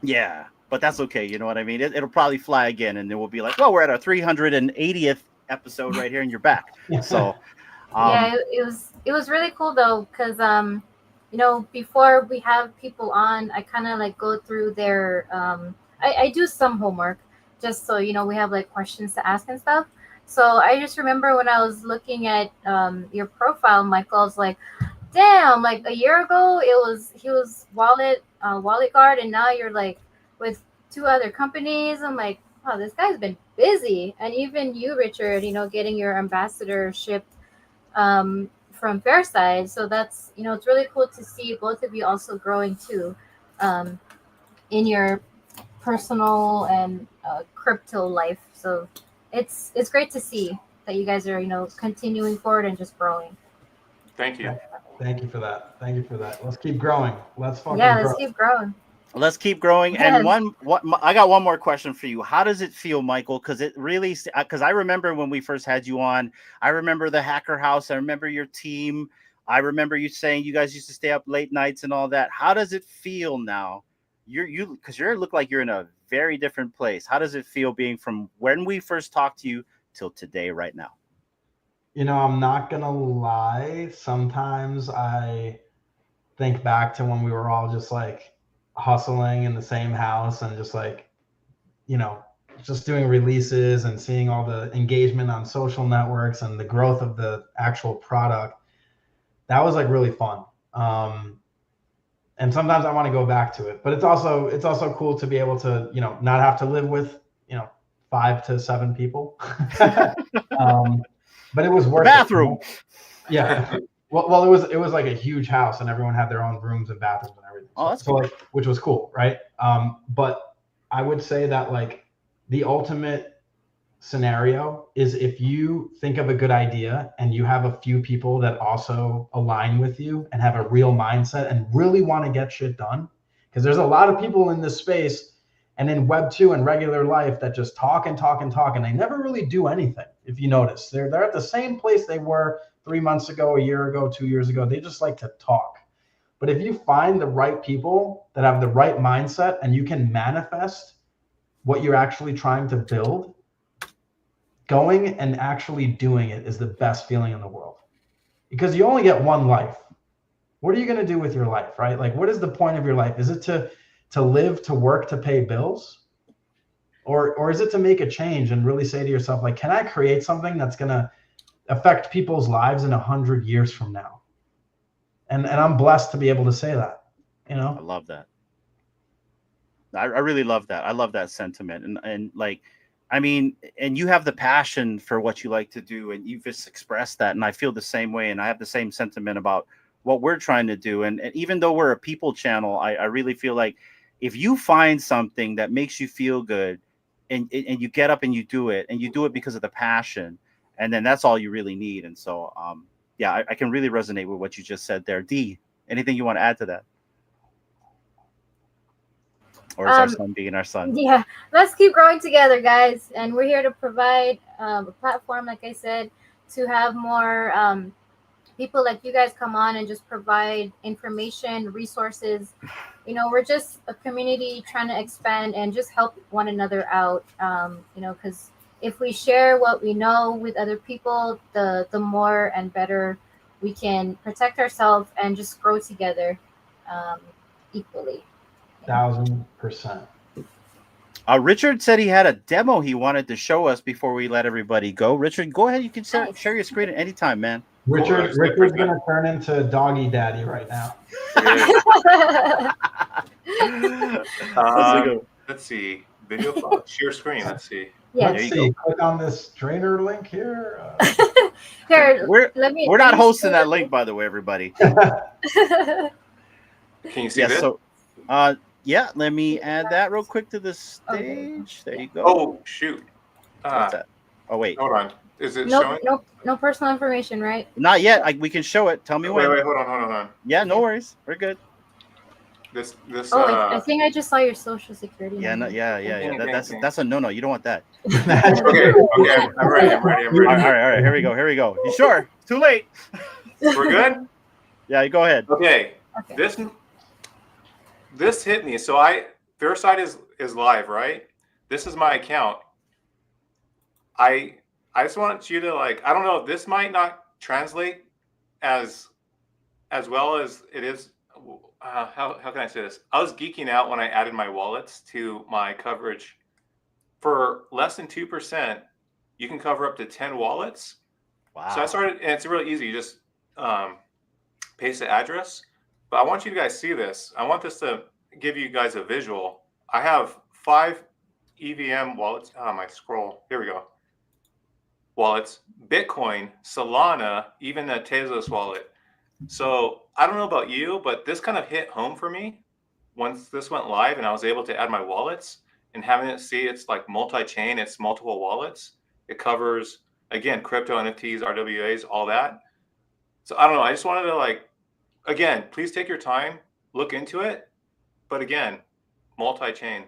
[SPEAKER 2] yeah, but that's okay. You know what I mean? It'll probably fly again, and then we'll be like, well, we're at our 380th episode right here, and you're back. So
[SPEAKER 3] yeah, it was really cool though, because before we have people on, I kind of like go through their I do some homework just so we have like questions to ask and stuff. So I just remember when I was looking at your profile, Michael, I was like, damn, like a year ago he was WalletGuard, and now you're like with 2 other companies. I'm like, wow, this guy's been busy. And even you, Richard, getting your ambassadorship from Fairside. So that's it's really cool to see both of you also growing too in your personal and crypto life. So it's great to see that you guys are continuing forward and just growing.
[SPEAKER 5] Thank you.
[SPEAKER 12] Thank you for that. Thank you for that. Let's keep growing. Let's fucking
[SPEAKER 3] Let's
[SPEAKER 12] grow.
[SPEAKER 3] keep growing.
[SPEAKER 2] let's keep growing.
[SPEAKER 3] Yes.
[SPEAKER 2] And I got one more question for you. How does it feel, Michael? Because I remember when we first had you on, I remember the Hacker House. I remember your team. I remember you saying you guys used to stay up late nights and all that. How does it feel now? Because you look like you're in a very different place. How does it feel being from when we first talked to you till today right now?
[SPEAKER 12] I'm not going to lie. Sometimes I think back to when we were all just like hustling in the same house and just like, just doing releases and seeing all the engagement on social networks and the growth of the actual product. That was like really fun. And sometimes I want to go back to it, but it's also cool to be able to, not have to live with, 5 to 7 people. But it was worth
[SPEAKER 2] bathroom.
[SPEAKER 12] it. Yeah. Well, it was like a huge house and everyone had their own rooms and bathrooms and everything.
[SPEAKER 2] Oh, that's
[SPEAKER 12] so like, which was cool, right? But I would say that like the ultimate scenario is if you think of a good idea and you have a few people that also align with you and have a real mindset and really want to get shit done, Because there's a lot of people in this space and in Web 2 and regular life that just talk and talk and talk, and they never really do anything. If you notice, they're at the same place they were 3 months ago, a year ago, 2 years ago. They just like to talk. But if you find the right people that have the right mindset and you can manifest what you're actually trying to build, going and actually doing it is the best feeling in the world, because you only get one life. What are you going to do with your life, right? Like, what is the point of your life? Is it to live, to work, to pay bills? Or is it to make a change and really say to yourself, like, can I create something that's going to affect people's lives in 100 years from now? And I'm blessed to be able to say that, you know?
[SPEAKER 2] I love that. I really love that. I love that sentiment. And like, I mean, and you have the passion for what you like to do, and you've just expressed that. And I feel the same way. And I have the same sentiment about what we're trying to do. And even though we're a people channel, I really feel like if you find something that makes you feel good and you get up and you do it because of the passion, and then that's all you really need. And so, yeah, I can really resonate with what you just said there. D, anything you want to add to that? Or is our son being our son?
[SPEAKER 3] Yeah, let's keep growing together, guys. And we're here to provide a platform, like I said, to have more people like you guys come on and just provide information, resources. You know, we're just a community trying to expand and just help one another out. You know, because if we share what we know with other people, the more and better we can protect ourselves and just grow together equally.
[SPEAKER 12] 1000%.
[SPEAKER 2] Richard said he had a demo he wanted to show us before we let everybody go. Richard, go ahead. You can share your screen at any time, man.
[SPEAKER 12] Richard's going to turn into doggy daddy right now.
[SPEAKER 5] Let's see. Video file. Share screen. Let's see.
[SPEAKER 3] Yeah.
[SPEAKER 12] Let's see. Click on this trainer link here.
[SPEAKER 3] Here,
[SPEAKER 2] we're not hosting that link, by the way, everybody.
[SPEAKER 5] Can you see this?
[SPEAKER 2] So, yeah, let me add that real quick to the stage. There you go.
[SPEAKER 5] Oh, shoot.
[SPEAKER 2] What's that? Oh, wait.
[SPEAKER 5] Hold on. Is it
[SPEAKER 3] nope,
[SPEAKER 5] showing?
[SPEAKER 3] No personal information, right?
[SPEAKER 2] Not yet. We can show it. Tell me when.
[SPEAKER 5] Wait, hold on.
[SPEAKER 2] Yeah, no worries. We're good.
[SPEAKER 5] This.
[SPEAKER 3] I think I just saw your social security.
[SPEAKER 2] Yeah,
[SPEAKER 3] number.
[SPEAKER 2] Yeah. That's a no. You don't want that.
[SPEAKER 5] Okay. I'm ready.
[SPEAKER 2] All right. Here we go. You sure? Too late.
[SPEAKER 5] We're good.
[SPEAKER 2] Yeah, you go ahead.
[SPEAKER 5] Okay. This hit me. So Fairside is live, right? This is my account. I just want you to, like, I don't know, this might not translate as well as it is. How can I say this? I was geeking out when I added my wallets to my coverage. For less than 2%, you can cover up to 10 wallets.
[SPEAKER 2] Wow.
[SPEAKER 5] So I started, and it's really easy. You just paste the address. But I want you guys to see this. I want this to give you guys a visual. I have 5 EVM wallets. My scroll. Here we go. Wallets, Bitcoin, Solana, even the Tezos wallet. So I don't know about you, but this kind of hit home for me once this went live and I was able to add my wallets and having it see it's like multi-chain, it's multiple wallets. It covers, again, crypto, NFTs, RWAs, all that. So I don't know. I just wanted to, like, again, please take your time, look into it. But again, multi-chain.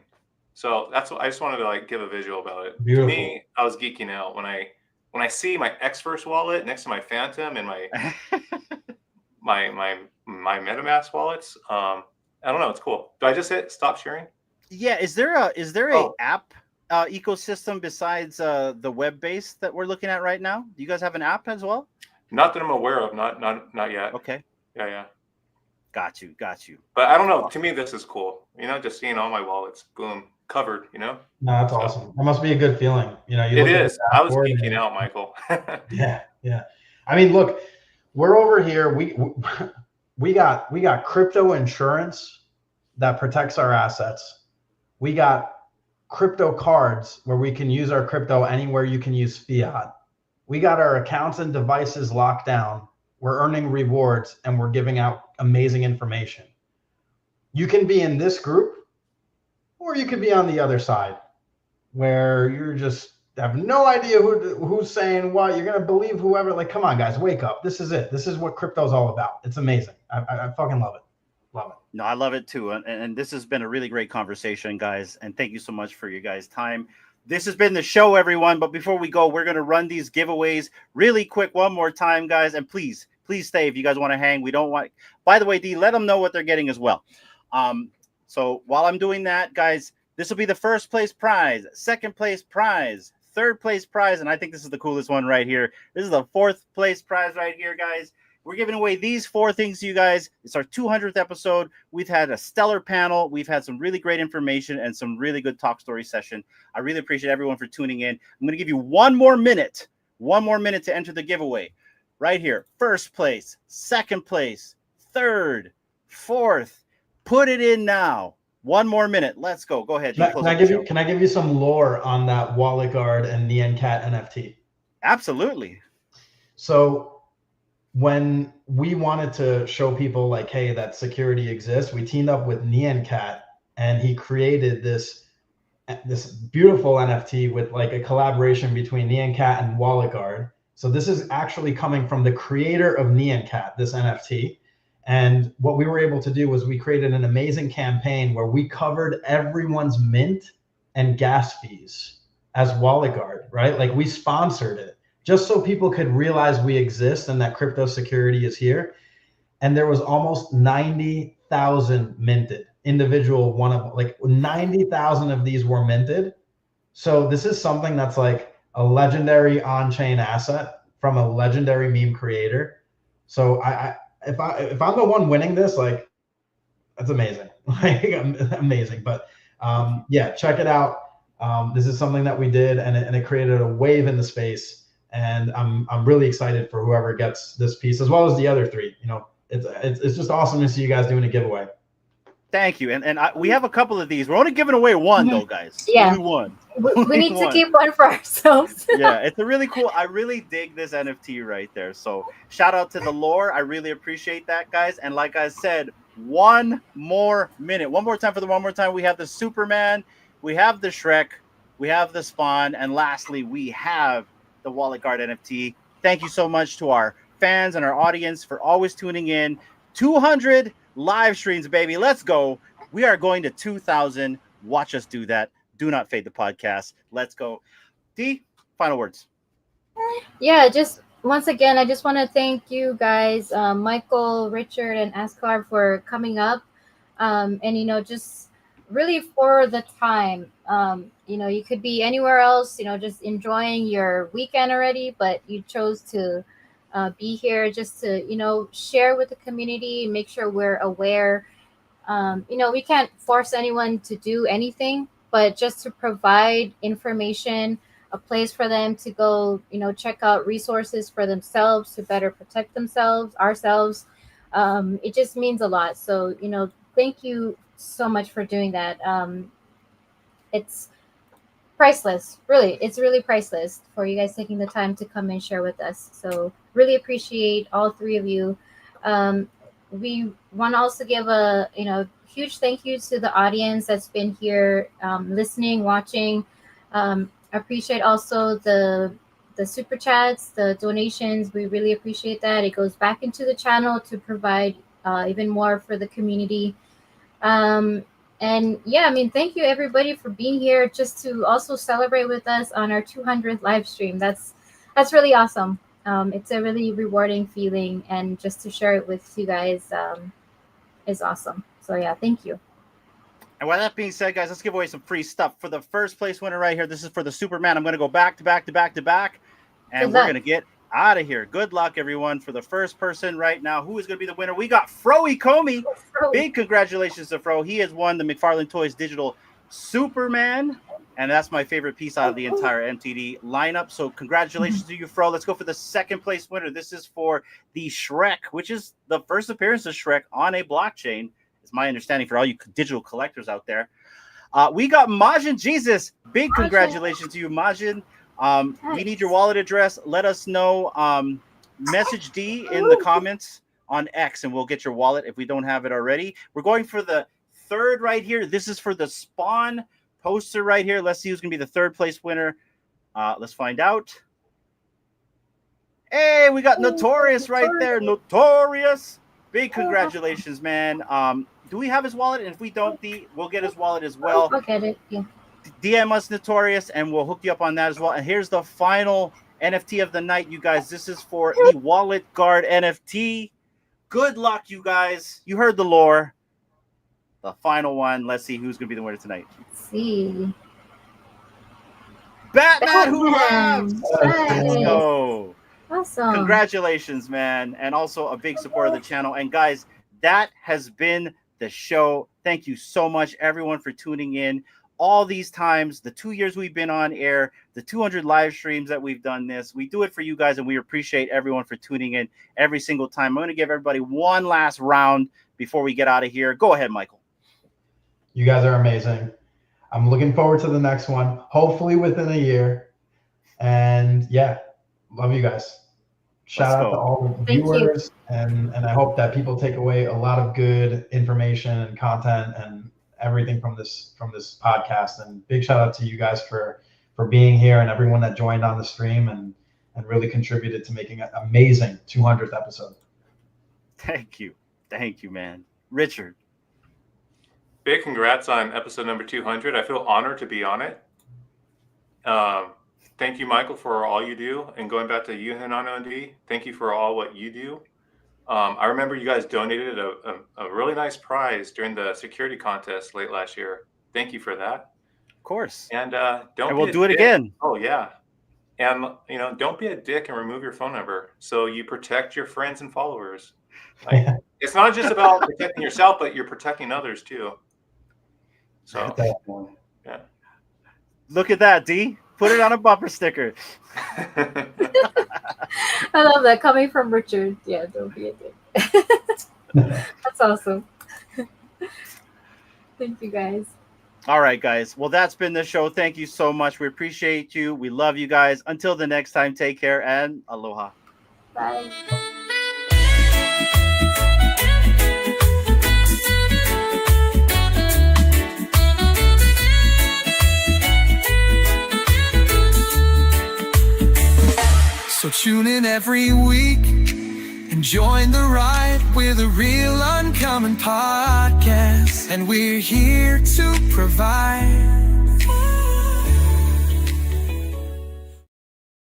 [SPEAKER 5] So that's what I just wanted to, like, give a visual about it.
[SPEAKER 12] Beautiful.
[SPEAKER 5] To me, I was geeking out when I see my X-First wallet next to my Phantom and my my MetaMask wallets. I don't know. It's cool. Do I just hit stop sharing?
[SPEAKER 2] Yeah. Is there a app ecosystem besides the web based that we're looking at right now? Do you guys have an app as well?
[SPEAKER 5] Not that I'm aware of. Not yet.
[SPEAKER 2] Okay.
[SPEAKER 5] Yeah.
[SPEAKER 2] Got you.
[SPEAKER 5] But I don't know. To me, this is cool. You know, just seeing all my wallets, boom, covered. You know.
[SPEAKER 12] No, that's awesome. That must be a good feeling. You know,
[SPEAKER 5] It is. I was geeking out, Michael.
[SPEAKER 12] Yeah. I mean, look, we're over here. We got crypto insurance that protects our assets. We got crypto cards where we can use our crypto anywhere you can use fiat. We got our accounts and devices locked down. We're earning rewards and we're giving out amazing information. You can be in this group or you could be on the other side where you're just have no idea who's saying what. You're going to believe whoever. Like, come on, guys, wake up. This is it. This is what crypto's all about. It's amazing. I fucking love it. Love it.
[SPEAKER 2] No, I love it too. And this has been a really great conversation, guys. And thank you so much for your guys' time. This has been the show, everyone. But before we go, we're going to run these giveaways really quick one more time, guys. And please stay if you guys want to hang. We don't want, by the way, D, let them know what they're getting as well. So while I'm doing that, guys, this will be the first place prize, second place prize, third place prize. And I think this is the coolest one right here. This is the fourth place prize right here, guys. We're giving away these 4 things to you guys. It's our 200th episode. We've had a stellar panel. We've had some really great information and some really good talk story session. I really appreciate everyone for tuning in. I'm going to give you one more minute to enter the giveaway. Right here. First place, second place, third, fourth. Put it in now. One more minute. Let's go. Go ahead.
[SPEAKER 12] Can I give you some lore on that WalletGuard and NianCat NFT?
[SPEAKER 2] Absolutely.
[SPEAKER 12] So when we wanted to show people like, hey, that security exists, we teamed up with NianCat, and he created this beautiful NFT with like a collaboration between NianCat and WalletGuard. So this is actually coming from the creator of NianCat, this NFT. And what we were able to do was we created an amazing campaign where we covered everyone's mint and gas fees as WalletGuard, right? Like we sponsored it, just so people could realize we exist and that crypto security is here. And there was almost 90,000 minted individual, one of like 90,000 of these were minted. So this is something that's like a legendary on-chain asset from a legendary meme creator. So if I'm the one winning this, like that's amazing, like amazing. But yeah, check it out. This is something that we did, and it created a wave in the space. And I'm really excited for whoever gets this piece, as well as the other 3. You know, it's just awesome to see you guys doing a giveaway.
[SPEAKER 2] Thank you. And we have a couple of these. We're only giving away one though, guys.
[SPEAKER 3] Yeah.
[SPEAKER 2] Only one.
[SPEAKER 3] We need to keep one for ourselves.
[SPEAKER 2] Yeah, it's a really cool. I really dig this NFT right there. So shout out to the lore. I really appreciate that, guys. And like I said, one more minute. One more time for the one more time. We have the Superman, we have the Shrek, we have the Spawn, and lastly, we have the WalletGuard NFT. Thank you so much to our fans and our audience for always tuning in. 200 live streams, baby. Let's go. We are going to 2,000. Watch us do that. Do not fade the podcast. Let's go. D, final words.
[SPEAKER 3] Yeah, just once again, I just want to thank you guys, Michael, Richard, and Askar for coming up. And, you know, just really for the time. You know, you could be anywhere else, you know, just enjoying your weekend already, but you chose to be here just to, you know, share with the community, make sure we're aware. You know, we can't force anyone to do anything, but just to provide information, a place for them to go, you know, check out resources for themselves to better protect themselves, ourselves. It just means a lot. So, you know, thank you so much for doing that. It's priceless, really. It's really priceless for you guys taking the time to come and share with us. So really appreciate all 3 of you. We want to also give a, you know, huge thank you to the audience that's been here, listening, watching. Appreciate also the super chats, the donations. We really appreciate that. It goes back into the channel to provide even more for the community. And yeah, I mean, thank you everybody for being here just to also celebrate with us on our 200th live stream. That's really awesome. It's a really rewarding feeling, and just to share it with you guys is awesome. So yeah, thank you.
[SPEAKER 2] And with that being said, guys, let's give away some free stuff for the first place winner right here. This is for the Superman. I'm going to go back to back, and we're going to get out of here. Good luck, everyone, for the first person right now. Who is going to be the winner? We got Froey Comey. Big congratulations to Fro. He has won the McFarlane Toys Digital Superman, and that's my favorite piece out of the entire MTD lineup. So congratulations to you, Fro. Let's go for the second place winner. This is for the Shrek, which is the first appearance of Shrek on a blockchain. It's my understanding for all you digital collectors out there. We got Majin Jesus. Big congratulations to you, Majin. We need your wallet address. Let us know. Message D in the comments on X, and we'll get your wallet if we don't have it already. We're going for the third right here. This is for the Spawn poster right here. Let's see who's going to be the third place winner. Let's find out. Hey, we got Notorious right there. Notorious. Big congratulations, man. Do we have his wallet? And if we don't, we'll get his wallet as well.
[SPEAKER 3] I'll get it. Yeah.
[SPEAKER 2] DM us Notorious, and we'll hook you up on that as well. And here's the final NFT of the night, you guys. This is for the WalletGuard NFT. Good luck, you guys. You heard the lore. The final one. Let's see who's going to be the winner tonight.
[SPEAKER 3] Let's see.
[SPEAKER 2] Batman Who Laughs!
[SPEAKER 3] Nice.
[SPEAKER 2] Let's go.
[SPEAKER 3] Awesome.
[SPEAKER 2] Congratulations, man. And also a big supporter of the channel. And guys, that has been the show. Thank you so much, everyone, for tuning in. All these times, the 2 years we've been on air, the 200 live streams that we've done this, we do it for you guys, and we appreciate everyone for tuning in every single time. I'm going to give everybody one last round before we get out of here. Go ahead, Michael.
[SPEAKER 12] You guys are amazing. I'm looking forward to the next one, hopefully within a year. And yeah, love you guys. Shout out to all the viewers, and I hope that people take away a lot of good information and content and everything from this podcast. And big shout out to you guys for being here, and everyone that joined on the stream and really contributed to making an amazing 200th episode.
[SPEAKER 2] Thank you, man. Richard.
[SPEAKER 5] Big congrats on episode number 200. I feel honored to be on it. Thank you, Michael, for all you do. And going back to you, Hinano and D, thank you for all what you do. I remember you guys donated a really nice prize during the security contest late last year. Thank you for that.
[SPEAKER 2] Of course.
[SPEAKER 5] And
[SPEAKER 2] we'll do it again.
[SPEAKER 5] Oh yeah. And don't be a dick and remove your phone number so you protect your friends and followers. Like, it's not just about protecting yourself, but you're protecting others too. So yeah.
[SPEAKER 2] Look at that, D. Put it on a bumper sticker.
[SPEAKER 3] I love that coming from Richard. Yeah, don't be a dick. That's awesome. Thank you, guys.
[SPEAKER 2] All right, guys. Well, that's been the show. Thank you so much. We appreciate you. We love you guys. Until the next time, take care and aloha.
[SPEAKER 3] Bye.
[SPEAKER 1] So tune in every week and join the ride with a real uncommon podcast. And we're here to provide